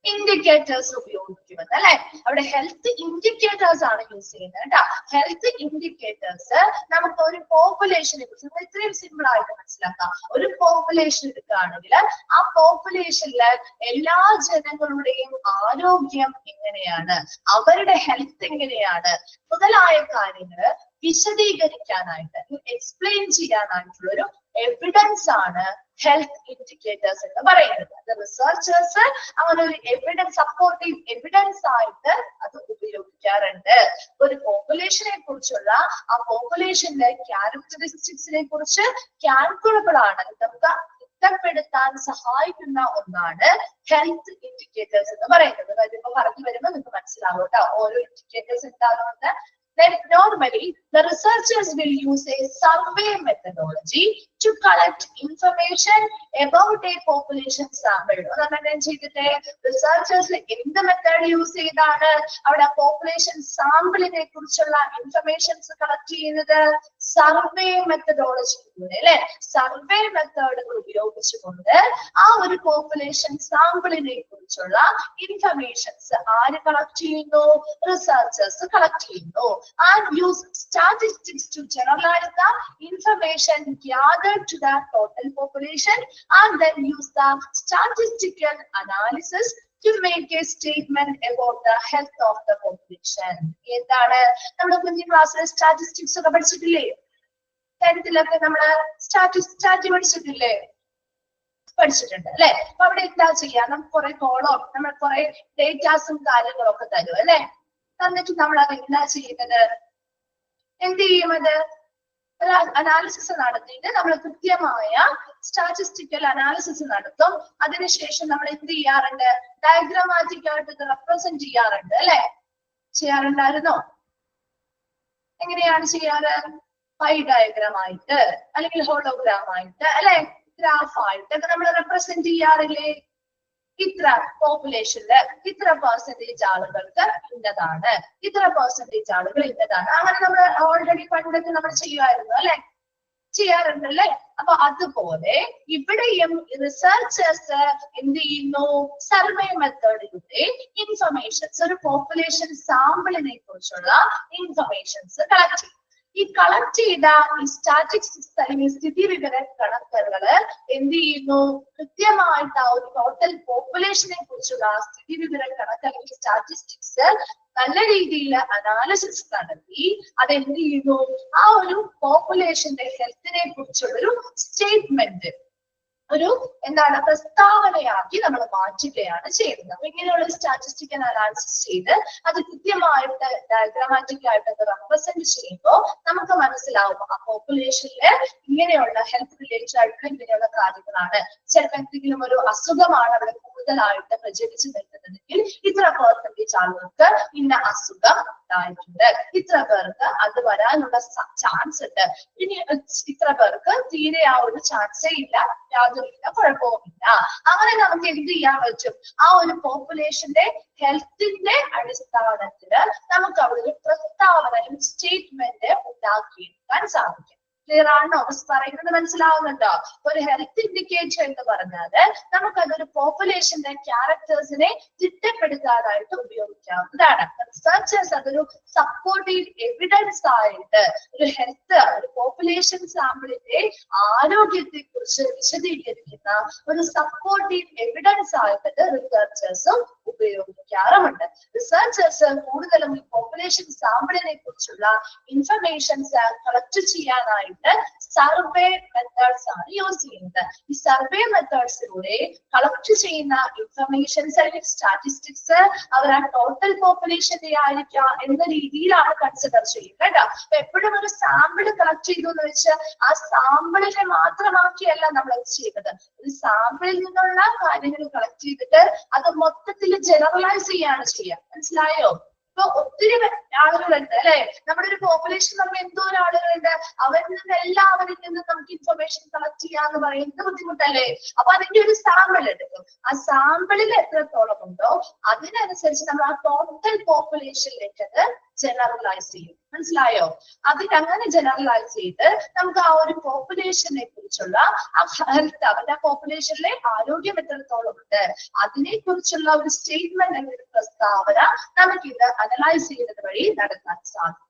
ഇൻഡിക്കേറ്റേഴ്സ് ഉപയോഗിക്കുന്നത് അല്ലെ. അവിടെ ഹെൽത്ത് ഇൻഡിക്കേറ്റേഴ്സ് ആണ് യൂസ് ചെയ്യുന്നത് കേട്ടോ. ഹെൽത്ത് ഇൻഡിക്കേറ്റേഴ്സ് നമുക്ക് ഒരു പോപ്പുലേഷനെ കുറിച്ച് ഇത്രയും സിമ്പിൾ ആയിട്ട് മനസ്സിലാക്കാം. ഒരു പോപ്പുലേഷൻ എടുക്കുകയാണെങ്കിൽ ആ പോപ്പുലേഷനിലെ എല്ലാ ജനങ്ങളുടെയും ആരോഗ്യം എങ്ങനെയാണ്, അവരുടെ ഹെൽത്ത് എങ്ങനെയാണ് മുതലായ കാര്യങ്ങള് വിശദീകരിക്കാനായിട്ട് എക്സ്പ്ലെയിൻ ചെയ്യാനായിട്ടുള്ള ഒരു എവിഡൻസ് ആണ് ഹെൽത്ത് ഇൻഡിക്കേറ്റേഴ്സ് എന്ന് പറയുന്നത്. റിസർച്ചേഴ്സ് അങ്ങനെ ഒരു എവിഡൻസ്, സപ്പോർട്ടീവ് എവിഡൻസ് ആയിട്ട് അത് ഉപയോഗിക്കാറുണ്ട്. ഒരു പോപ്പുലേഷനെ കുറിച്ചുള്ള ആ പോപ്പുലേഷന്റെ ക്യാരക്ടറിസ്റ്റിക്സിനെ കുറിച്ച് കാൽക്കുലബിൾ ആണ്, നമുക്ക് തിട്ടപ്പെടുത്താൻ സഹായിക്കുന്ന ഒന്നാണ് ഹെൽത്ത് ഇൻഡിക്കേറ്റേഴ്സ് എന്ന് പറയുന്നത്. അതിപ്പോ പറഞ്ഞു വരുമ്പോൾ നിങ്ങൾക്ക് മനസ്സിലാവും കേട്ടോ ഓരോ ഇൻഡിക്കേറ്റേഴ്സ് എന്താണെന്ന്. Then normally the researchers will use a survey methodology to collect information about a population sample. Researchers എന്ത് മെത്തേഡ് യൂസ് ചെയ്താണ് അവിടെ പോപ്പുലേഷൻ സാമ്പിളിനെ കുറിച്ചുള്ള ഇൻഫർമേഷൻസ് കളക്ട് ചെയ്യുന്നത്? സർവേ മെത്തഡോളജിയിലൂടെ അല്ലെ. സർവേ മെത്തേഡുകൾ ഉപയോഗിച്ചുകൊണ്ട് ആ ഒരു പോപ്പുലേഷൻ സാമ്പിളിനെ കുറിച്ചുള്ള ഇൻഫർമേഷൻസ് ആര് കളക്ട് ചെയ്യുന്നു? റിസർച്ചേഴ്സ് കളക്ട് ചെയ്യുന്നു. And use statistics to generalize the information gathered to the total population and then use the statistical analysis to make a statement about the health of the population. എന്താണ് നമ്മുടെ കുഞ്ഞു ക്ലാസ്സിലെ സ്റ്റാറ്റിസ്റ്റിക്സ് ഒക്കെ പഠിച്ചിട്ടില്ലേ? 10th നമ്മള് സ്റ്റാറ്റി പഠിച്ചിട്ടില്ലേ? പഠിച്ചിട്ടുണ്ട് അല്ലെ. അപ്പൊ അവിടെ എന്താ ചെയ്യാ? നമുക്ക് കുറെ കോളം, നമ്മൾ കുറെ ഡേറ്റാസും കാര്യങ്ങളൊക്കെ തരും അല്ലെ. എന്നിട്ട് നമ്മൾ അത് എന്താ ചെയ്യുന്നത്? എന്ത് ചെയ്യും? അത് അനാലിസിസ് നടത്തിയിട്ട് നമ്മൾ കൃത്യമായ സ്റ്റാറ്റിസ്റ്റിക്കൽ അനാലിസിസ് നടത്തും. അതിനുശേഷം നമ്മൾ എന്ത് ചെയ്യാറുണ്ട്? ഡയഗ്രാമാറ്റിക് ആയിട്ട് ഇത് റെപ്രസെന്റ് ചെയ്യാറുണ്ട് അല്ലെ. ചെയ്യാറുണ്ടായിരുന്നോ? എങ്ങനെയാണ് ചെയ്യാറ്? പൈ ഡയഗ്രാം ആയിട്ട് അല്ലെങ്കിൽ ഹോളോഗ്രാം ആയിട്ട് അല്ലെ, ഗ്രാഫ് ആയിട്ട് നമ്മൾ റെപ്രസെന്റ് ചെയ്യാറില്ലേ? ഇത്ര പോപ്പുലേഷനില് ഇത്ര പെർസെന്റേജ് ആളുകൾക്ക് ഇന്നതാണ്, ഇത്ര പെർസെന്റേജ് ആളുകൾ ഇന്നതാണ്. അങ്ങനെ നമ്മൾ ഓൾറെഡി പണ്ടൊക്കെ നമ്മൾ ചെയ്യുമായിരുന്നു അല്ലെ, ചെയ്യാറുണ്ടല്ലേ. അപ്പൊ അതുപോലെ ഇവിടെയും റിസർച്ചേഴ്സ് എന്ത് ചെയ്യുന്നു, സർവേ മെത്തേഡിലൂടെ ഇൻഫർമേഷൻസ്, ഒരു പോപ്പുലേഷൻ സാമ്പിളിനെ കുറിച്ചുള്ള ഇൻഫർമേഷൻസ് കളക്ട് ചെയ്യും. ഈ കളക്ട് ചെയ്ത ഈ സ്റ്റാറ്റിസ്റ്റിക്സ് അല്ലെങ്കിൽ സ്ഥിതി വിവര കണക്കുകള് എന്ത് ചെയ്യുന്നു, കൃത്യമായിട്ട് ആ ഒരു ടോട്ടൽ പോപ്പുലേഷനെ കുറിച്ചുള്ള സ്ഥിതി വിവര കണക്ക് അല്ലെങ്കിൽ സ്റ്റാറ്റിസ്റ്റിക്സ് നല്ല രീതിയിൽ അനാലിസിസ് നടത്തി അതെന്ത് ചെയ്യുന്നു, ആ ഒരു പോപ്പുലേഷന്റെ ഹെൽത്തിനെ കുറിച്ചുള്ളൊരു സ്റ്റേറ്റ്മെന്റ്, ഒരു എന്താണ് പ്രസ്താവനയാക്കി നമ്മൾ മാറ്റുകയാണ് ചെയ്യുന്നത്. അപ്പൊ ഇങ്ങനെയുള്ള സ്റ്റാറ്റിസ്റ്റിക്കൽ അനാലിസിസ് ചെയ്ത് അത് കൃത്യമായിട്ട് ഡയഗ്രാമാറ്റിക് ആയിട്ട് അത് റെപ്രസെന്റ് ചെയ്യുമ്പോൾ നമുക്ക് മനസ്സിലാവും ആ പോപ്പുലേഷനില് ഇങ്ങനെയുള്ള ഹെൽത്ത് റിലേറ്റഡ് ആയിട്ടുള്ള ഇങ്ങനെയുള്ള കാര്യങ്ങളാണ്. ചിലപ്പോൾ എന്തെങ്കിലും ഒരു അസുഖമാണ് അവിടെ കൂടുതലായിട്ട് പ്രചരിച്ചു നിൽക്കുന്നതെങ്കിൽ ഇത്ര പെർസെന്റേജ് ആളുകൾക്ക് ഇന്ന അസുഖം ഉണ്ടായിട്ടുണ്ട്, ഇത്ര പേർക്ക് അത് വരാനുള്ള ചാൻസ് ഉണ്ട്, ഇനി ഇത്ര പേർക്ക് തീരെ ആ ഒരു ചാൻസേ ഇല്ല, യാതൊരുവിധ കുഴപ്പവുമില്ല. അങ്ങനെ നമുക്ക് എന്ത് ചെയ്യാൻ പറ്റും, ആ ഒരു പോപ്പുലേഷന്റെ ഹെൽത്തിന്റെ അടിസ്ഥാനത്തില് നമുക്ക് അവിടെ ഒരു പ്രസ്താവന, സ്റ്റേറ്റ്മെന്റ് ഉണ്ടാക്കിയെടുക്കാൻ സാധിക്കും. ക്ലിയർ ആണോ? പറയുന്നത് മനസ്സിലാവുന്നുണ്ടോ? ഒരു ഹെൽത്ത് ഇൻഡിക്കേറ്റർ എന്ന് പറഞ്ഞാല് നമുക്കതൊരു പോപ്പുലേഷന്റെ ക്യാരക്ടേഴ്സിനെ തിട്ടപ്പെടുത്താനായിട്ട് ഉപയോഗിക്കാവുന്നതാണ്. റിസർച്ചേഴ്സ് അതൊരു സപ്പോർട്ടീവ് എവിഡൻസ് ആയിട്ട് ഒരു ഹെൽത്ത്, ഒരു പോപ്പുലേഷൻ സാമ്പിളിന്റെ ആരോഗ്യത്തെ കുറിച്ച് വിശദീകരിക്കുന്ന ഒരു സപ്പോർട്ടീവ് എവിഡൻസ് ആയിട്ട് റിസർച്ചേഴ്സും ഉപയോഗിക്കാറുമുണ്ട്. റിസർച്ചേഴ്സ് കൂടുതലും ഈ പോപ്പുലേഷൻ സാമ്പിളിനെ കുറിച്ചുള്ള ഇൻഫർമേഷൻസ് കളക്ട് ചെയ്യാനായിട്ട് സർവേ മെത്തേഡ്സ് ആണ് യൂസ് ചെയ്യുന്നത്. ഈ സർവേ മെത്തേഡ്സിലൂടെ കളക്ട് ചെയ്യുന്ന ഇൻഫർമേഷൻസ് അല്ലെങ്കിൽ സ്റ്റാറ്റിസ്റ്റിക്സ് അവർ ആ ടോട്ടൽ പോപ്പുലേഷന്റെ ആയിരിക്കാം എന്ന രീതിയിലാണ് കൺസിഡർ ചെയ്യുന്നത് കേട്ടോ. അപ്പൊ എപ്പോഴും ഒരു സാമ്പിൾ കളക്ട് ചെയ്തു എന്ന് വെച്ച് ആ സാമ്പിളിനെ മാത്രമാക്കിയല്ല നമ്മൾ അത് ചെയ്യുന്നത്. ഒരു സാമ്പിളിൽ നിന്നുള്ള കാര്യങ്ങൾ കളക്ട് ചെയ്തിട്ട് അത് മൊത്തത്തിൽ ജനറലൈസ് ചെയ്യാണ് ചെയ്യുക. മനസ്സിലായോ? ഇപ്പൊ ഒത്തിരി ആളുകളുണ്ട് അല്ലെ, നമ്മുടെ ഒരു പോപ്പുലേഷൻ നമ്മൾ എന്തോരം ആളുകളുണ്ട്, അവരിൽ നിന്ന് എല്ലാവരിൽ നിന്നും നമുക്ക് ഇൻഫർമേഷൻ കളക്ട് ചെയ്യാന്ന് പറയുന്നത് ബുദ്ധിമുട്ടല്ലേ. അപ്പൊ അതിന്റെ ഒരു സാമ്പിൾ എടുക്കും, ആ സാമ്പിളിൽ എത്രത്തോളം ഉണ്ടോ അതിനനുസരിച്ച് നമ്മൾ ആ ടോട്ടൽ പോപ്പുലേഷനിലേക്ക് അത് ജനറലൈസ് ചെയ്യും. മനസ്സിലായോ? അതിനങ്ങനെ ജനറലൈസ് ചെയ്ത് നമുക്ക് ആ ഒരു പോപ്പുലേഷനെ കുറിച്ചുള്ള ആ ഹെൽത്ത്, അവരുടെ പോപ്പുലേഷനിലെ ആരോഗ്യം എത്രത്തോളം ഉണ്ട് അതിനെ കുറിച്ചുള്ള ഒരു സ്റ്റേറ്റ്മെന്റ് അല്ലെങ്കിൽ പ്രസ്താവന നമുക്കിത് അനലൈസ് ചെയ്യുന്നത് വഴി നടത്താൻ സാധിക്കും.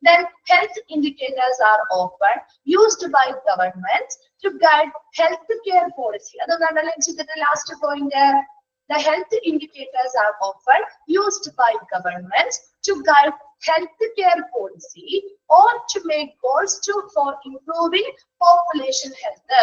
Then health indicators are often used by governments to guide healthcare policy. അതൊന്നാണല്ലോ ചിത്രത്തിന്റെ last point. The health indicators are often used by governments to guide healthcare policy or to make goals for improving population health.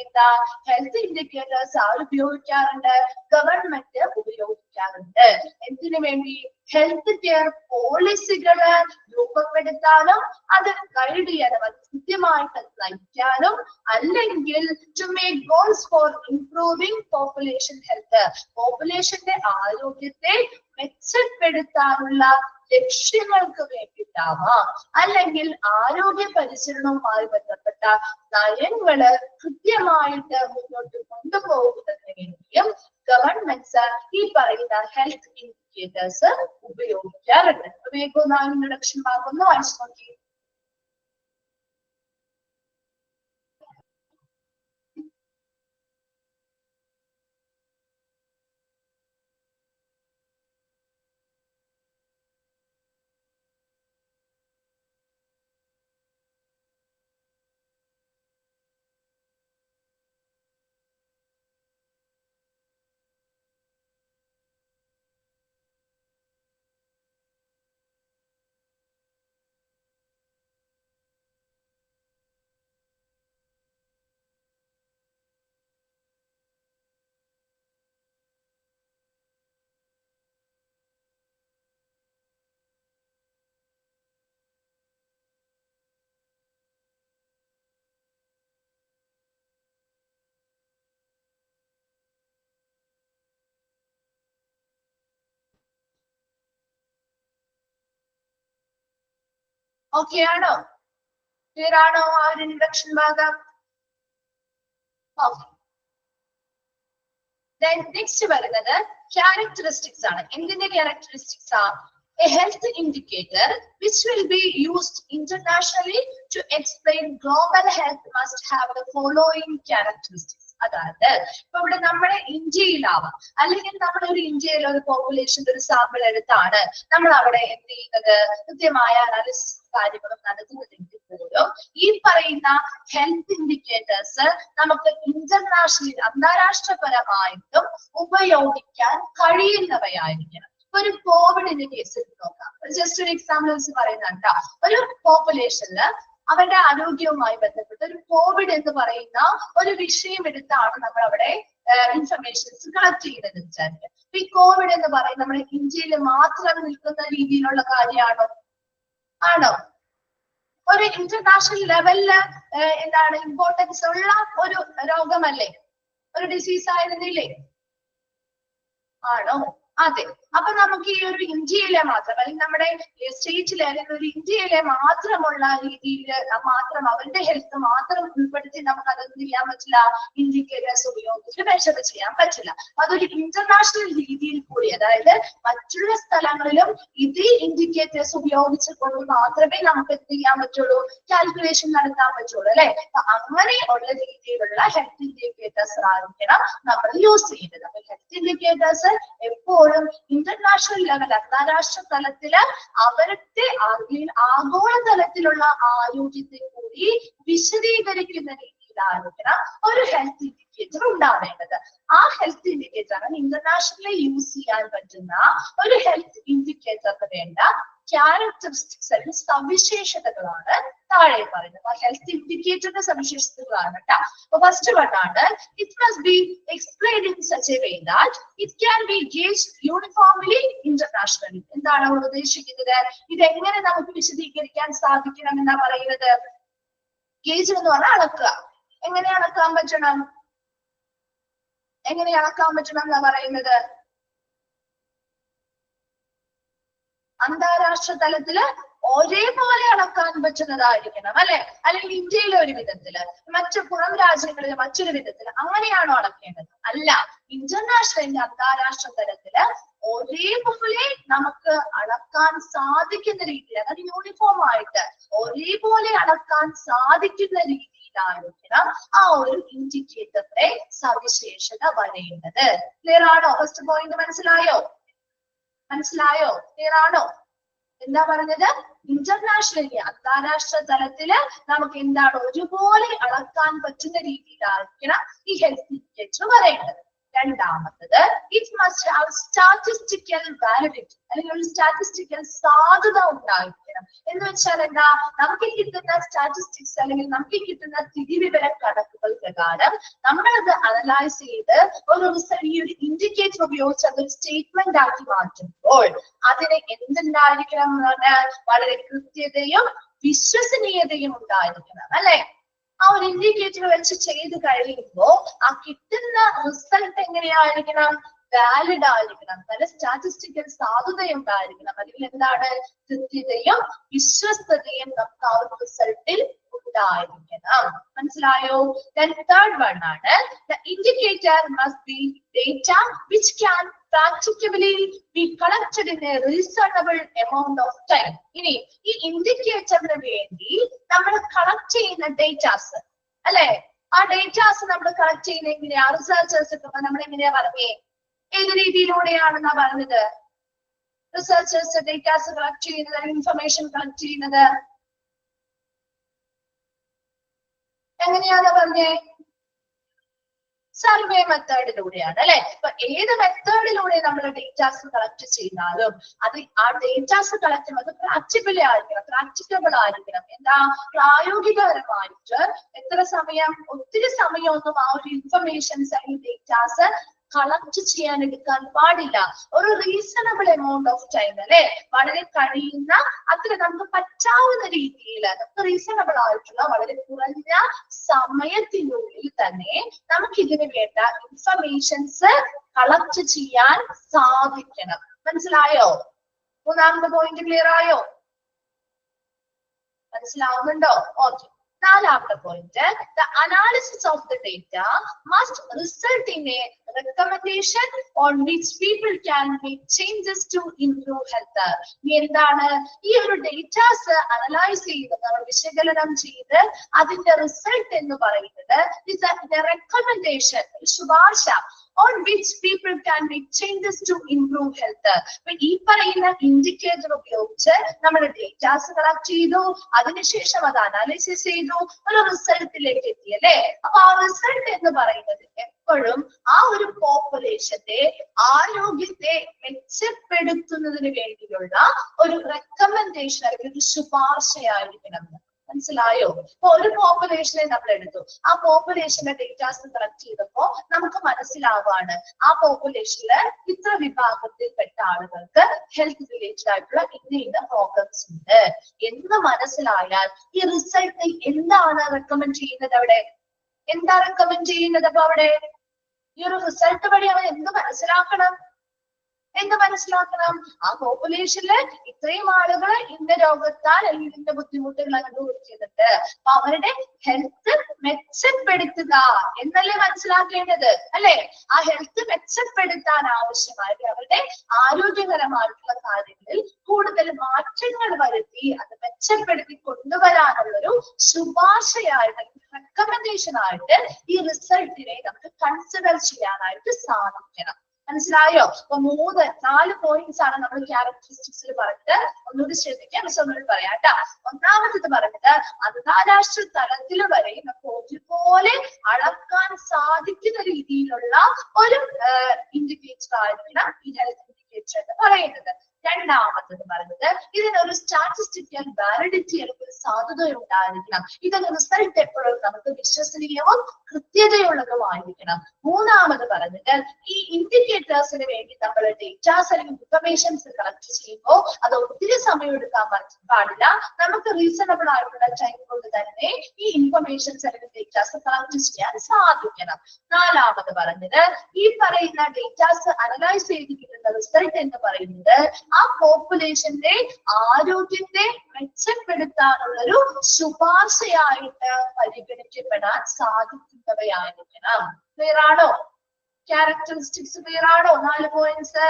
എന്താ health indicators ഉപയോഗിക്കാറുണ്ട്, ഗവൺമെന്റ് ഉപയോഗിക്കാറുണ്ട്. എന്തിനു വേണ്ടി? ഹെൽത്ത് കെയർ പോളിസികള് രൂപപ്പെടുത്താനും അത് ഗൈഡ് ചെയ്യാനും അത് കൃത്യമായിട്ട് നയിക്കാനും, അല്ലെങ്കിൽ to make goals for improving population health, പോപ്പുലേഷന്റെ ആരോഗ്യത്തെ മെച്ചപ്പെടുത്താനുള്ള ലക്ഷ്യങ്ങൾക്ക് വേണ്ടിയിട്ടാവാം, അല്ലെങ്കിൽ ആരോഗ്യ പരിചരണവുമായി ബന്ധപ്പെട്ട നയങ്ങള് കൃത്യമായിട്ട് മുന്നോട്ട് കൊണ്ടുപോകുന്നതിന് വേണ്ടിയും ഗവൺമെന്റ്സ് ഈ പറയുന്ന ഹെൽത്ത് ഇൻഡിക്കേറ്റേഴ്സ് ഉപയോഗിക്കാറുണ്ട്. വേഗം ഇൻട്രൊഡക്ഷൻ ഭാഗം ഒന്ന് വായിച്ചു നോക്കി. ഓക്കെ ആണോ? ക്ലിയർ ആണോ ആ ഒരു ഇൻട്രൊഡക്ഷൻ ഭാഗം? ഓക്കെ. Then next വരുന്നത് characteristics ആണ്. എന്തിന്റെ characteristics ആ? A health indicator which will be used internationally to explain global health must have the following characteristics. അതായത് ഇപ്പൊ ഇവിടെ നമ്മുടെ ഇന്ത്യയിലാവാം, അല്ലെങ്കിൽ നമ്മളൊരു ഇന്ത്യയിൽ ഒരു പോപ്പുലേഷന്റെ ഒരു സാമ്പിൾ എടുത്താണ് നമ്മൾ അവിടെ എന്ത് ചെയ്യുന്നത്, കൃത്യമായ അനാലിസിസ് കാര്യങ്ങളും നടത്തുന്നതെങ്കിൽ പോലും ഈ പറയുന്ന ഹെൽത്ത് ഇൻഡിക്കേറ്റേഴ്സ് നമുക്ക് ഇന്റർനാഷണലി അന്താരാഷ്ട്രപരമായിട്ടും ഉപയോഗിക്കാൻ കഴിയുന്നവയായിരിക്കണം. ഒരു കോവിഡിന്റെ കേസ് നോക്കാം, ജസ്റ്റ് ഒരു എക്സാമ്പിൾസ് പറയുന്നുണ്ട്. ഒരു പോപ്പുലേഷനില് അവരുടെ ആരോഗ്യവുമായി ബന്ധപ്പെട്ട് ഒരു കോവിഡ് എന്ന് പറയുന്ന ഒരു വിഷയം എടുത്താണ് നമ്മൾ അവിടെ ഇൻഫർമേഷൻസ് കളക്ട് ചെയ്യുന്നത് വിചാരിക്കുക. ഈ കോവിഡ് എന്ന് പറയുന്നത് നമ്മുടെ ഇന്ത്യയിൽ മാത്രം നിൽക്കുന്ന രീതിയിലുള്ള കാര്യമാണോ? ആണോ? ഒരു ഇന്റർനാഷണൽ ലെവലില് എന്താണ് ഇമ്പോർട്ടൻസ് ഉള്ള ഒരു രോഗമല്ലേ, ഒരു ഡിസീസ് ആയിരുന്നില്ലേ? ആണോ? അതെ. അപ്പൊ നമുക്ക് ഈ ഒരു ഇന്ത്യയിലെ മാത്രം, അല്ലെങ്കിൽ നമ്മുടെ സ്റ്റേറ്റിലെ അല്ലെങ്കിൽ ഒരു ഇന്ത്യയിലെ മാത്രമുള്ള രീതിയിൽ മാത്രം അവരുടെ ഹെൽത്ത് മാത്രം ഉൾപ്പെടുത്തി നമുക്ക് അതൊന്നും ചെയ്യാൻ പറ്റില്ല, ഇൻഡിക്കേറ്റേഴ്സ് ഉപയോഗിച്ച് മെഷർ ചെയ്യാൻ പറ്റില്ല. അതൊരു ഇന്റർനാഷണൽ രീതിയിൽ കൂടി, അതായത് മറ്റുള്ള സ്ഥലങ്ങളിലും ഇതേ ഇൻഡിക്കേറ്റേഴ്സ് ഉപയോഗിച്ചുകൊണ്ട് മാത്രമേ നമുക്ക് എന്ത് ചെയ്യാൻ പറ്റുള്ളൂ, കാൽക്കുലേഷൻ നടത്താൻ പറ്റുള്ളൂ അല്ലെ. അപ്പൊ അങ്ങനെയുള്ള രീതിയിലുള്ള ഹെൽത്ത് ഇൻഡിക്കേറ്റേഴ്സ് ആയിരിക്കണം നമ്മൾ യൂസ് ചെയ്യുന്നത്. അപ്പൊ ഹെൽത്ത് ഇൻഡിക്കേറ്റേഴ്സ് എപ്പോഴും ഇന്റർനാഷണൽ ലെവൽ, അന്താരാഷ്ട്ര തലത്തില് അവരുടെ ആഗോള തലത്തിലുള്ള ആരോഗ്യത്തെ കൂടി വിശദീകരിക്കുന്ന രീതിയിലായിരിക്കണം ഒരു ഹെൽത്ത് ഇൻഡിക്കേറ്റർ ഉണ്ടാവേണ്ടത്. ആ ഹെൽത്ത് ഇൻഡിക്കേറ്റർ ഇന്റർനാഷണലി യൂസ് ചെയ്യാൻ പറ്റുന്ന ഒരു ഹെൽത്ത് ഇൻഡിക്കേറ്റർക്ക് വേണ്ട ക്യാരക്ടറിസ്റ്റിക്സ് അല്ലെങ്കിൽ സവിശേഷതകളാണ് താഴെ പറയുന്നത്. ആ ഹെൽത്ത് ഇൻഡിക്കേറ്ററിന്റെ സവിശേഷതകളാണ് കേട്ടോ. അപ്പൊ ഫസ്റ്റ് വൺ ആണ്, it must be explained in such a way that it can be gauged uniformly internationally. എന്താണ് അവർ ഉദ്ദേശിക്കുന്നത്? ഇതെങ്ങനെ നമുക്ക് വിശദീകരിക്കാൻ സാധിക്കണം എന്നാ പറയുന്നത്? ഗേജ് എന്ന് പറഞ്ഞാൽ അളക്കുക. എങ്ങനെ അളക്കാൻ പറ്റണം? എങ്ങനെ അളക്കാൻ പറ്റണം എന്നാ പറയുന്നത്? അന്താരാഷ്ട്ര തലത്തില് ഒരേപോലെ അളക്കാൻ പറ്റുന്നതായിരിക്കണം അല്ലെ, അല്ലെങ്കിൽ ഇന്ത്യയിലെ ഒരു വിധത്തില്, മറ്റു പുറം രാജ്യങ്ങളിൽ മറ്റൊരു വിധത്തില്, അങ്ങനെയാണോ അളക്കേണ്ടത്? അല്ല, ഇന്റർനാഷണൽ അന്താരാഷ്ട്ര തലത്തില് ഒരേപോലെ നമുക്ക് അളക്കാൻ സാധിക്കുന്ന രീതിയിൽ, അതായത് യൂണിഫോം ആയിട്ട് ഒരേപോലെ അളക്കാൻ സാധിക്കുന്ന രീതിയിലായിരിക്കണം ആ ഒരു ഇൻഡിക്കേറ്ററിന്റെ സവിശേഷത വരേണ്ടത്. ക്ലിയർ ആണോ? ഫസ്റ്റ് പോയിന്റ് മനസ്സിലായോ? മനസ്സിലായോ? ക്ലിയർ ആണോ? എന്താ പറഞ്ഞത്? ഇന്റർനാഷണലി അന്താരാഷ്ട്ര തലത്തില് നമുക്ക് എന്താണ് ഒരുപോലെ അളക്കാൻ പറ്റുന്ന രീതിയിലായിരിക്കണം ഈ ഹെൽത്ത് ഇൻഡിക്കേറ്റർ വരേണ്ടത്. രണ്ടാമത്തത്, it must have statistical validity, അല്ലെങ്കിൽ ഒരു സ്റ്റാറ്റിസ്റ്റിക്കൽ സാധുത ഉണ്ടായിരിക്കണം. എന്ന് വെച്ചാൽ എന്താ? നമുക്ക് കിട്ടുന്ന സ്റ്റാറ്റിസ്റ്റിക്സ് അല്ലെങ്കിൽ നമുക്ക് കിട്ടുന്ന സ്ഥിതിവിവര കണക്കുകൾ പ്രകാരം നമ്മളത് അനലൈസ് ചെയ്ത് ഈ ഒരു ഇൻഡിക്കേറ്റർ ഉപയോഗിച്ച് അതൊരു സ്റ്റേറ്റ്മെന്റ് ആക്കി മാറ്റുമ്പോൾ അതിന് എന്തുണ്ടായിരിക്കണം എന്ന് പറഞ്ഞാൽ വളരെ കൃത്യതയും വിശ്വസനീയതയും ഉണ്ടായിരിക്കണം അല്ലെ. ആ ഒരു ഇൻഡിക്കേറ്റർ വെച്ച് ചെയ്ത് കഴിയുമ്പോൾ ആ കിട്ടുന്ന റിസൾട്ട് എങ്ങനെയായിരിക്കണം? വാലിഡ് ആയിരിക്കണം, നല്ല സ്റ്റാറ്റിസ്റ്റിക്കൽ സാധുതയുണ്ടായിരിക്കണം, അല്ലെങ്കിൽ എന്താണ് കൃത്യതയും വിശ്വസ്തതയും നമുക്ക് ആ ഒരു റിസൾട്ടിൽ ഉണ്ടായിരിക്കണം. മനസ്സിലായോ? Then third one ആണ്, the indicator must be data which can practically be collected in a reasonable amount of time. ഇനി ഈ ഇൻഡിക്കേറ്ററിന് വേണ്ടി നമ്മൾ കളക്ട് ചെയ്യുന്ന ഡേറ്റാസ് അല്ലെ, ആ ഡേറ്റാസ് നമ്മൾ കളക്ട് ചെയ്യുന്ന എങ്ങനെയാ? റിസർച്ചേഴ്സ് ഒക്കെ നമ്മൾ എങ്ങനെയാ പറഞ്ഞേ? ഏത് രീതിയിലൂടെയാണെന്നാ പറഞ്ഞത്? റിസർച്ചേഴ്സ് ഡേറ്റാസ് കളക്ട് ചെയ്യുന്നത്, ഇൻഫർമേഷൻ കളക്ട് ചെയ്യുന്നത് എങ്ങനെയാന്ന് പറഞ്ഞേ? സർവേ മെത്തേഡിലൂടെയാണ് അല്ലെ. അപ്പൊ ഏത് മെത്തേഡിലൂടെ നമ്മൾ ഡേറ്റാസ് കളക്ട് ചെയ്താലും അത് ആ ഡേറ്റാസ് കളക്ട് ചെയ്യുന്നത് പ്രാക്ടിക്കബിൾ ആയിരിക്കണം. എന്താ? പ്രായോഗികപരമായിട്ട് എത്ര സമയം, ഒത്തിരി സമയമൊന്നും ആ ഒരു ഇൻഫർമേഷൻസ് അല്ലെങ്കിൽ ഡേറ്റാസ് കളക്ട് ചെയ്യാൻ എടുക്കാൻ പാടില്ല. ഒരു റീസണബിൾ എമൗണ്ട് ഓഫ് ടൈം അല്ലെ, വളരെ കഴിയുന്ന അത്ര നമുക്ക് പറ്റാവുന്ന രീതിയിൽ നമുക്ക് റീസണബിൾ ആയിട്ടുള്ള വളരെ കുറഞ്ഞ സമയത്തിനുള്ളിൽ തന്നെ നമുക്ക് ഇതിന് വേണ്ട ഇൻഫർമേഷൻസ് കളക്ട് ചെയ്യാൻ സാധിക്കണം. മനസ്സിലായോ? മൂന്നാമത്തെ പോയിന്റ് ക്ലിയർ ആയോ? മനസ്സിലാവുന്നുണ്ടോ? ഓക്കെ. നാലാമത്തെ point, the analysis of the data must result in a recommendation on which people can make changes to improve health. എന്താണ് ഈ ഒരു ഡേറ്റാസ് അനലൈസ് ചെയ്ത് നമ്മൾ വിശകലനം ചെയ്ത് അതിന്റെ റിസൾട്ട് എന്ന് പറയുന്നത് റെക്കമെൻഡേഷൻ, ശുപാർശ on which people can make changes to improve health. ഈ പറയുന്ന ഇൻഡിക്കേറ്റർ ഉപയോഗിച്ച് നമ്മൾ ഡേറ്റാസ് കളക്ട് ചെയ്തു, അതിനുശേഷം അത് അനാലിസിസ് ചെയ്തു, ഒരു റിസൾട്ടിലേക്ക് എത്തി അല്ലേ. അപ്പൊ ആ റിസൾട്ട് എന്ന് പറയുന്നത് എപ്പോഴും ആ ഒരു പോപ്പുലേഷന്റെ ആരോഗ്യത്തെ മെച്ചപ്പെടുത്തുന്നതിന് വേണ്ടിയുള്ള ഒരു റെക്കമെൻഡേഷൻ അല്ലെങ്കിൽ ഒരു ശുപാർശയായിരിക്കണം. മനസ്സിലായോ? ഇപ്പൊ ഒരു പോപ്പുലേഷനെ നമ്മൾ എടുത്തു, ആ പോപ്പുലേഷന്റെ ഡേറ്റാസ് കളക്ട് ചെയ്തപ്പോ നമുക്ക് മനസ്സിലാവാണ് ആ പോപ്പുലേഷനില് ഇത്ര വിഭാഗത്തിൽപ്പെട്ട ആളുകൾക്ക് ഹെൽത്ത് റിലേറ്റഡ് ആയിട്ടുള്ള ഇന്ന പ്രോബ്ലംസ് ഉണ്ട് എന്ന് മനസ്സിലായാൽ ഈ റിസൾട്ട് എന്താണ് റെക്കമെൻഡ് ചെയ്യുന്നത്? അവിടെ എന്താ റെക്കമെൻഡ് ചെയ്യുന്നത്? അപ്പൊ അവിടെ ഈ ഒരു റിസൾട്ട് വഴി അവൻ എന്ത് മനസ്സിലാക്കണം? ആ പോപ്പുലേഷനില് ഇത്രയും ആളുകൾ ഇന്ന രോഗത്താൽ അല്ലെങ്കിൽ ഇന്ന ബുദ്ധിമുട്ടുകൾ അനുഭവിക്കുന്നുണ്ട്, അപ്പൊ അവരുടെ ഹെൽത്ത് മെച്ചപ്പെടുത്തുക എന്നല്ലേ മനസ്സിലാക്കേണ്ടത് അല്ലെ. ആ ഹെൽത്ത് മെച്ചപ്പെടുത്താൻ ആവശ്യമായിട്ട് അവരുടെ ആരോഗ്യകരമായിട്ടുള്ള കാര്യങ്ങളിൽ കൂടുതൽ മാറ്റങ്ങൾ വരുത്തി അത് മെച്ചപ്പെടുത്തി കൊണ്ടുവരാനുള്ളൊരു ശുപാർശയായിട്ട് റെക്കമെൻഡേഷൻ ആയിട്ട് ഈ റിസൾട്ടിനെ നമുക്ക് കൺസിഡർ ചെയ്യാനായിട്ട് സാധിക്കണം. മനസ്സിലായോ? അപ്പൊ 4 പോയിന്റ്സ് ആണ് നമ്മൾ ക്യാരക്ടറിസ്റ്റിക്സിൽ പറഞ്ഞത്. ഒന്നുകൂടി ശ്രദ്ധിക്കാം, മിസ് ഒന്നുകൂടി പറയാം കേട്ടോ. ഒന്നാമത് പറഞ്ഞത് അന്താരാഷ്ട്ര തലത്തിൽ വരെ നമുക്ക് ഒരുപോലെ അളക്കാൻ സാധിക്കുന്ന രീതിയിലുള്ള ഒരു ഇൻഡിക്കേറ്റർ ആയിരിക്കണം ഈ ഹെൽത്ത് ഇൻഡിക്കേറ്റർ എന്ന് പറയുന്നത്. രണ്ടാമത്തത് പറഞ്ഞത് ഇതിനൊരു സ്റ്റാറ്റിസ്റ്റിക്കൽ വാലിഡിറ്റി അല്ലെങ്കിൽ സാധുത ഉണ്ടായിരിക്കണം. ഇതിന്റെ റിസൾട്ട് എപ്പോഴും നമുക്ക് വിശ്വസനീയവും കൃത്യതയുള്ളതുമായിരിക്കണം. മൂന്നാമത് പറഞ്ഞത് ഈ ഇൻഡിക്കേറ്റേഴ്സിന് വേണ്ടി നമ്മൾ ഡേറ്റാസ് അല്ലെങ്കിൽ ഇൻഫർമേഷൻസ് കളക്ട് ചെയ്യുമ്പോൾ അത് ഒത്തിരി സമയം എടുക്കാൻ പാടില്ല. നമുക്ക് റീസണബിൾ ആയിട്ടുള്ള ടൈം കൊണ്ട് തന്നെ ഈ ഇൻഫർമേഷൻസ് അല്ലെങ്കിൽ ഡേറ്റാസ് കളക്ട് ചെയ്യാൻ സാധിക്കണം. നാലാമത് പറഞ്ഞത് ഈ പറയുന്ന ഡേറ്റാസ് അനലൈസ് ചെയ്ത് കിട്ടുന്ന റിസൾട്ട് എന്ന് പറയുന്നത് ആ പോപ്പുലേഷന്റെ ആരോഗ്യത്തെ മെച്ചപ്പെടുത്താനുള്ളൊരു ശുപാർശയായിട്ട് പരിഗണിക്കപ്പെടാൻ സാധിക്കുന്നവയായിരിക്കണം. ക്ലിയർ ആണോ? ക്യാരക്ടറിസ്റ്റിക്സ് ക്ലിയർ ആണോ? 4 പോയിന്റ്സ്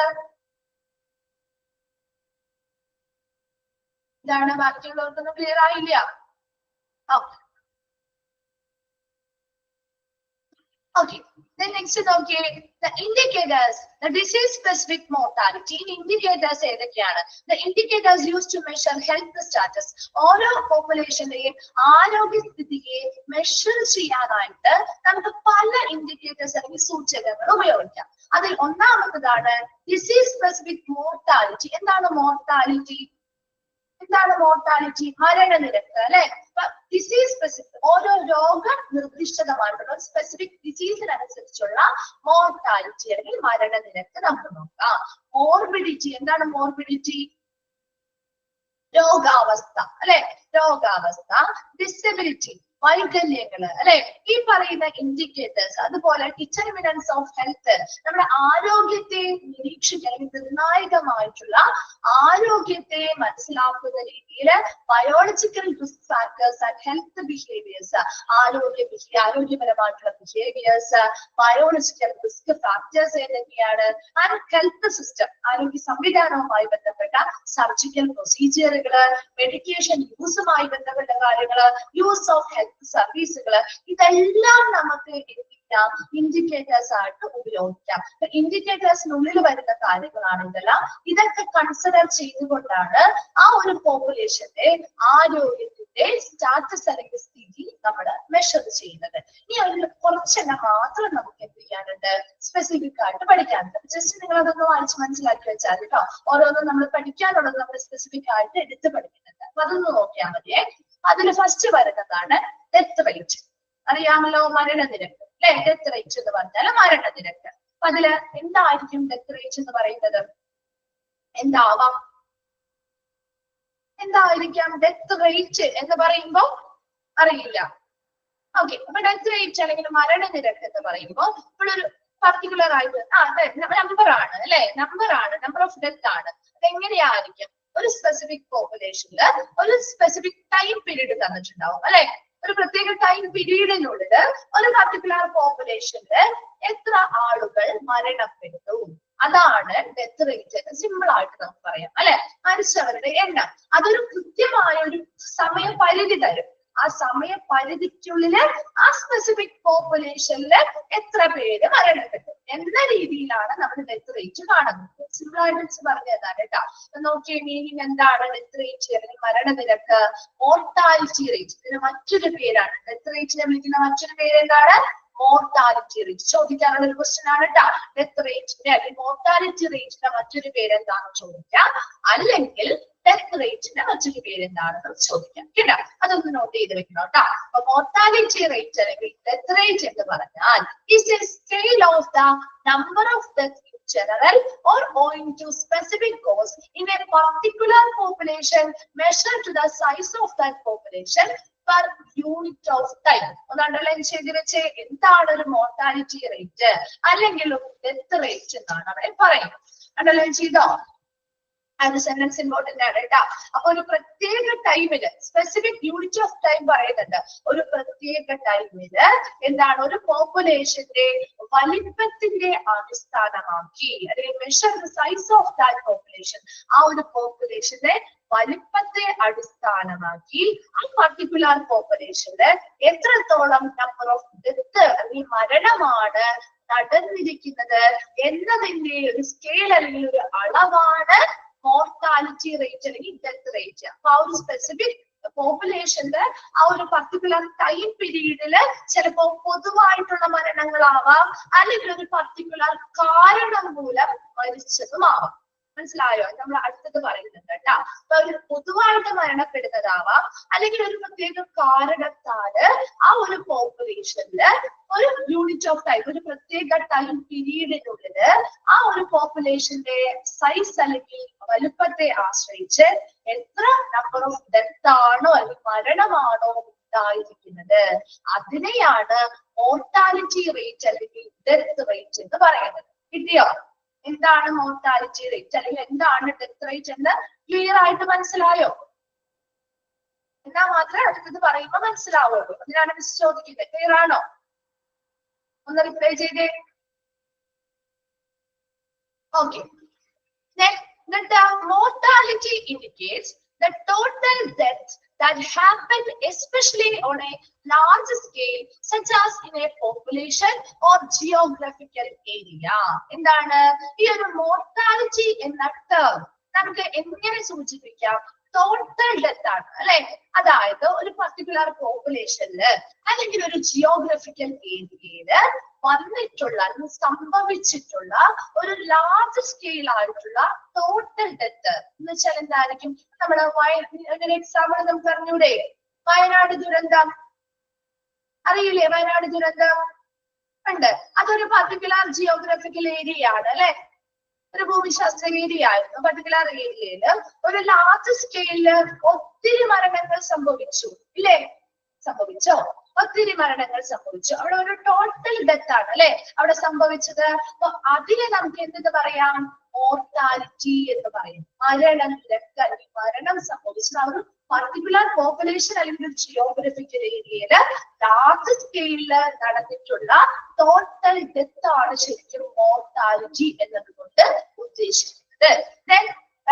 ഇതാണ്. ബാക്കിയുള്ളവർക്കൊന്നും ക്ലിയർ ആയില്ല. Okay. Then next നോക്കിയേ, the indicators, the disease specific mortality indicators ഏതൊക്കെയാണ്? The indicators used to measure health status. ഓരോ പോപ്പുലേഷന്റെയും ആരോഗ്യസ്ഥിതിയെ മെഷർ ചെയ്യാനായിട്ട് നമുക്ക് പല ഇൻഡിക്കേറ്റേഴ്സ് അല്ലെങ്കിൽ സൂചകങ്ങൾ ഉപയോഗിക്കാം. അതിൽ ഒന്നാമത്തതാണ് ഡിസീസ് സ്പെസിഫിക് മോർട്ടാലിറ്റി. എന്താണ് മോർട്ടാലിറ്റി? മരണനിരക്ക് അല്ലെ. ഡിസീസ് സ്പെസിഫിക് ഓരോ രോഗ നിർദ്ദിഷ്ടമായിട്ടുള്ള സ്പെസിഫിക് ഡിസീസിനനുസരിച്ചുള്ള മോർട്ടാലിറ്റി അല്ലെങ്കിൽ മരണനിരക്ക് നമുക്ക് നോക്കാം. മോർബിഡിറ്റി, എന്താണ് മോർബിഡിറ്റി? രോഗാവസ്ഥ അല്ലെ. രോഗാവസ്ഥ. ഡിസബിലിറ്റി, വൈകല്യങ്ങള് അല്ലെ. ഈ പറയുന്ന ഇൻഡിക്കേറ്റേഴ്സ്, അതുപോലെ ഡിറ്റർമിനൻസ് ഓഫ് ഹെൽത്ത്, നമ്മുടെ ആരോഗ്യത്തെ നിരീക്ഷിക്കാൻ നിർണായകമായിട്ടുള്ള ആരോഗ്യത്തെ മനസ്സിലാക്കുന്ന രീതിയിൽ biological risk factors and health behaviours, ആരോഗ്യപരമായിട്ടുള്ള ബിഹേവിയേഴ്സ്, ബയോളജിക്കൽ റിസ്ക് ഫാക്ടേഴ്സ് ഏതൊക്കെയാണ്? ആൻഡ് ഹെൽത്ത് സിസ്റ്റം, ആരോഗ്യ സംവിധാനവുമായി ബന്ധപ്പെട്ട സർജിക്കൽ പ്രൊസീജിയറുകള്, മെഡിക്കേഷൻ യൂസുമായി ബന്ധപ്പെട്ട കാര്യങ്ങള്, യൂസ് ഓഫ് ഹെൽത്ത് സർവീസുകള്, ഇതെല്ലാം നമുക്ക് ഇൻഡിക്കേറ്റേഴ്സ് ആയിട്ട് ഉപയോഗിക്കാം. ഇൻഡിക്കേറ്റേഴ്സിനുള്ളിൽ വരുന്ന കാര്യങ്ങളാണ് ഇതെല്ലാം. ഇതൊക്കെ കൺസിഡർ ചെയ്തുകൊണ്ടാണ് ആ ഒരു പോപ്പുലേഷന്റെ ആരോഗ്യത്തിന്റെ സ്റ്റാറ്റസ് അല്ലെങ്കിൽ സ്ഥിതി നമ്മൾ മെഷർ ചെയ്യുന്നത്. ഇനി അതിൽ കുറച്ചെണ്ണം മാത്രം നമുക്ക് എന്ത് ചെയ്യാനുണ്ട്? സ്പെസിഫിക് ആയിട്ട് പഠിക്കാനുണ്ട്. ജസ്റ്റ് നിങ്ങൾ അതൊന്ന് വായിച്ച് മനസ്സിലാക്കി വെച്ചാൽ കേട്ടോ. ഓരോന്നും നമ്മൾ പഠിക്കാനുള്ളത് നമ്മൾ സ്പെസിഫിക് ആയിട്ട് എടുത്ത് പഠിക്കുന്നുണ്ട്. അപ്പൊ അതൊന്ന് നോക്കിയാൽ മതിയേ. അതിൽ ഫസ്റ്റ് വരുന്നതാണ് ഡെത്ത് റേറ്റ്. അറിയാമല്ലോ, മരണനിരക്ക് അല്ലെ. ഡെത്ത് റേറ്റ് എന്ന് പറഞ്ഞാൽ മരണനിരക്ക്. അപ്പൊ അതില് എന്തായിരിക്കും ഡെത്ത് റേറ്റ് എന്ന് പറയുന്നത്? എന്തായിരിക്കാം ഡെത്ത് റേറ്റ് എന്ന് പറയുമ്പോ? അറിയില്ല. ഓക്കെ. അപ്പൊ ഡെത്ത് റേറ്റ് അല്ലെങ്കിൽ മരണനിരക്ക് എന്ന് പറയുമ്പോൾ ഇപ്പോഴൊരു പർട്ടിക്കുലർ ആയിട്ട് നമ്പർ ആണ് അല്ലെ. നമ്പർ ഓഫ് ഡെത്ത് ആണ്. അതെങ്ങനെയായിരിക്കും? ഒരു സ്പെസിഫിക് പോപ്പുലേഷനില് ഒരു സ്പെസിഫിക് ടൈം പീരീഡ് തന്നിട്ടുണ്ടാവും അല്ലെ. ഒരു പ്രത്യേക ടൈം പീരീഡിനുള്ളിൽ ഒരു പർട്ടിക്കുലർ പോപ്പുലേഷനില് എത്ര ആളുകൾ മരണപ്പെട്ടു, അതാണ് ഡെത്ത് റേറ്റ് എന്ന് സിമ്പിൾ ആയിട്ട് നമുക്ക് പറയാം അല്ലെ. മരിച്ചവരുടെ എണ്ണം അതൊരു കൃത്യമായ ഒരു സമയപരിധി തരും. ആ സമയപരിധിക്കുള്ളില് ആ സ്പെസിഫിക് പോപ്പുലേഷനില് എത്ര പേര് മരണപ്പെട്ടു എന്ന രീതിയിലാണ് നമ്മൾ ഡെത്ത് റേറ്റ് കാണുന്നത്. സിമ്പിൾ ആയിട്ട് പറഞ്ഞതാണ് കേട്ടോ. നോക്കിയ മീനിങ് എന്താണ് ഡെത്ത് റേറ്റ് അല്ലെങ്കിൽ മരണനിരക്ക്? Mortality rate. ഇതിന് മറ്റൊരു പേരാണ്, ഡെത്ത് റേറ്റിനെ വിളിക്കുന്ന മറ്റൊരു പേര് എന്താണ്? Mortality rate. ചോദിക്കാനുള്ള ഒരു ക്വസ്റ്റ്യൻ ആണ് കേട്ടോ. ഡെത്ത് റേറ്റിന്റെ അല്ലെങ്കിൽ മോർട്ടാലിറ്റി റേറ്റിന്റെ മറ്റൊരു പേര് എന്താണെന്ന് ചോദിക്കാം, അല്ലെങ്കിൽ ഡെത്ത് റേറ്റിന്റെ മറ്റൊരു പേര് എന്താണെന്ന് ചോദിക്കാം കേട്ടോ. അതൊന്ന് നോട്ട് ചെയ്ത് വെക്കണം കേട്ടോ. അപ്പൊ മോർട്ടാലിറ്റി റേറ്റ് അല്ലെങ്കിൽ ഡെത്ത് റേറ്റ് എന്ന് പറഞ്ഞാൽ is a scale of the number of deaths in general or owing to specific cause in a particular population measured to the size of that population per unit of time. ഒന്ന് അണ്ടർലൈൻ ചെയ്ത് വെച്ച് എന്താണ് ഒരു മോർട്ടാലിറ്റി റേറ്റ് അല്ലെങ്കിൽ ഡെത്ത് റേറ്റ് എന്നാണ് അവിടെ പറയുന്നത്. അണ്ടർലൈൻ ചെയ്തോ? അത് സെന്റൻസ് ഇമ്പോർട്ടന്റ് ആണ് കേട്ടോ. അപ്പൊ ഒരു പ്രത്യേക ടൈമില് സ്പെസിഫിക് യൂണിറ്റ് ഓഫ് ടൈം പറയുന്നുണ്ട്. ഒരു പ്രത്യേക ടൈമില് എന്താണ് ഒരു പോപ്പുലേഷന്റെ വലിപ്പത്തിന്റെ അടിസ്ഥാനമാക്കി അല്ലെങ്കിൽ measure the size of that population, ആ ഒരു പോപ്പുലേഷന്റെ വലിപ്പത്തെ അടിസ്ഥാനമാക്കി ആ പർട്ടിക്കുലർ പോപ്പുലേഷനില് എത്രത്തോളം നമ്പർ ഓഫ് ഡെത്ത് അല്ലെങ്കിൽ മരണമാണ് നടന്നിരിക്കുന്നത് എന്നതിന്റെ ഒരു സ്കെയിൽ അല്ലെങ്കിൽ ഒരു അളവാണ് മോർട്ടാലിറ്റി റേറ്റ് അല്ലെങ്കിൽ ഡെത്ത് റേറ്റ്. അപ്പൊ ആ ഒരു സ്പെസിഫിക് പോപ്പുലേഷന്റെ ആ ഒരു പർട്ടിക്കുലർ ടൈം പീരീഡില് ചിലപ്പോ പൊതുവായിട്ടുള്ള മരണങ്ങളാവാം, അല്ലെങ്കിൽ ഒരു പർട്ടിക്കുലർ കാരണം മൂലം മരിച്ചതുമാവാം. മനസ്സിലായോ? നമ്മൾ അടുത്തത് പറയുന്നുണ്ട് കേട്ടോ. അപ്പൊ ഒരു പൊതുവായിട്ട് മരണപ്പെടുന്നതാവാം, അല്ലെങ്കിൽ ഒരു പ്രത്യേക കാരണത്താല് ആ ഒരു പോപ്പുലേഷനില് ഒരു യൂണിറ്റ് ഓഫ് ടൈം, ഒരു പ്രത്യേക ടൈം പീരീഡിനുള്ളില് ആ ഒരു പോപ്പുലേഷന്റെ സൈസ് അല്ലെങ്കിൽ വലുപ്പത്തെ ആശ്രയിച്ച് എത്ര നമ്പർ ഓഫ് ഡെത്ത് ആണോ അല്ലെങ്കിൽ മരണമാണോ ഉണ്ടായിരിക്കുന്നത്, അതിനെയാണ് മോർട്ടാലിറ്റി റേറ്റ് അല്ലെങ്കിൽ ഡെത്ത് റേറ്റ് എന്ന് പറയുന്നത്. കിട്ടിയോ? എന്താണ് മോർട്ടാലിറ്റി റേറ്റ് അല്ലെങ്കിൽ എന്താണ് ഡെത്ത് റേറ്റ് എന്ന് ക്ലിയർ ആയിട്ട് മനസ്സിലായോ? എന്നാ മാത്രമേ അടുത്തത് പറയുമ്പോ മനസ്സിലാവുള്ളൂ. അതിനാണ് മിസ് ചോദിക്കുന്നത്. ക്ലിയർ ആണോ? ഒന്ന് റിപ്ലൈ ചെയ്തേ. Okay. The mortality indicates the total deaths that happen especially on a large scale such as in a population or geographical area. എന്താണ് ഈ ഒരു മോർട്ടാലിറ്റി എന്ന ടേം നമുക്ക് എങ്ങനെ സൂചിപ്പിക്കാം? ടോട്ടൽ ഡെത്ത് ആണ് അല്ലെ. അതായത് ഒരു പർട്ടിക്കുലർ പോപ്പുലേഷനില് അല്ലെങ്കിൽ ഒരു ജിയോഗ്രഫിക്കൽ ഏരിയയില് വന്നിട്ടുള്ള സംഭവിച്ചിട്ടുള്ള ഒരു ലാർജ് സ്കെയിൽ ആയിട്ടുള്ള ടോട്ടൽ ഡെത്ത് എന്ന് വെച്ചാൽ എന്തായിരിക്കും? നമ്മുടെ ഒരു എക്സാമ്പിൾ നമുക്ക് അറിഞ്ഞൂടെ? വയനാട് ദുരന്തം അറിയില്ലേ? വയനാട് ദുരന്തം ഉണ്ട്. അതൊരു പർട്ടിക്കുലർ ജിയോഗ്രഫിക്കൽ ഏരിയ ആണ് അല്ലെ. ഒരു ഭൂമിശാസ്ത്ര ഏരിയ ആയിരുന്നു. പർട്ടിക്കുലർ ഏരിയയില് ഒരു ലാർജ് സ്കെയിലില് ഒത്തിരി മരണങ്ങൾ സംഭവിച്ചു ഇല്ലേ? സംഭവിച്ചോ? ഒത്തിരി മരണങ്ങൾ സംഭവിച്ചു. അവിടെ ഒരു ടോട്ടൽ ഡെത്ത് ആണ് അല്ലെ അവിടെ സംഭവിച്ചത്. അപ്പൊ അതിനെ നമുക്ക് എന്തെന്ന് പറയാം? മോർട്ടാലിറ്റി എന്ന് പറയും. മരണനിരക്ക് അല്ലെങ്കിൽ മരണം സംഭവിച്ചത് ആ ഒരു പർട്ടിക്കുലർ പോപ്പുലേഷൻ അല്ലെങ്കിൽ ജിയോഗ്രഫിക്കൽ ഏരിയയില് ലാർജ് സ്കെയിലില് നടന്നിട്ടുള്ള ടോട്ടൽ ഡെത്ത് ആണ് ശരിക്കും മോർട്ടാലിറ്റി എന്നതുകൊണ്ട് ഉദ്ദേശിക്കുന്നത്.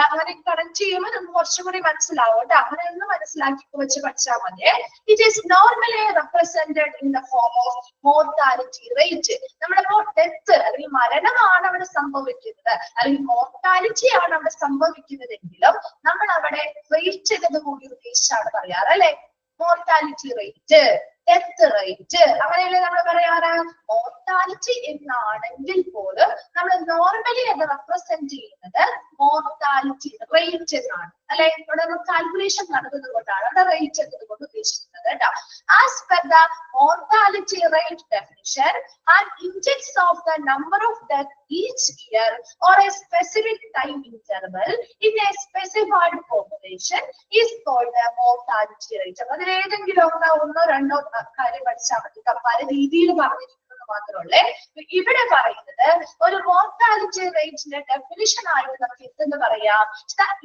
അങ്ങനെ കണക്ട് ചെയ്യുമ്പോൾ നമുക്ക് കുറച്ചും കൂടി മനസ്സിലാവും കേട്ടോ. അങ്ങനെ ഒന്ന് മനസ്സിലാക്കി വെച്ച് പഠിച്ചാൽ മതി. It is normally represented in the form of mortality rate. നമ്മളിപ്പോ ഡെത്ത് അല്ലെങ്കിൽ മരണമാണ് അവിടെ സംഭവിക്കുന്നത് അല്ലെങ്കിൽ മോർട്ടാലിറ്റി ആണ് അവിടെ സംഭവിക്കുന്നതെങ്കിലും നമ്മൾ അവിടെ റേറ്റ് എന്നത് കൂടി ഉദ്ദേശിച്ചാണ് പറയാറ് അല്ലെ. മോർട്ടാലിറ്റി റേറ്റ്, ഡെത്ത് റേറ്റ് അങ്ങനെയല്ലേ നമ്മൾ പറയാറ്. മോർട്ടാലിറ്റി എന്നാണെങ്കിൽ പോലും നമ്മൾ നോർമലി അത് റെപ്രസെന്റ് ചെയ്യുന്നത് മോർട്ടാലിറ്റി റേറ്റ് എന്നാണ് അല്ലെ. ഇവിടെ കാൽക്കുലേഷൻ നടക്കുന്നത് കൊണ്ടാണ് അവിടെ റേറ്റ് എന്നതുകൊണ്ട് ഉദ്ദേശിക്കുന്നത് കേട്ടോ. As per the mortality rate definition and index of the number of death each year or a specific time interval in a specified population is called the mortality rate. അപ്പൊ അതിൽ ഏതെങ്കിലും ഒന്നോ രണ്ടോ കാര്യം പഠിച്ചാൽ മതി. പല രീതിയിൽ പറഞ്ഞിരിക്കുന്നു എന്ന് മാത്രമല്ലേ. ഇവിടെ പറയുന്നത് ഒരു മോർട്ടാലിറ്റി റേറ്റിന്റെ ഡെഫിനിഷൻ ആയിട്ട് നമുക്ക് എന്തെന്ന് പറയാം,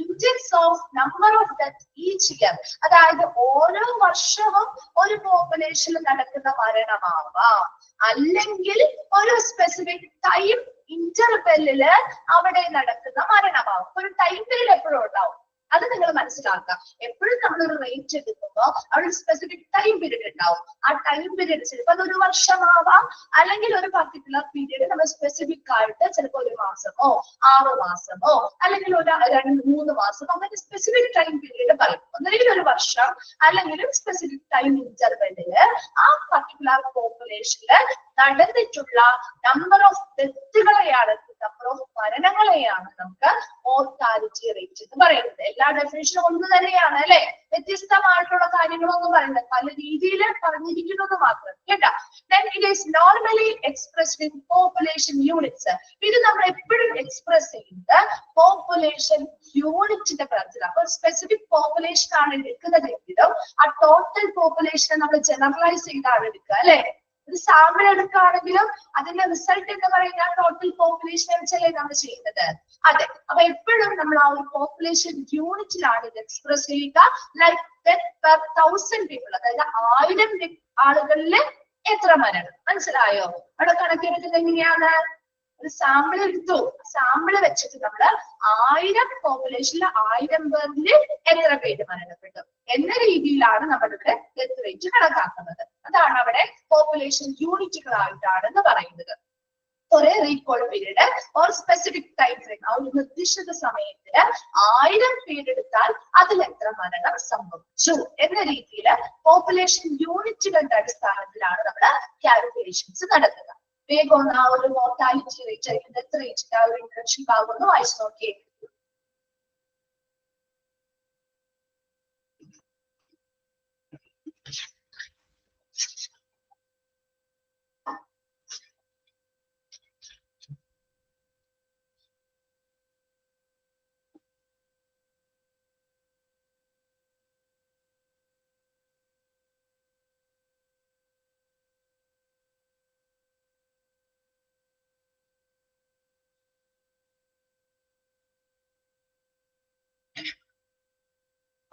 index of number of death each year. അതായത് ഓരോ വർഷവും ഒരു പോപ്പുലേഷനിൽ നടക്കുന്ന മരണമാവാം, അല്ലെങ്കിൽ ഒരു സ്പെസിഫിക് ടൈം ഇന്റർവെല്ലില് അവിടെ നടക്കുന്ന മരണമാവും. ഒരു ടൈം പീരീഡ് എപ്പോഴും ഉണ്ടാവും, അത് നിങ്ങൾ മനസ്സിലാക്കുക. എപ്പോഴും നമ്മളൊരു റേറ്റ് എടുക്കുമ്പോൾ അവിടെ സ്പെസിഫിക് ടൈം പീരീഡ് ഉണ്ടാവും. ആ ടൈം പീരീഡ് ചിലപ്പോൾ അതൊരു വർഷമാവാം, അല്ലെങ്കിൽ ഒരു പർട്ടിക്കുലർ പീരീഡ് നമ്മൾ സ്പെസിഫിക് ആയിട്ട് ചിലപ്പോൾ 1 മാസമോ 6 മാസമോ അല്ലെങ്കിൽ ഒരു 2-3 മാസമോ അങ്ങനെ സ്പെസിഫിക് ടൈം പീരീഡ് പറയും. ഒന്നുകിൽ ഒരു വർഷം അല്ലെങ്കിൽ സ്പെസിഫിക് ടൈം ഇന്റർവെല്ലില് ആ പർട്ടിക്കുലർ പോപ്പുലേഷനിൽ നടന്നിട്ടുള്ള നമ്പർ ഓഫ് ഡെത്തുകളെയാണ്, നമ്പർ ഓഫ് മരണങ്ങളെയാണ് നമുക്ക് മോർട്ടാലിറ്റി റേറ്റ് എന്ന് പറയുന്നത്. എല്ലാ ഡെഫിനിഷനും ഒന്ന് തന്നെയാണ് അല്ലെ, വ്യത്യസ്തമായിട്ടുള്ള കാര്യങ്ങളൊന്നും പറയുന്നത്, പല രീതിയിൽ പറഞ്ഞിരിക്കുന്നത് മാത്രം കേട്ടാ. Then it is normally expressed in population units. ഇത് നമ്മൾ എപ്പോഴും എക്സ്പ്രസ് ചെയ്യുന്നത് പോപ്പുലേഷൻ യൂണിറ്റിന്റെ കാര്യത്തിൽ. അപ്പൊ സ്പെസിഫിക് പോപ്പുലേഷൻ ആണ് എടുക്കുന്നതെങ്കിലും ആ ടോട്ടൽ പോപ്പുലേഷനെ നമ്മൾ ജനറലൈസ് ചെയ്താണ് എടുക്കുക അല്ലെ. ഒരു സാമ്പിൾ എടുക്കുകയാണെങ്കിലും അതിന്റെ റിസൾട്ട് എന്ന് പറയുന്ന ടോട്ടൽ പോപ്പുലേഷൻ വെച്ചല്ലേ നമ്മൾ ചെയ്യുന്നത്. അതെ, അപ്പൊ എപ്പോഴും നമ്മൾ ആ ഒരു പോപ്പുലേഷൻ യൂണിറ്റിലാണ് ഇത് എക്സ്പ്രസ് ചെയ്യുക. ലൈക്ക് ഡെത്ത് പെർ 1000 പീപ്പിൾ, അതായത് 1000 ആളുകളില് എത്ര മരണം. മനസ്സിലായോ? അവിടെ കണക്കെടുക്കുന്നത് എങ്ങനെയാണ്, ഒരു സാമ്പിൾ എടുത്തു, സാമ്പിള് വെച്ചിട്ട് നമ്മള് 1000 പോപ്പുലേഷനിൽ 1000 പേരില് എത്ര പേര് മരണപ്പെട്ടു എന്ന രീതിയിലാണ് നമ്മളിവിടെ ഡെത്ത് റേറ്റ് കണക്കാക്കുന്നത്. അതാണ് അവിടെ പോപ്പുലേഷൻ യൂണിറ്റുകളായിട്ടാണെന്ന് പറയുന്നത്. ഒരേ recall period or specific time frame, ആ ഒരു നിർദ്ദിഷ്ട സമയത്തിന് 1000 പീരീഡ് എടുത്താൽ അതിൽ എത്ര മരണം സംഭവിച്ചു എന്ന രീതിയിൽ പോപ്പുലേഷൻ യൂണിറ്റുകളുടെ അടിസ്ഥാനത്തിലാണ് നമ്മുടെ കാൽക്കുലേഷൻസ് നടത്തുക. വേഗം ആ ഒരു മോർട്ടാലിറ്റി റേറ്റ് അല്ലെങ്കിൽ ഡെത്ത് റേറ്റിന്റെ ആ ഒരു ഇൻട്രഡക്ഷൻ ഭാഗം ഒന്ന് വായിച്ചു നോക്കിയേ.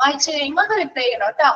വായിച്ചു കഴിയുമ്പോൾ റിപ്ലൈ ചെയ്യണം കേട്ടോ.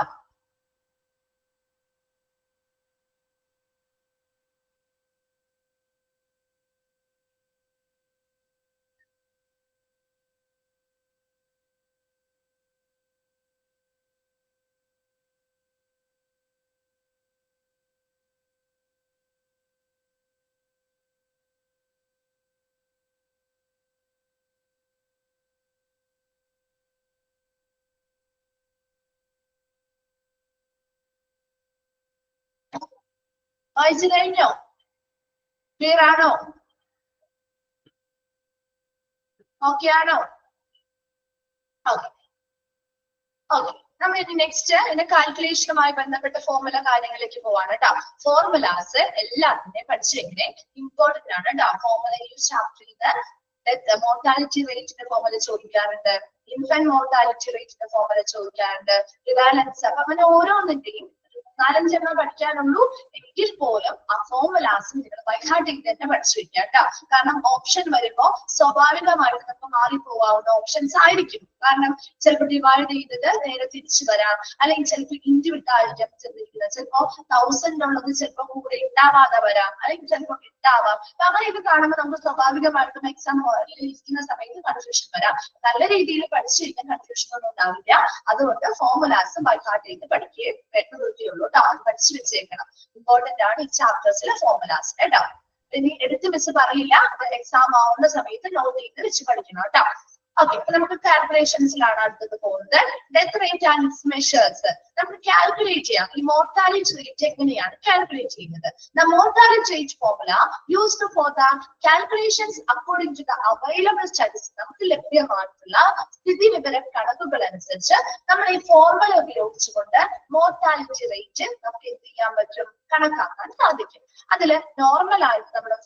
വായിച്ചു കഴിഞ്ഞോ? ക്ലിയർ ആണോ? ഓക്കെ ആണോ? ഓക്കെ ഓക്കെ, നമ്മൾ ഇനി നെക്സ്റ്റ് ഇതിന്റെ കാൽക്കുലേഷനുമായി ബന്ധപ്പെട്ട ഫോർമുല കാര്യങ്ങളിലേക്ക് പോവാണ് കേട്ടോ. ഫോർമുലാസ് എല്ലാത്തിനെയും പഠിച്ചിങ്ങനെ ഇമ്പോർട്ടന്റ് ആണ് കേട്ടോ. ഫോർമുല യൂസ് ചാപ്റ്ററിൽ മോർട്ടാലിറ്റി റേറ്റിന്റെ ഫോർമുല ചോദിക്കാറുണ്ട്, ഇൻഫന്റ് മോർട്ടാലിറ്റി റേറ്റിന്റെ ഫോർമുല ചോദിക്കാറുണ്ട്, റിവാലൻസ്. അപ്പൊ അങ്ങനെ ഓരോന്നിന്റെയും 4-5 പഠിക്കാനുള്ളൂ എങ്കിൽ പോലും ആ ഫോർമുലാസ് നിങ്ങൾ ബൈഹാർട്ട് ചെയ്ത് തന്നെ പഠിച്ചു വെക്കുക കേട്ടോ. കാരണം ഓപ്ഷൻ വരുമ്പോ സ്വാഭാവികമായിട്ട് നമുക്ക് മാറിപ്പോവാവുന്ന ഓപ്ഷൻസ് ആയിരിക്കും. കാരണം ചിലപ്പോൾ ഡിവൈഡ് ചെയ്തത് നേരെ തിരിച്ചു വരാം, അല്ലെങ്കിൽ ചിലപ്പോൾ ഇൻറ്റു വിട്ടായിരിക്കാം ചെന്നിരിക്കുന്നത്, ചിലപ്പോ 1000 ഉള്ളത് ചിലപ്പോൾ കൂടെ ഉണ്ടാവാതെ വരാം, അല്ലെങ്കിൽ ചിലപ്പോൾ ഇട്ടാവാം. അപ്പൊ അങ്ങനെയൊക്കെ കാണുമ്പോൾ നമുക്ക് സ്വാഭാവികമായിട്ടും എക്സാം ഇരിക്കുന്ന സമയത്ത് കൺഫ്യൂഷൻ വരാം. നല്ല രീതിയിൽ പഠിച്ചു കഴിഞ്ഞാൽ കൺഫ്യൂഷൻ ഒന്നും ഉണ്ടാവില്ല. അതുകൊണ്ട് ഫോർമുലാസ് ബൈഹാർട്ട് ചെയ്ത് പഠിക്കുകയും പറ്റുള്ളൂ. പഠിച്ചു വെച്ചേക്കണം, ഇമ്പോർട്ടന്റ് ആണ് ഈ ചാപ്റ്റേഴ്സിലെ ഫോർമുലാസ് കേട്ടോ. ഇനി എടുത്ത് മിസ് പറയില്ല, എക്സാം ആവുന്ന സമയത്ത് നോട്ട് ചെയ്ത് വെച്ച് പഠിക്കണം കേട്ടോ. ഓക്കെ, അപ്പൊ നമുക്ക് കാൽക്കുലേഷൻസിലാണ് അടുത്തത് പോകുന്നത്. Death rate and its measures നമുക്ക് കാൽക്കുലേറ്റ് ചെയ്യാം. ഈ മോർട്ടാലിറ്റി റേറ്റ് എങ്ങനെയാണ് കാൽക്കുലേറ്റ് ചെയ്യുന്നത്? The mortality rate formula used for the calculations according to the available studies. നമുക്ക് ലഭ്യമായിട്ടുള്ള സ്ഥിതി വിവര കണക്കുകൾ അനുസരിച്ച് നമ്മൾ ഈ ഫോർമുല ഉപയോഗിച്ചുകൊണ്ട് മോർട്ടാലിറ്റി റേറ്റ് നമുക്ക് എന്ത് ചെയ്യാൻ പറ്റും, കണക്കാക്കാൻ സാധിക്കും. അതിൽ നോർമൽ ആയിട്ട് നമ്മുടെ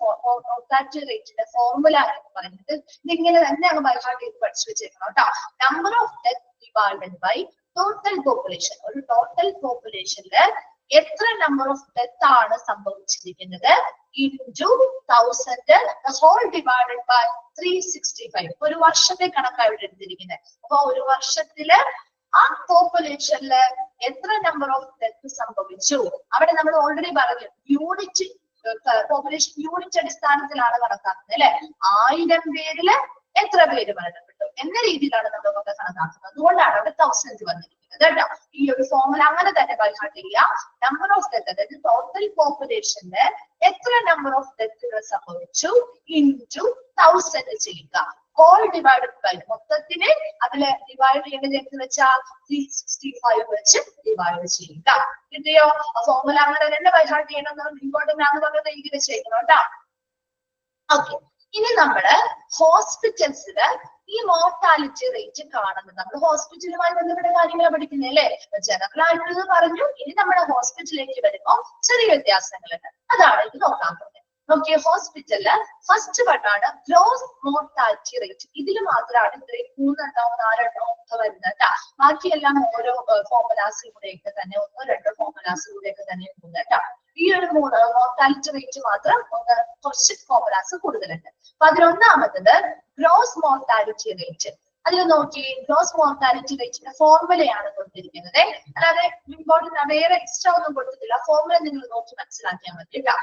മോർട്ടാലിറ്റി റേറ്റിന്റെ ഫോർമുല എന്ന് പറയുന്നത് ഇതിങ്ങനെ തന്നെ അങ്ങ് ബൈഹാർട്ട് ചെയ്ത് പഠിച്ചു വെച്ചേക്കണം കേട്ടോ. Number of death divided by total population. ഒരു ടോട്ടൽ പോപ്പുലേഷനില് എത്ര നമ്പർ ഓഫ് ഡെത്ത് ആണ് സംഭവിച്ചിരിക്കുന്നത് ഇൻറ്റു 1000 ഹോൾ ഡിവൈഡഡ് ബൈ 365. ഒരു വർഷത്തെ കണക്കാണ് ഇവിടെ എടുത്തിരിക്കുന്നത്. അപ്പൊ ഒരു വർഷത്തില് ആ പോപ്പുലേഷനില് എത്ര നമ്പർ ഓഫ് ഡെത്ത് സംഭവിച്ചു അവിടെ നമ്മൾ ഓൾറെഡി പറഞ്ഞു യൂണിറ്റ് പോപ്പുലേഷൻ യൂണിറ്റ് അടിസ്ഥാനത്തിലാണ് കണക്കാക്കുന്നത് അല്ലെ. 1000 പേരില് എത്ര പേര് മരണപ്പെട്ടു എന്ന രീതിയിലാണ് നമ്മൾ കണക്കാക്കുന്നത്. അതുകൊണ്ടാണ് അവിടെ 1000 വന്നിരിക്കുന്നത് കേട്ടോ. ഈ ഒരു ഫോർമുല അങ്ങനെ തന്നെ ബൈഹാർട്ട് ചെയ്യുക. നമ്പർ ഓഫ് ഡെത്ത് അതായത് ടോട്ടൽ പോപ്പുലേഷനില് എത്ര നമ്പർ ഓഫ് ഡെത്തുകൾ സംഭവിച്ചു ഇൻറ്റു 1000 ചെയ്യുക. ഹോൾ ഡിവൈഡഡ് ബൈ മൊത്തത്തിന് അതില് ഡിവൈഡ് ചെയ്യേണ്ടത് എന്ന് വെച്ചാൽ 365 വെച്ച് ഡിവൈഡ് ചെയ്യുക. കിട്ടിയോ? ഫോർമുല അങ്ങനെ തന്നെ ബൈഹാർട്ട് ചെയ്യണം. ഇമ്പോർട്ടന്റ് ആണെന്ന് പറഞ്ഞത് എഴുതി വെച്ചേക്കണം കേട്ടോ. ഓക്കെ, ഇനി നമ്മള് ഹോസ്പിറ്റൽസില് ഈ മോർട്ടാലിറ്റി റേറ്റ് കാണുന്നത് നമ്മൾ ഹോസ്പിറ്റലുമായി ബന്ധപ്പെട്ട കാര്യങ്ങൾ പഠിക്കുന്നത് അല്ലേ. ജനറൽ ആയിട്ടുള്ളത് പറഞ്ഞു. ഇനി നമ്മുടെ ഹോസ്പിറ്റലിലേക്ക് വരുമ്പോൾ ചെറിയ വ്യത്യാസങ്ങളുണ്ട്. അതാണ് ഇത് നോക്കാൻ പോകുന്നത്. നോക്കിയ ഹോസ്പിറ്റലില് ഫസ്റ്റ് വണ്ണാണ് ഗ്രോസ് മോർട്ടാലിറ്റി റേറ്റ്. ഇതിൽ മാത്രമാണ് ഇത്രയും 3 എണ്ണവും 4 എണ്ണവും ഒക്കെ വരുന്നത്. ബാക്കിയെല്ലാം ഓരോ ഫോർമുലാസിലൂടെയൊക്കെ തന്നെ 1-2 ഫോർമുലാസിലൂടെയൊക്കെ തന്നെ പോകുന്നത്. ഈ ഒരു മോർട്ടാലിറ്റി റേറ്റ് മാത്രം കുറച്ച് ഫോർമുലാസ് കൂടുതലുണ്ട്. അപ്പൊ അതിലൊന്നാമത്തത് ഗ്രോസ് മോർട്ടാലിറ്റി റേറ്റ്. അതിൽ നോക്കി ഗ്രോസ് മോർട്ടാലിറ്റി റേറ്റിന്റെ ഫോർമുലയാണ് കൊടുത്തിരിക്കുന്നത്. അല്ലാതെ ഇമ്പോർട്ടന്റ് വേറെ എക്സ്ട്രാ ഒന്നും കൊടുത്തിട്ടില്ല. ഫോർമുല നിങ്ങൾ നോക്കി മനസ്സിലാക്കിയാൽ മതി കേട്ടോ.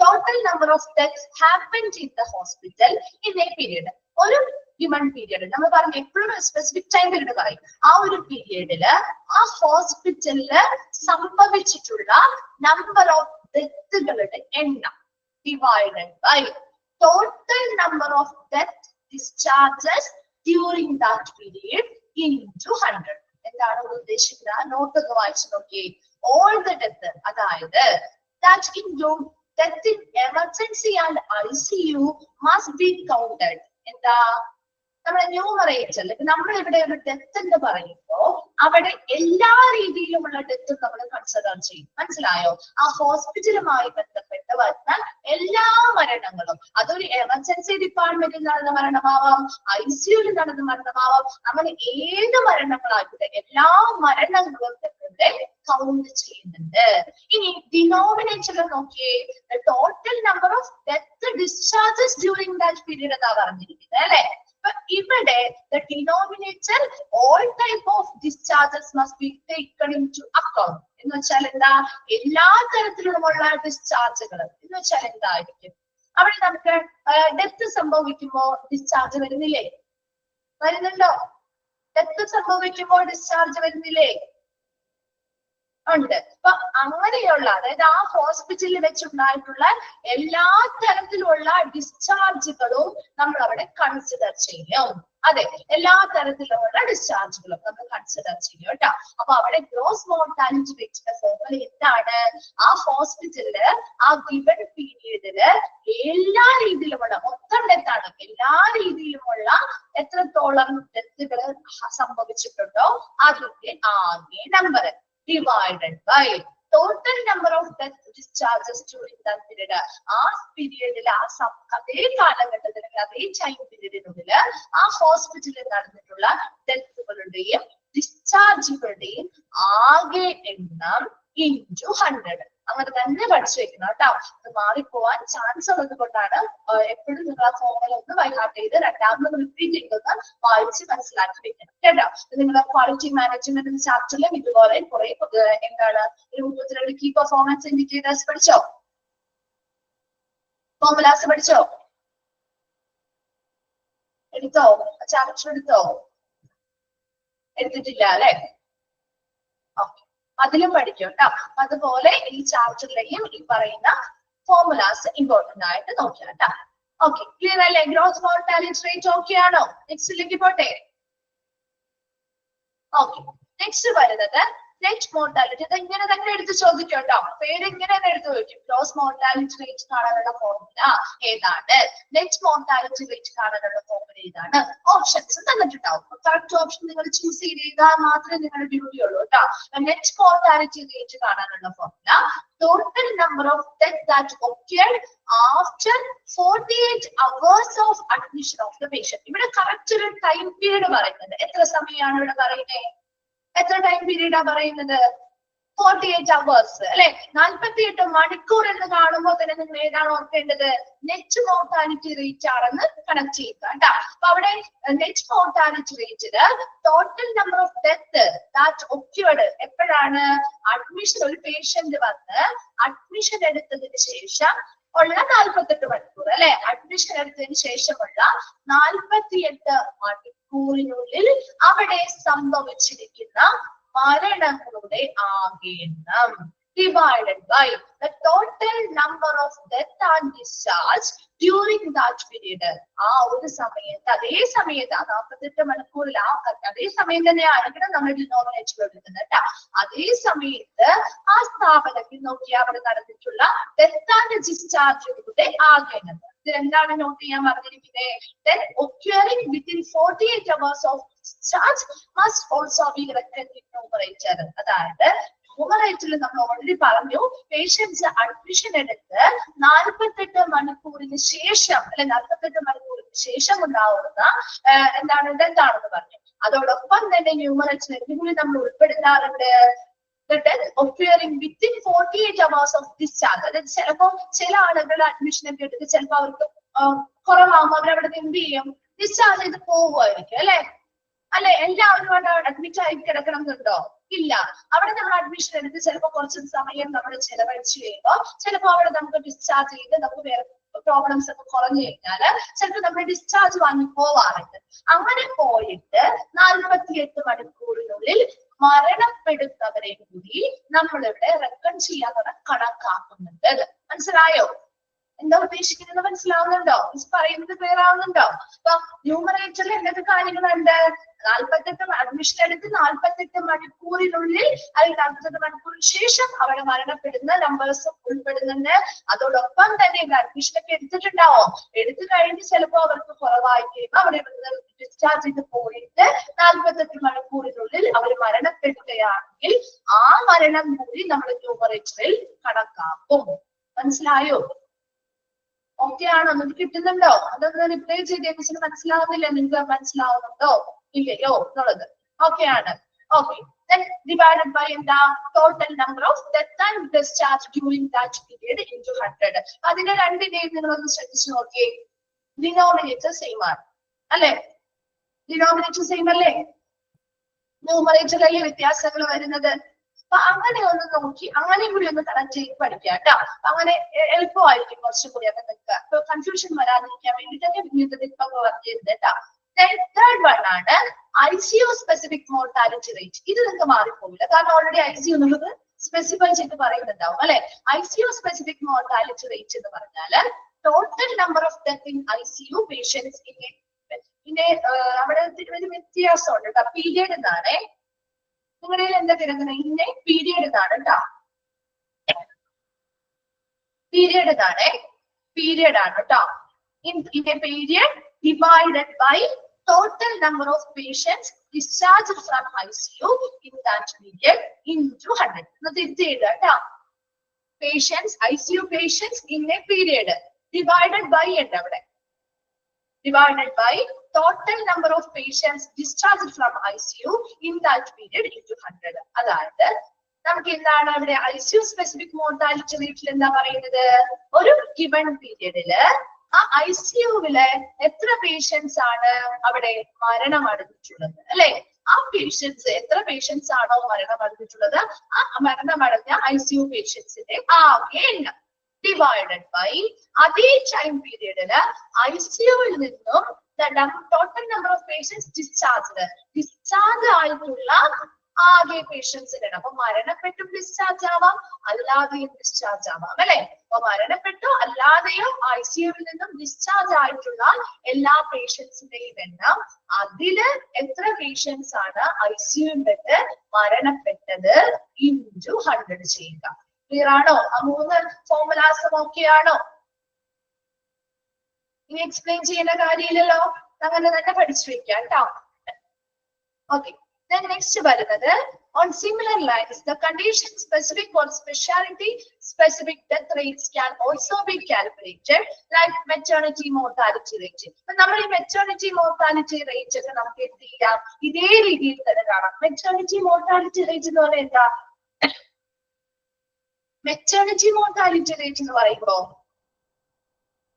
Total number of deaths happened in the hospital in A period. ഒരു ഗിവൺ പീരിയഡ് നമ്മൾ പറഞ്ഞു എപ്പോഴും സ്പെസിഫിക് ടൈം പീരീഡ് പറയും. ആ ഒരു പീരിയഡില് ആ ഹോസ്പിറ്റലില് സംഭവിച്ചിട്ടുള്ള നമ്പർ ഓഫ് ഡെത്തുകളുടെ എണ്ണം divided by total number of death discharges during that period into 100. എന്താണ് ഉദ്ദേശിക്കുന്നത്? നോട്ട് ഒന്ന് വായിച്ചു നോക്കിയേ. ഓൾ ദ ഡെത്ത് അതായത് that include death in emergency and ICU must be counted. എന്താ നമ്മുടെ ന്യൂമറേറ്ററിൽ നമ്മൾ ഇവിടെ ഒരു ഡെത്ത് എന്ന് പറയുമ്പോ അവിടെ എല്ലാ രീതിയിലുമുള്ള ഡെത്ത് നമ്മൾ കൺസിഡർ ചെയ്യും. മനസ്സിലായോ? ആ ഹോസ്പിറ്റലുമായി ബന്ധപ്പെട്ട് വരുന്ന എല്ലാ മരണങ്ങളും, അതൊരു എമർജൻസി ഡിപ്പാർട്ട്മെന്റിൽ നടന്ന മരണമാവാം, ICUവിൽ നടന്ന മരണമാവാം, അങ്ങനെ ഏത് മരണങ്ങളായിക്കോട്ടെ എല്ലാ മരണങ്ങളും കൗണ്ട് ചെയ്യുന്നുണ്ട്. ഇനി ഡിനോമിനേറ്ററിൽ നോക്കിയേ, total number of death discharges during that period എന്നാ പറഞ്ഞിരിക്കുന്നത് അല്ലെ. ഇവിടെ the denominator all type of discharges must be taken into account. എന്ന് വെച്ചാൽ എന്താ? എല്ലാ തരത്തിലുമുള്ള ഡിസ്ചാർജുകൾ എന്ന് വെച്ചാൽ എന്തായിരിക്കും? അവിടെ നമുക്ക് ഡെത്ത് സംഭവിക്കുമ്പോ ഡിസ്ചാർജ് വരുന്നില്ലേ? വരുന്നുണ്ടോ? ഡെത്ത് സംഭവിക്കുമ്പോൾ ഡിസ്ചാർജ് വരുന്നില്ലേ? ഉണ്ട്. അപ്പൊ അങ്ങനെയുള്ള അതായത് ആ ഹോസ്പിറ്റലിൽ വെച്ചുണ്ടായിട്ടുള്ള എല്ലാ തരത്തിലുള്ള ഡിസ്ചാർജുകളും നമ്മൾ അവിടെ കൺസിഡർ ചെയ്യും. അതെ, എല്ലാ തരത്തിലുള്ള ഡിസ്ചാർജുകളും നമ്മൾ കൺസിഡർ ചെയ്യും കേട്ടോ. അപ്പൊ അവിടെ ഗ്രോസ് മോർട്ടാലിറ്റി റേറ്റിന്റെ ഫോർമുല എന്താണ്? ആ ഹോസ്പിറ്റലില് ആ ഗിവൺ പീരീഡില് എല്ലാ രീതിയിലുമുള്ള മൊത്തം ഡെത്താണ്, എല്ലാ രീതിയിലുമുള്ള എത്രത്തോളം ഡെത്തുകൾ സംഭവിച്ചിട്ടുണ്ടോ അതിന്റെ ആകെ number divided by total number of death discharges during that period. ആ പീരിയഡിൽ അതേ കാലഘട്ടത്തിൽ അതേ ടൈം പീരീഡിനുള്ളിൽ ആ ഹോസ്പിറ്റലിൽ നടന്നിട്ടുള്ള ഡെത്തുകളുടെയും ഡിസ്ചാർജുകളുടെയും ആകെ എണ്ണം ഇൻറ്റു 100. അങ്ങനെ തന്നെ പഠിച്ചു വെക്കണം കേട്ടോ. അത് മാറിപ്പോവാൻ ചാൻസ് ഉള്ളത് കൊണ്ടാണ് എപ്പോഴും നിങ്ങൾ ആ ഫോർമുല ഒന്ന് ബൈഹാർട്ട് ചെയ്ത് രണ്ടാമത് റിപ്പീറ്റ് ചെയ്തൊന്ന് വായിച്ച് മനസ്സിലാക്കി വെക്കണം കേട്ടോ. നിങ്ങളുടെ ക്വാളിറ്റി മാനേജ്മെന്റ് ചാപ്റ്ററിലും ഇതുപോലെ കുറെ എന്താണ് 32 കീ പെർഫോമൻസ് ഇൻഡിക്കേറ്റേഴ്സ് പഠിച്ചോ? ഫോർമുലാസ് പഠിച്ചോ? എടുത്തോ? ചാപ്റ്റർ എടുത്തോ? എടുത്തിട്ടില്ല അല്ലെ? ഓക്കെ, അതിലും പഠിക്കും കേട്ടോ. അതുപോലെ ഈ ചാപ്റ്ററിലെയും ഈ പറയുന്ന ഫോർമുലാസ് ഇമ്പോർട്ടന്റ് ആയിട്ട് നോക്കിയാ കേട്ടോ. ഓക്കെ, ക്ലിയർ അല്ലേ? ഗ്രോസ് മോർട്ടാലിറ്റി റേറ്റ് ഓക്കെ ആണോ? നെക്സ്റ്റിലേക്ക് പോട്ടെ. ഓക്കെ, നെക്സ്റ്റ് വരുന്നത് നെറ്റ് മോർട്ടാലിറ്റി. ഇത് ഇങ്ങനെ തന്നെ എടുത്ത് ചോദിക്കും കേട്ടോ. പേര് ഇങ്ങനെ തന്നെ എടുത്ത് ചോദിക്കും. ഗ്രോസ് മോർട്ടാലിറ്റി റേറ്റ് കാണാനുള്ള ഫോർമുല ഏതാണ്? നെറ്റ് മോർട്ടാലിറ്റി റേറ്റ് കാണാനുള്ള ഫോർമുല ഏതാണ്? ഓപ്ഷൻസ് തന്നിട്ടുണ്ടാവും. കറക്റ്റ് ഓപ്ഷൻ നിങ്ങൾ ചൂസ് ചെയ്താൽ മാത്രമേ നിങ്ങളുടെ ഡ്യൂട്ടി ഉള്ളൂ കേട്ടോ. നെറ്റ് മോർട്ടാലിറ്റി റേറ്റ് കാണാനുള്ള formula total number of death that occurred after 48 hours of admission of the patient. ഇവിടെ കറക്റ്റ് ഒരു ടൈം പീരീഡ് പറയുന്നത്. എത്ര സമയമാണ് ഇവിടെ പറയുന്നത്? എത്ര ടൈം പീരീഡാ പറയുന്നത്? 48 hours അല്ലെ 48 മണിക്കൂർ എന്ന് കാണുമ്പോൾ തന്നെ നിങ്ങൾ ഏതാണ് ഓർക്കേണ്ടത് നെറ്റ് മോർട്ടാലിറ്റി റേറ്റ് ആണെന്ന് കണക്ട് ചെയ്യുക കേട്ടോ അപ്പൊ അവിടെ നെറ്റ് മോർട്ടാലിറ്റി റേറ്റില് total number of death that occurred എപ്പോഴാണ് അഡ്മിഷൻ ഒരു പേഷ്യന്റ് വന്ന് അഡ്മിഷൻ എടുത്തതിന് ശേഷം ഉള്ള 48 മണിക്കൂർ അല്ലെ അഡ്മിഷൻ എടുത്തതിന് ശേഷമുള്ള 48 മണിക്കൂറിനുള്ളിൽ അവിടെ സംഭവിച്ചിരിക്കുന്ന മരണങ്ങളുടെ ആകെ എണ്ണം divided by the total number of death and discharge during that period. ആ ഒരു സമയത്ത് അതേ സമയത്ത് 48 മണിക്കൂറിൽ അതേ സമയം തന്നെയാണ് ഇവിടെ നമ്മൾ ഡിനോമിനേറ്റർ എടുക്കുന്നത് കേട്ടോ അതേ സമയത്ത് ആ സ്ഥാപനത്തിൽ നോക്കിയാൽ അവിടെ നടന്നിട്ടുള്ള ഡെത്ത് ആൻഡ് ഡിസ്ചാർജുകളുടെ ആകെ എണ്ണം എന്താണ് നോട്ട് ചെയ്യാൻ പറഞ്ഞിരിക്കുന്നത് occurring within 48 hours of discharge must also be reckoned in numerator. അതായത് ന്യൂമറേറ്ററിൽ നമ്മൾ ഓൾറെഡി പറഞ്ഞു പേഷ്യൻസ് അഡ്മിഷൻ എടുത്ത് 48 മണിക്കൂറിന് ശേഷം അല്ലെ 48 മണിക്കൂറിന് ശേഷം ഉണ്ടാവുന്ന എന്താണ് ഡെത്താണെന്ന് പറഞ്ഞു അതോടൊപ്പം തന്നെ ന്യൂമറേറ്ററിൽ എന്തുകൂടി നമ്മൾ ഉൾപ്പെടുത്താറുണ്ട് the death occurring within 48 hours of discharge. അതായത് ചിലപ്പോ ചില ആളുകൾ അഡ്മിഷൻ ഒക്കെ എടുത്ത് ചിലപ്പോൾ അവർക്ക് കുറവാകുമ്പോൾ അവരവിടെ എന്ത് ചെയ്യും ഡിസ്ചാർജ് ചെയ്ത് പോവുമായിരിക്കും അല്ലെ എല്ലാവരും അഡ്മിറ്റ് ആയി കിടക്കണം എന്നുണ്ടോ ഇല്ല അവിടെ നമ്മൾ അഡ്മിഷൻ എടുത്ത് ചിലപ്പോൾ കുറച്ച് സമയം നമ്മൾ ചെലവഴിച്ച് കഴിയുമ്പോൾ ചിലപ്പോൾ അവിടെ നമുക്ക് ഡിസ്ചാർജ് ചെയ്ത് നമുക്ക് വേറെ പ്രോബ്ലംസ് ഒക്കെ കുറഞ്ഞു കഴിഞ്ഞാല് ചിലപ്പോൾ നമ്മൾ ഡിസ്ചാർജ് വാങ്ങി പോവാറുണ്ട് അങ്ങനെ പോയിട്ട് 48 മണിക്കൂറിനുള്ളിൽ മരണപ്പെടുന്നവരെ കൂടി നമ്മളിവിടെ റെക്കൺ ചെയ്യാൻ കണക്കാക്കുന്നുണ്ട് മനസ്സിലായോ എന്താ ഉദ്ദേശിക്കുന്നത് മനസ്സിലാവുന്നുണ്ടോ പറയുന്നത് ക്ലിയർ ആവുന്നുണ്ടോ അപ്പൊ ന്യൂമറേറ്ററിൽ എന്തൊക്കെ കാര്യങ്ങളുണ്ട് 48 അഡ്മിഷൻ എടുത്ത് 48 മണിക്കൂറിനുള്ളിൽ അല്ലെങ്കിൽ 48 മണിക്കൂറിന് ശേഷം അവിടെ മരണപ്പെടുന്ന നമ്പേഴ്സ് ഉൾപ്പെടുന്നുണ്ട് അതോടൊപ്പം തന്നെ അഡ്മിഷൻ ഒക്കെ എടുത്തിട്ടുണ്ടാവും എടുത്തു കഴിഞ്ഞ് ചിലപ്പോ അവർക്ക് കുറവായിരിക്കും അവിടെ ഡിസ്ചാർജ് ചെയ്ത് പോയിട്ട് 48 മണിക്കൂറിനുള്ളിൽ അവർ മരണപ്പെടുകയാണെങ്കിൽ ആ മരണം കൂടി നമ്മൾ ന്യൂമറേറ്ററിൽ കണക്കാക്കും മനസ്സിലായോ ഓക്കെ ആണോ നിങ്ങൾക്ക് കിട്ടുന്നുണ്ടോ അതൊന്ന് റിപ്ലൈ ചെയ്തേ മിസ്സിന് മനസ്സിലാവുന്നില്ല നിങ്ങൾക്ക് മനസ്സിലാവുന്നുണ്ടോ ഇല്ലയോ എന്നുള്ളത് ഓക്കെ ആണ് okay divided by the total number of death and discharge during that period into 100 അതിന്റെ രണ്ടിനെയും നിങ്ങളൊന്ന് ശ്രദ്ധിച്ചു നോക്കിയേ ഡിനോമിനേറ്റർ സെയിം ആണ് അല്ലെ ഡിനോമിനേറ്റർ സെയിം അല്ലേ ന്യൂമറേറ്ററിലെ വ്യത്യാസങ്ങൾ വരുന്നത് അപ്പൊ അങ്ങനെ ഒന്ന് നോക്കി അങ്ങനെയും കൂടി ഒന്ന് കണക്ട് ചെയ്ത് പഠിക്കുക കേട്ടോ അങ്ങനെ എളുപ്പമായിരിക്കും കുറച്ചും കൂടി ഒക്കെ നിൽക്കുക അപ്പൊ കൺഫ്യൂഷൻ വരാതിരിക്കാൻ വേണ്ടിയിട്ടൊക്കെ ഇപ്പൊ പറഞ്ഞിരുന്നത് കേട്ടോ തേർഡ് വൺ ആണ് ICU സ്പെസിഫിക് മോർട്ടാലിറ്റി റേറ്റ് ഇത് നിങ്ങൾക്ക് മാറിപ്പോകില്ല കാരണം ഓൾറെഡി ICU എന്നുള്ളത് സ്പെസിഫൈ ചെയ്ത് പറയുന്നുണ്ടാവും അല്ലെ ICU സ്പെസിഫിക് മോർട്ടാലിറ്റി റേറ്റ് എന്ന് പറഞ്ഞാല് total number of death in ICU patients പിന്നെ അവിടെ ഒരു വ്യത്യാസമുണ്ട് കേട്ടോ പീരിയഡ് എന്നാണേ നിങ്ങളുടെ എന്താ കിടക്കുന്നത് ഇന്നെ പീരിയഡ് എന്നാണ് കേട്ടോ പീരിയഡ് എന്നാണേ പീരിയഡ് ആണ് കേട്ടോ in A period divided by total number of patients discharged from ICU in that period into 100. Patients, ICU patients in a period divided by divided by total number of patients discharged from ICU in that period into 100. അതായത് നമുക്ക് എന്താണ് അവിടെ ICU സ്പെസിഫിക് മോർട്ടാലിറ്റി റേറ്റിൽ എന്താ പറയുന്നത് ഒരു ഗിവൺ പീരിയഡില് ആ ICUവില് എത്ര പേഷ്യൻസ് ആണ് അവിടെ മരണമടഞ്ഞിട്ടുള്ളത് അല്ലെ ആ പേഷ്യൻസ് എത്ര പേഷ്യൻസ് ആണോ മരണമടഞ്ഞിട്ടുള്ളത് ആ മരണമടഞ്ഞ ICU പേഷ്യൻസിന്റെ ആകെ എണ്ണം ഡിവൈഡഡ് ബൈ അതേ ടൈം പീരിയഡില് ICUവിൽ നിന്നും total number of patients discharge ആയിട്ടുള്ള ആകെ പേഷ്യൻസിന്റെ അപ്പൊ മരണപ്പെട്ടും ഡിസ്ചാർജ് ആവാം അല്ലാതെയും ഡിസ്ചാർജ് ആവാം അല്ലെ അപ്പൊ മരണപ്പെട്ടു അല്ലാതെയും ICUവിൽ നിന്നും ഡിസ്ചാർജ് ആയിട്ടുള്ള എല്ലാ പേഷ്യൻസിന്റെയും എണ്ണം അതില് എത്ര പേഷ്യൻസ് ആണ് ICUവിൽ നിന്ന് മരണപ്പെട്ടത് into 100 ചെയ്യുക ക്ലിയർ ആണോ ആ മൂന്ന് ഫോർമുലാസ് ഓക്കെയാണോ ഇനി എക്സ്പ്ലെയിൻ ചെയ്യുന്ന കാര്യമില്ലല്ലോ അങ്ങനെ തന്നെ പഠിച്ചു വെക്കാം കേട്ടോ ഓക്കെ Then next വരുന്നത് on similar lines the condition specific or specialty specific death rates can also be calculated like maternity mortality rate. നമ്മൾ ഈ maternity mortality rate ഒക്കെ നമുക്ക് എന്ത് ചെയ്യാം ഇതേ രീതിയിൽ തന്നെ കാണാം maternity mortality rate എന്ന് പറഞ്ഞാൽ എന്താ മെറ്റേണിറ്റി മോർട്ടാലിറ്റി റേറ്റ് എന്ന് പറയുമ്പോ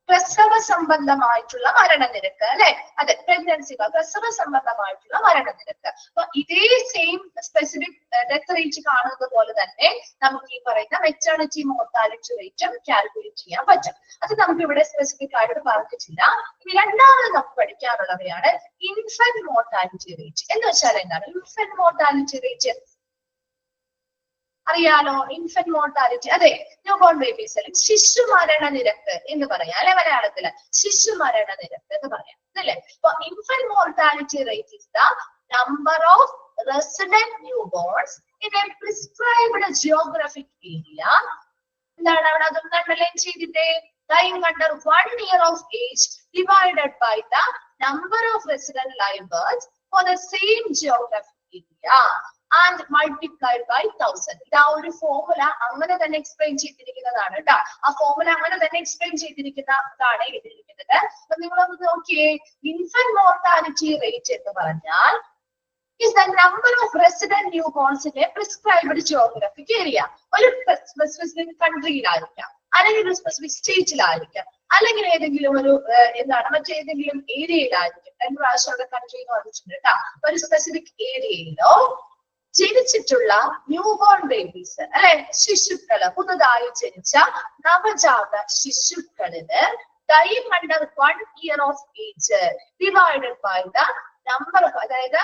പ്രസവ സംബന്ധമായിട്ടുള്ള മരണനിരക്ക് അല്ലെ, അതെ പ്രഗ്നൻസി പ്രസവ സംബന്ധമായിട്ടുള്ള മരണനിരക്ക്. അപ്പൊ ഇതേ സെയിം സ്പെസിഫിക് ഡെത്ത് റേറ്റ് കാണുന്നത് പോലെ തന്നെ നമുക്ക് ഈ പറയുന്ന മെറ്റേണിറ്റി മോർട്ടാലിറ്റി റേറ്റും കാൽക്കുലേറ്റ് ചെയ്യാൻ പറ്റും. അത് നമുക്ക് ഇവിടെ സ്പെസിഫിക് ആയിട്ട് പറഞ്ഞിട്ടില്ല. ഇനി രണ്ടാമത് നമുക്ക് പഠിക്കാനുള്ളവയാണ് ഇൻഫന്റ് മോർട്ടാലിറ്റി റേറ്റ്. എന്ന് വെച്ചാൽ എന്താണ് ഇൻഫന്റ് മോർട്ടാലിറ്റി റേറ്റ്? അറിയാലോ, ഇൻഫന്റ് മോർട്ടാലിറ്റി, അതെ ന്യൂ ബോൺ ബേബീസിൽ ശിശു മരണ നിരക്ക് എന്ന് പറയാം അല്ലെ, മലയാളത്തില് ശിശു മരണ നിരക്ക് എന്ന് പറയാം അല്ലേ. അപ്പൊ infant mortality rate is the number of resident new borns in a prescribed geographic area. എന്താണ് അവിടെ അതൊന്നും അണ്ടർലൈൻ ചെയ്തിട്ടേ, dying under 1 year of age divided by the number of resident live births for the same geographic area and multiplied by 1000. ഇതാ ഒരു ഫോർമുല അങ്ങനെ തന്നെ എക്സ്പ്ലെയിൻ ചെയ്തിരിക്കുന്നതാണ് കേട്ടോ. ആ ഫോർമുല അങ്ങനെ തന്നെ എക്സ്പ്ലെയിൻ ചെയ്തിരിക്കുന്നതാണ് എഴുതിയിരിക്കുന്നത്. അപ്പൊ നിങ്ങളൊന്ന് നോക്കിയേ, ഇൻഫന്റ് മോർട്ടാലിറ്റി റേറ്റ് എന്ന് പറഞ്ഞാൽ is the number of resident newborns in a prescribed geographic area. ഒരു സ്പെസിഫിക് കൺട്രിയിലായിരിക്കാം, അല്ലെങ്കിൽ ഒരു സ്പെസിഫിക് സ്റ്റേറ്റിലായിരിക്കാം, അല്ലെങ്കിൽ ഏതെങ്കിലും ഒരു എന്താണ് മറ്റേതെങ്കിലും ഏരിയയിലായിരിക്കും. 2 പ്രാവശ്യമുള്ള കൺട്രി എന്ന് പറഞ്ഞിട്ടുണ്ട് കേട്ടോ. ഒരു സ്പെസിഫിക് ഏരിയയിലോ ജനിച്ചിട്ടുള്ള ന്യൂബോൺ ബേബീസ് അല്ലെ, ശിശുക്കള്, പുതുതായി ജനിച്ച നവജാത ശിശുക്കളിന് dying under 1 year of age divided by the number of, അതായത്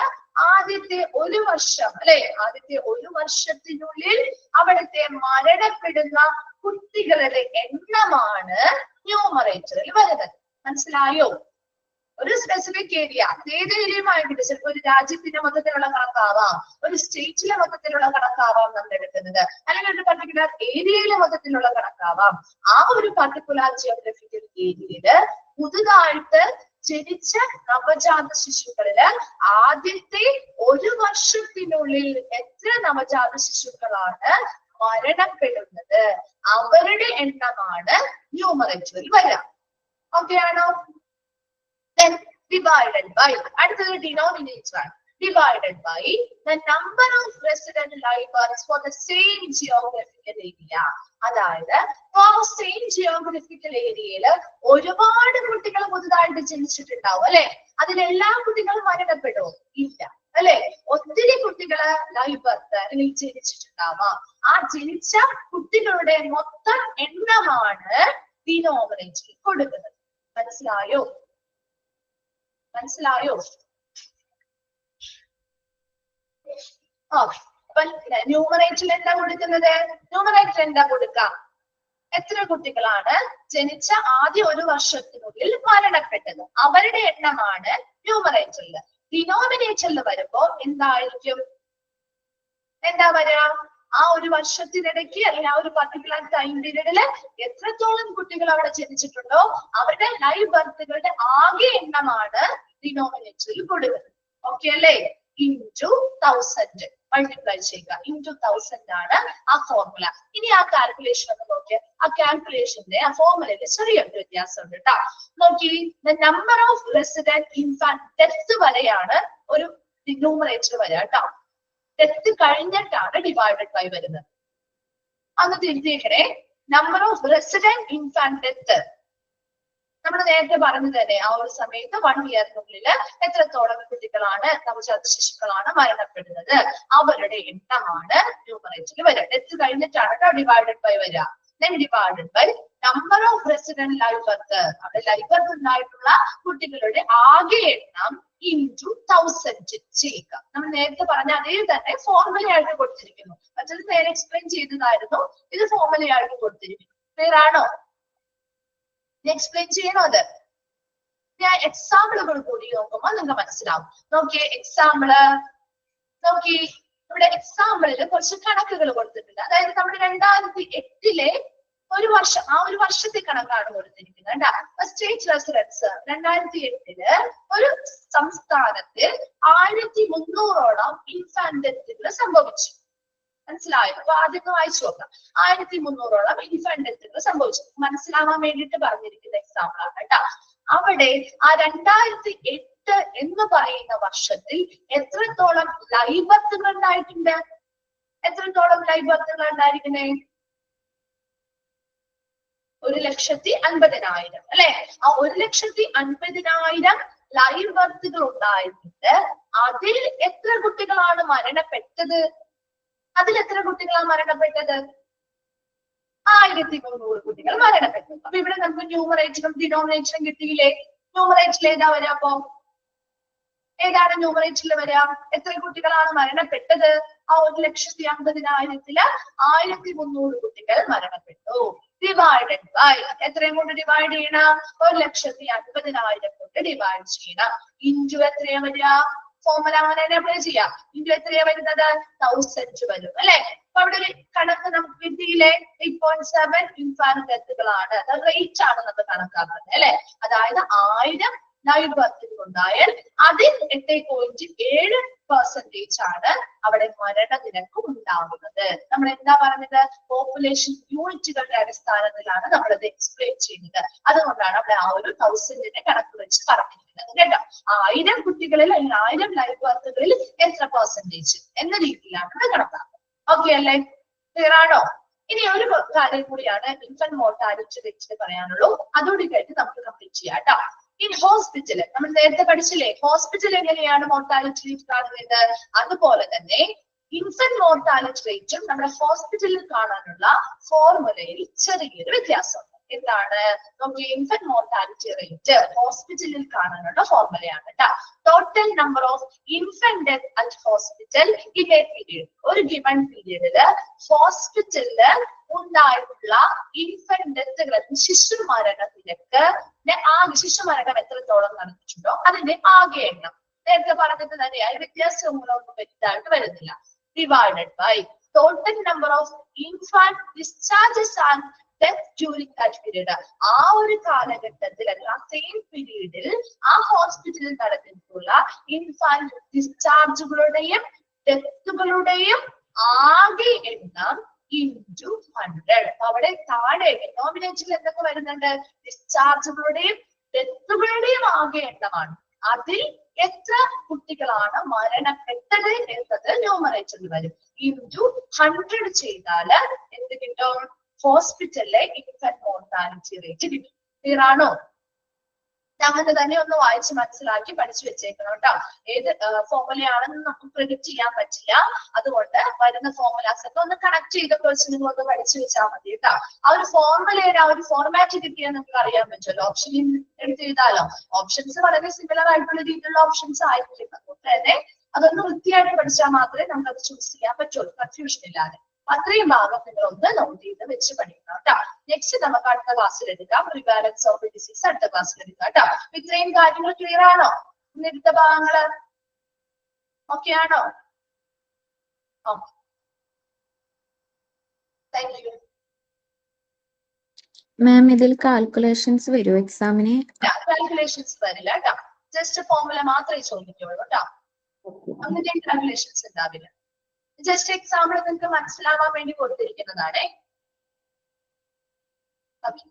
ആദ്യത്തെ ഒരു വർഷം അല്ലെ, ആദ്യത്തെ ഒരു വർഷത്തിനുള്ളിൽ അവിടുത്തെ മരണപ്പെടുന്ന കുട്ടികളുടെ എണ്ണമാണ് ന്യൂമറേറ്ററിൽ വരുന്നത്. മനസ്സിലായോ? ഒരു സ്പെസിഫിക് ഏരിയ, ഏത് ഏരിയയുമായിട്ട് ചിലപ്പോൾ ഒരു രാജ്യത്തിന്റെ മൊത്തത്തിലുള്ള കണക്കാവാം, ഒരു സ്റ്റേറ്റിലെ മൊത്തത്തിലുള്ള കണക്കാവാം നമ്മൾ എടുക്കുന്നത്, അല്ലെങ്കിൽ ഒരു പർട്ടിക്കുലർ ഏരിയയിലെ മൊത്തത്തിലുള്ള കണക്കാവാം. ആ ഒരു പർട്ടിക്കുലർ ജിയോഗ്രഫിക്കൽ ഏരിയയില് പുതുതായിട്ട് ജനിച്ച നവജാത ശിശുക്കളില് ആദ്യത്തെ ഒരു വർഷത്തിനുള്ളിൽ എത്ര നവജാത ശിശുക്കളാണ് മരണപ്പെടുന്നത്, അവരുടെ എണ്ണമാണ് ന്യൂമറേറ്ററിൽ വരിക. ഓക്കെ ആണോ? Then divided by, അടുത്തത് denominator ആണ്, divided by the number of resident live births for the same geographical area. അതായത് ആ സെയിം ജിയോഗ്രഫിക്കൽ ഏരിയയില് ഒരുപാട് കുട്ടികൾ പുതുതായിട്ട് ജനിച്ചിട്ടുണ്ടാവും അല്ലെ, അതിലെല്ലാ കുട്ടികളും മരണപ്പെടുമോ? ഇല്ല അല്ലെ, ഒത്തിരി കുട്ടികള് ലൈവ് ബർത്ത് അല്ലെങ്കിൽ ജനിച്ചിട്ടുണ്ടാവാം. ആ ജനിച്ച കുട്ടികളുടെ മൊത്തം എണ്ണമാണ് ഡിനോമിനേറ്ററിൽ കൊടുക്കുന്നത്. മനസ്സിലായോ? മനസ്സിലായോ? അപ്പൊ ന്യൂമറേറ്ററിൽ എന്താ കൊടുക്കുന്നത്? ന്യൂമറേറ്റർ എന്താ കൊടുക്കാം? എത്ര കുട്ടികളാണ് ജനിച്ച ആദ്യ ഒരു വർഷത്തിനുള്ളിൽ മരണപ്പെട്ടത്, അവരുടെ എണ്ണമാണ് ന്യൂമറേറ്ററിൽ. ഡിനോമിനേറ്ററിൽ വരുമ്പോ എന്തായിരിക്കും? എന്താ വരിക? ആ ഒരു വർഷത്തിനിടയ്ക്ക് അല്ലെങ്കിൽ ആ ഒരു പർട്ടിക്കുലർ ടൈം പീരീഡില് എത്രത്തോളം കുട്ടികൾ അവിടെ ജനിച്ചിട്ടുണ്ടോ അവരുടെ ലൈവ് ബർത്തുകളുടെ ആകെ എണ്ണമാണ് ഡിനോമിനേറ്ററിൽ കൊടുക്കുന്നത്. ഓക്കെ അല്ലേ? ഇൻറ്റു 1000 മൾട്ടിപ്ലൈ ചെയ്യുക. ഇൻറ്റു 1000 ആണ് ആ ഫോർമുല. ഇനി ആ കാൽക്കുലേഷൻ ഒന്ന് നോക്കിയാൽ ആ കാൽക്കുലേഷന്റെ ആ ഫോർമുലയില് ചെറിയൊരു വ്യത്യാസം ഉണ്ട് കേട്ടോ. നോക്കി, number of resident infant death വരെയാണ് ഒരു ന്യൂമറേറ്റർ വരിക കേട്ടോ. ഡെത്ത് കഴിഞ്ഞിട്ടാണ് ഡിവൈഡഡ് ബൈ വരുന്നത്. അന്ന് തിരിച്ചേക്കണേ, number of resident infant death നമ്മൾ നേരത്തെ പറഞ്ഞു തന്നെ ആ ഒരു സമയത്ത് 1 ഇയറിനുള്ളിൽ എത്രത്തോളം കുട്ടികളാണ് നവജാത ശിശുക്കളാണ് മരണപ്പെടുന്നത്, അവരുടെ എണ്ണമാണ് ന്യൂമറേറ്ററിൽ വരിക. ഡെത്ത് കഴിഞ്ഞിട്ടാണ് ഡിവൈഡഡ് ബൈ വരിക. Then divided by number of resident live birth, അവിടെ ലൈവ് ബർത്ത് ഉണ്ടായിട്ടുള്ള കുട്ടികളുടെ ആകെ എണ്ണം ഇൻറ്റു 1000 ചെയ്യുക. നമ്മൾ നേരത്തെ പറഞ്ഞ അതേ തന്നെ ഫോർമുലയായിട്ട് കൊടുത്തിരിക്കുന്നു. മറ്റത് നേരെ എക്സ്പ്ലെയിൻ ചെയ്തതായിരുന്നു, ഇത് ഫോർമുലയായിട്ട് കൊടുത്തിരിക്കുന്നു. ക്ലിയർ ആണോ? എക്സ്പ്ലെയിൻ ചെയ്യണോ? അത് ഞാൻ എക്സാമ്പിളുകൾ കൂടി നോക്കുമ്പോൾ നിങ്ങൾക്ക് മനസ്സിലാവും. നോക്കിയേ, എക്സാമ്പിള് നോക്കി, ഇവിടെ എക്സാമ്പിളില് കുറച്ച് കണക്കുകൾ കൊടുത്തിട്ടുണ്ട്. അതായത് നമ്മുടെ 2008 ഒരു വർഷം, ആ ഒരു വർഷത്തെ കണക്കാണ് കൊടുത്തിരിക്കുന്നത് കേട്ടോ. സ്റ്റേറ്റ് റെസിഡൻസ് 2008 ഒരു സംസ്ഥാനത്തിൽ 1300ഓളം ഇൻഫാന്റ് ഡെത്തുകൾ സംഭവിച്ചു. മനസ്സിലായോ? അപ്പൊ ആദ്യം വായിച്ചു നോക്കാം. 1300ഓളം ഇൻഫാന്റ് ഡെത്തുകൾ സംഭവിച്ചു. മനസ്സിലാവാൻ വേണ്ടിയിട്ട് പറഞ്ഞിരിക്കുന്ന എക്സാമ്പിൾ ആണ് കേട്ടോ. അവിടെ ആ 2008 എന്ന് പറയുന്ന വർഷത്തിൽ എത്രത്തോളം ലൈവ് ബർത്തുകൾ ഉണ്ടായിട്ടുണ്ട്? എത്രത്തോളം ലൈവ് ബർത്തുകൾ ഉണ്ടായിരിക്കുന്നേ? 1,50,000 അല്ലെ? ആ 1,50,000 ലൈവ് ബർത്തുകൾ ഉണ്ടായിട്ടുണ്ട്. അതിൽ എത്ര കുട്ടികളാണ് മരണപ്പെട്ടത്? അതിൽ എത്ര കുട്ടികളാണ് മരണപ്പെട്ടത്? 1,300 കുട്ടികൾ മരണപ്പെട്ടു. അപ്പൊ ഇവിടെ നമുക്ക് ന്യൂമറേറ്ററും ഡിനോമിനേറ്ററും കിട്ടിയില്ലേ? ന്യൂമറേറ്ററിൽ ഏതാ വരാ? അപ്പൊ ഏതാണ് ന്യൂമറേറ്ററിൽ വരാ? എത്ര കുട്ടികളാണ് മരണപ്പെട്ടത്? ആ 1,50,000 1,300 കുട്ടികൾ മരണപ്പെട്ടു. ഡിവൈഡഡ് ബൈ എത്രയും കൊണ്ട് ഡിവൈഡ് ചെയ്യണം? 1,50,000 കൊണ്ട് ഡിവൈഡ് ചെയ്യണം. ഇൻറ്റു എത്രയാ വരിക? ഫോർമുല അങ്ങനെ തന്നെ അപ്ലൈ ചെയ്യാം. ഇൻറ്റു എത്രയാ വരുന്നത്? 1000 വരും അല്ലെ? അപ്പൊ അവിടെ ഒരു കണക്ക് നമുക്ക് കിട്ടിയില്ലേ? 8.7 ഇൻഫാന്റ് ഡെത്തുകളാണ്. റേറ്റ് ആണ് നമ്മൾ കണക്കാക്കുന്നത് അല്ലെ? അതായത് 1000 ലൈവ് ബർത്തുകൾ ഉണ്ടായാൽ അതിൽ 8.7% ആണ് അവിടെ മരണനിരക്ക് ഉണ്ടാകുന്നത്. നമ്മൾ എന്താ പറഞ്ഞത്? പോപ്പുലേഷൻ യൂണിറ്റുകളുടെ അടിസ്ഥാനത്തിലാണ് നമ്മളത് എക്സ്പ്ലെയിൻ ചെയ്യുന്നത്. അതുകൊണ്ടാണ് അവിടെ ആ ഒരു 1000ന്റെ കണക്ക് വെച്ച് പറഞ്ഞിരിക്കുന്നത് കേട്ടോ. 1000 കുട്ടികളിൽ അല്ലെങ്കിൽ 1000 ലൈവ് ബർത്തുകളിൽ എത്ര പെർസെന്റേജ് എന്ന രീതിയിലാണ് കണക്കാക്കുന്നത്. ഓക്കെ അല്ലേ? ക്ലിയർ ആണോ? ഇനി ഒരു കാര്യം കൂടിയാണ് ഇൻഫന്റ് മോർട്ടാലിറ്റി റേറ്റ് പറയാനുള്ളൂ. അതോടെ കഴിഞ്ഞ് നമുക്ക് കംപ്ലീറ്റ് ചെയ്യാം കേട്ടോ. ഇൻ ഹോസ്പിറ്റൽ നമ്മൾ നേരത്തെ പഠിച്ചില്ലേ? ഹോസ്പിറ്റൽ എങ്ങനെയാണ് മോർട്ടാലിറ്റി റേറ്റ് കാണുന്നത്? അതുപോലെ തന്നെ ഇൻഫന്റ് മോർട്ടാലിറ്റി റേറ്റും നമ്മുടെ ഹോസ്പിറ്റലിൽ കാണാനുള്ള ഫോർമുലയിൽ ചെറിയൊരു വ്യത്യാസമുണ്ട്. എന്താണ്? നമുക്ക് ഇൻഫന്റ് മോർട്ടാലിറ്റി റേറ്റ് ഹോസ്പിറ്റലിൽ കാണാനുള്ള ഫോർമുലയാണ് കേട്ടോ. Total number of infant death at hospital in A period. ഒരു ഗിവൺ പീരീഡില് ഹോസ്പിറ്റലില് ഉണ്ടായിട്ടുള്ള ഇൻഫന്റ് ഡെത്തുകൾ, ശിശു മരണ നിരക്ക്, ശിശു മരണം എത്രത്തോളം നടന്നിട്ടുണ്ടോ അതിന്റെ ആകെ എണ്ണം. നേരത്തെ പറഞ്ഞിട്ട് തന്നെയായി വ്യത്യാസങ്ങളൊന്നും വ്യക്തമായിട്ട് വരുന്നില്ല. Divided by total number of infant discharges and death during that period. ആ ഒരു കാലഘട്ടത്തിൽ അല്ലെങ്കിൽ ആ സെയിം പീരീഡിൽ ആ ഹോസ്പിറ്റലിൽ നടന്നിട്ടുള്ള ഇൻഫാന്റ് ഡിസ്ചാർജുകളുടെയും ഡെത്തുകളുടെയും ആകെ എണ്ണം ഇൻറ്റു 100. അവിടെ താഴെ ഡിനോമിനേറ്ററിൽ എന്തൊക്കെ വരുന്നുണ്ട്? ഡിസ്ചാർജുകളുടെയും ഡെത്തുകളുടെയും ആകെ എണ്ണമാണ്. അതിൽ എത്ര കുട്ടികളാണ് മരണപ്പെട്ടത് എന്നത് ന്യൂമറേറ്ററിൽ വരും. ഇൻറ്റു 100 ചെയ്താൽ എന്ത് കിട്ടും? ഹോസ്പിറ്റലിലെ ഇൻഫന്റ് മോർട്ടാലിറ്റി റേറ്റ് കിട്ടും. ക്ലിയർ ആണോ? അങ്ങനെ തന്നെ ഒന്ന് വായിച്ച് മനസ്സിലാക്കി പഠിച്ചു വെച്ചേക്കണം കേട്ടോ. ഏത് ഫോർമുലയാണെന്ന് നമുക്ക് പ്രെഡിക്റ്റ് ചെയ്യാൻ പറ്റില്ല. അതുകൊണ്ട് വരുന്ന ഫോർമുലാസ് ഒക്കെ ഒന്ന് കണക്ട് ചെയ്ത കുറച്ച് നിങ്ങളൊന്ന് പഠിച്ചു വെച്ചാൽ മതി കേട്ടോ. ആ ഒരു ഫോർമുലയുടെ ആ ഒരു ഫോർമാറ്റ് കിട്ടിയാൽ നിങ്ങൾക്ക് അറിയാൻ പറ്റുമല്ലോ. ഓപ്ഷനിൽ എടുത്ത് എഴുതാലോ. ഓപ്ഷൻസ് വളരെ സിമിലർ ആയിട്ടുള്ള രീതിയിലുള്ള ഓപ്ഷൻസ് ആയിരിക്കും. അതുകൊണ്ട് തന്നെ അതൊന്ന് വൃത്തിയായിട്ട് പഠിച്ചാൽ മാത്രമേ നമുക്ക് അത് ചൂസ് ചെയ്യാൻ പറ്റുള്ളൂ, കൺഫ്യൂഷൻ ഇല്ലാതെ. അത്രയും ഭാഗം നിങ്ങൾ ഒന്ന് നോട്ട് ചെയ്ത് വെച്ച് പഠിക്കണം കേട്ടോ. നെക്സ്റ്റ് നമുക്ക് അടുത്ത ക്ലാസ്സിൽ എടുക്കാം. പ്രിവാലൻസ് ഓഫ് ഡിസീസ് അടുത്ത ക്ലാസ്സിൽ എടുക്കാം കേട്ടോ. ഇത്രയും കാര്യങ്ങൾ ക്ലിയർ ആണോ? ഇന്നത്തെ ഭാഗങ്ങള് ഓക്കെ ആണോ? Thank you. മാം ഇതിൽ കാൽക്കുലേഷൻസ് വരുമോ എക്സാമിന്? കാൽക്കുലേഷൻസ് വരില്ല കേട്ടോ. ജസ്റ്റ് ഫോർമുല മാത്രമേ ചോദിക്കുള്ളൂ കേട്ടോ. അങ്ങനെ കാൽക്കുലേഷൻസ് ഉണ്ടാവില്ല. ജസ്റ്റ് എക്സാമ്പിൾ നിങ്ങൾക്ക് മനസ്സിലാവാൻ വേണ്ടി കൊടുത്തിരിക്കുന്നതാണ്. ഓക്കെ.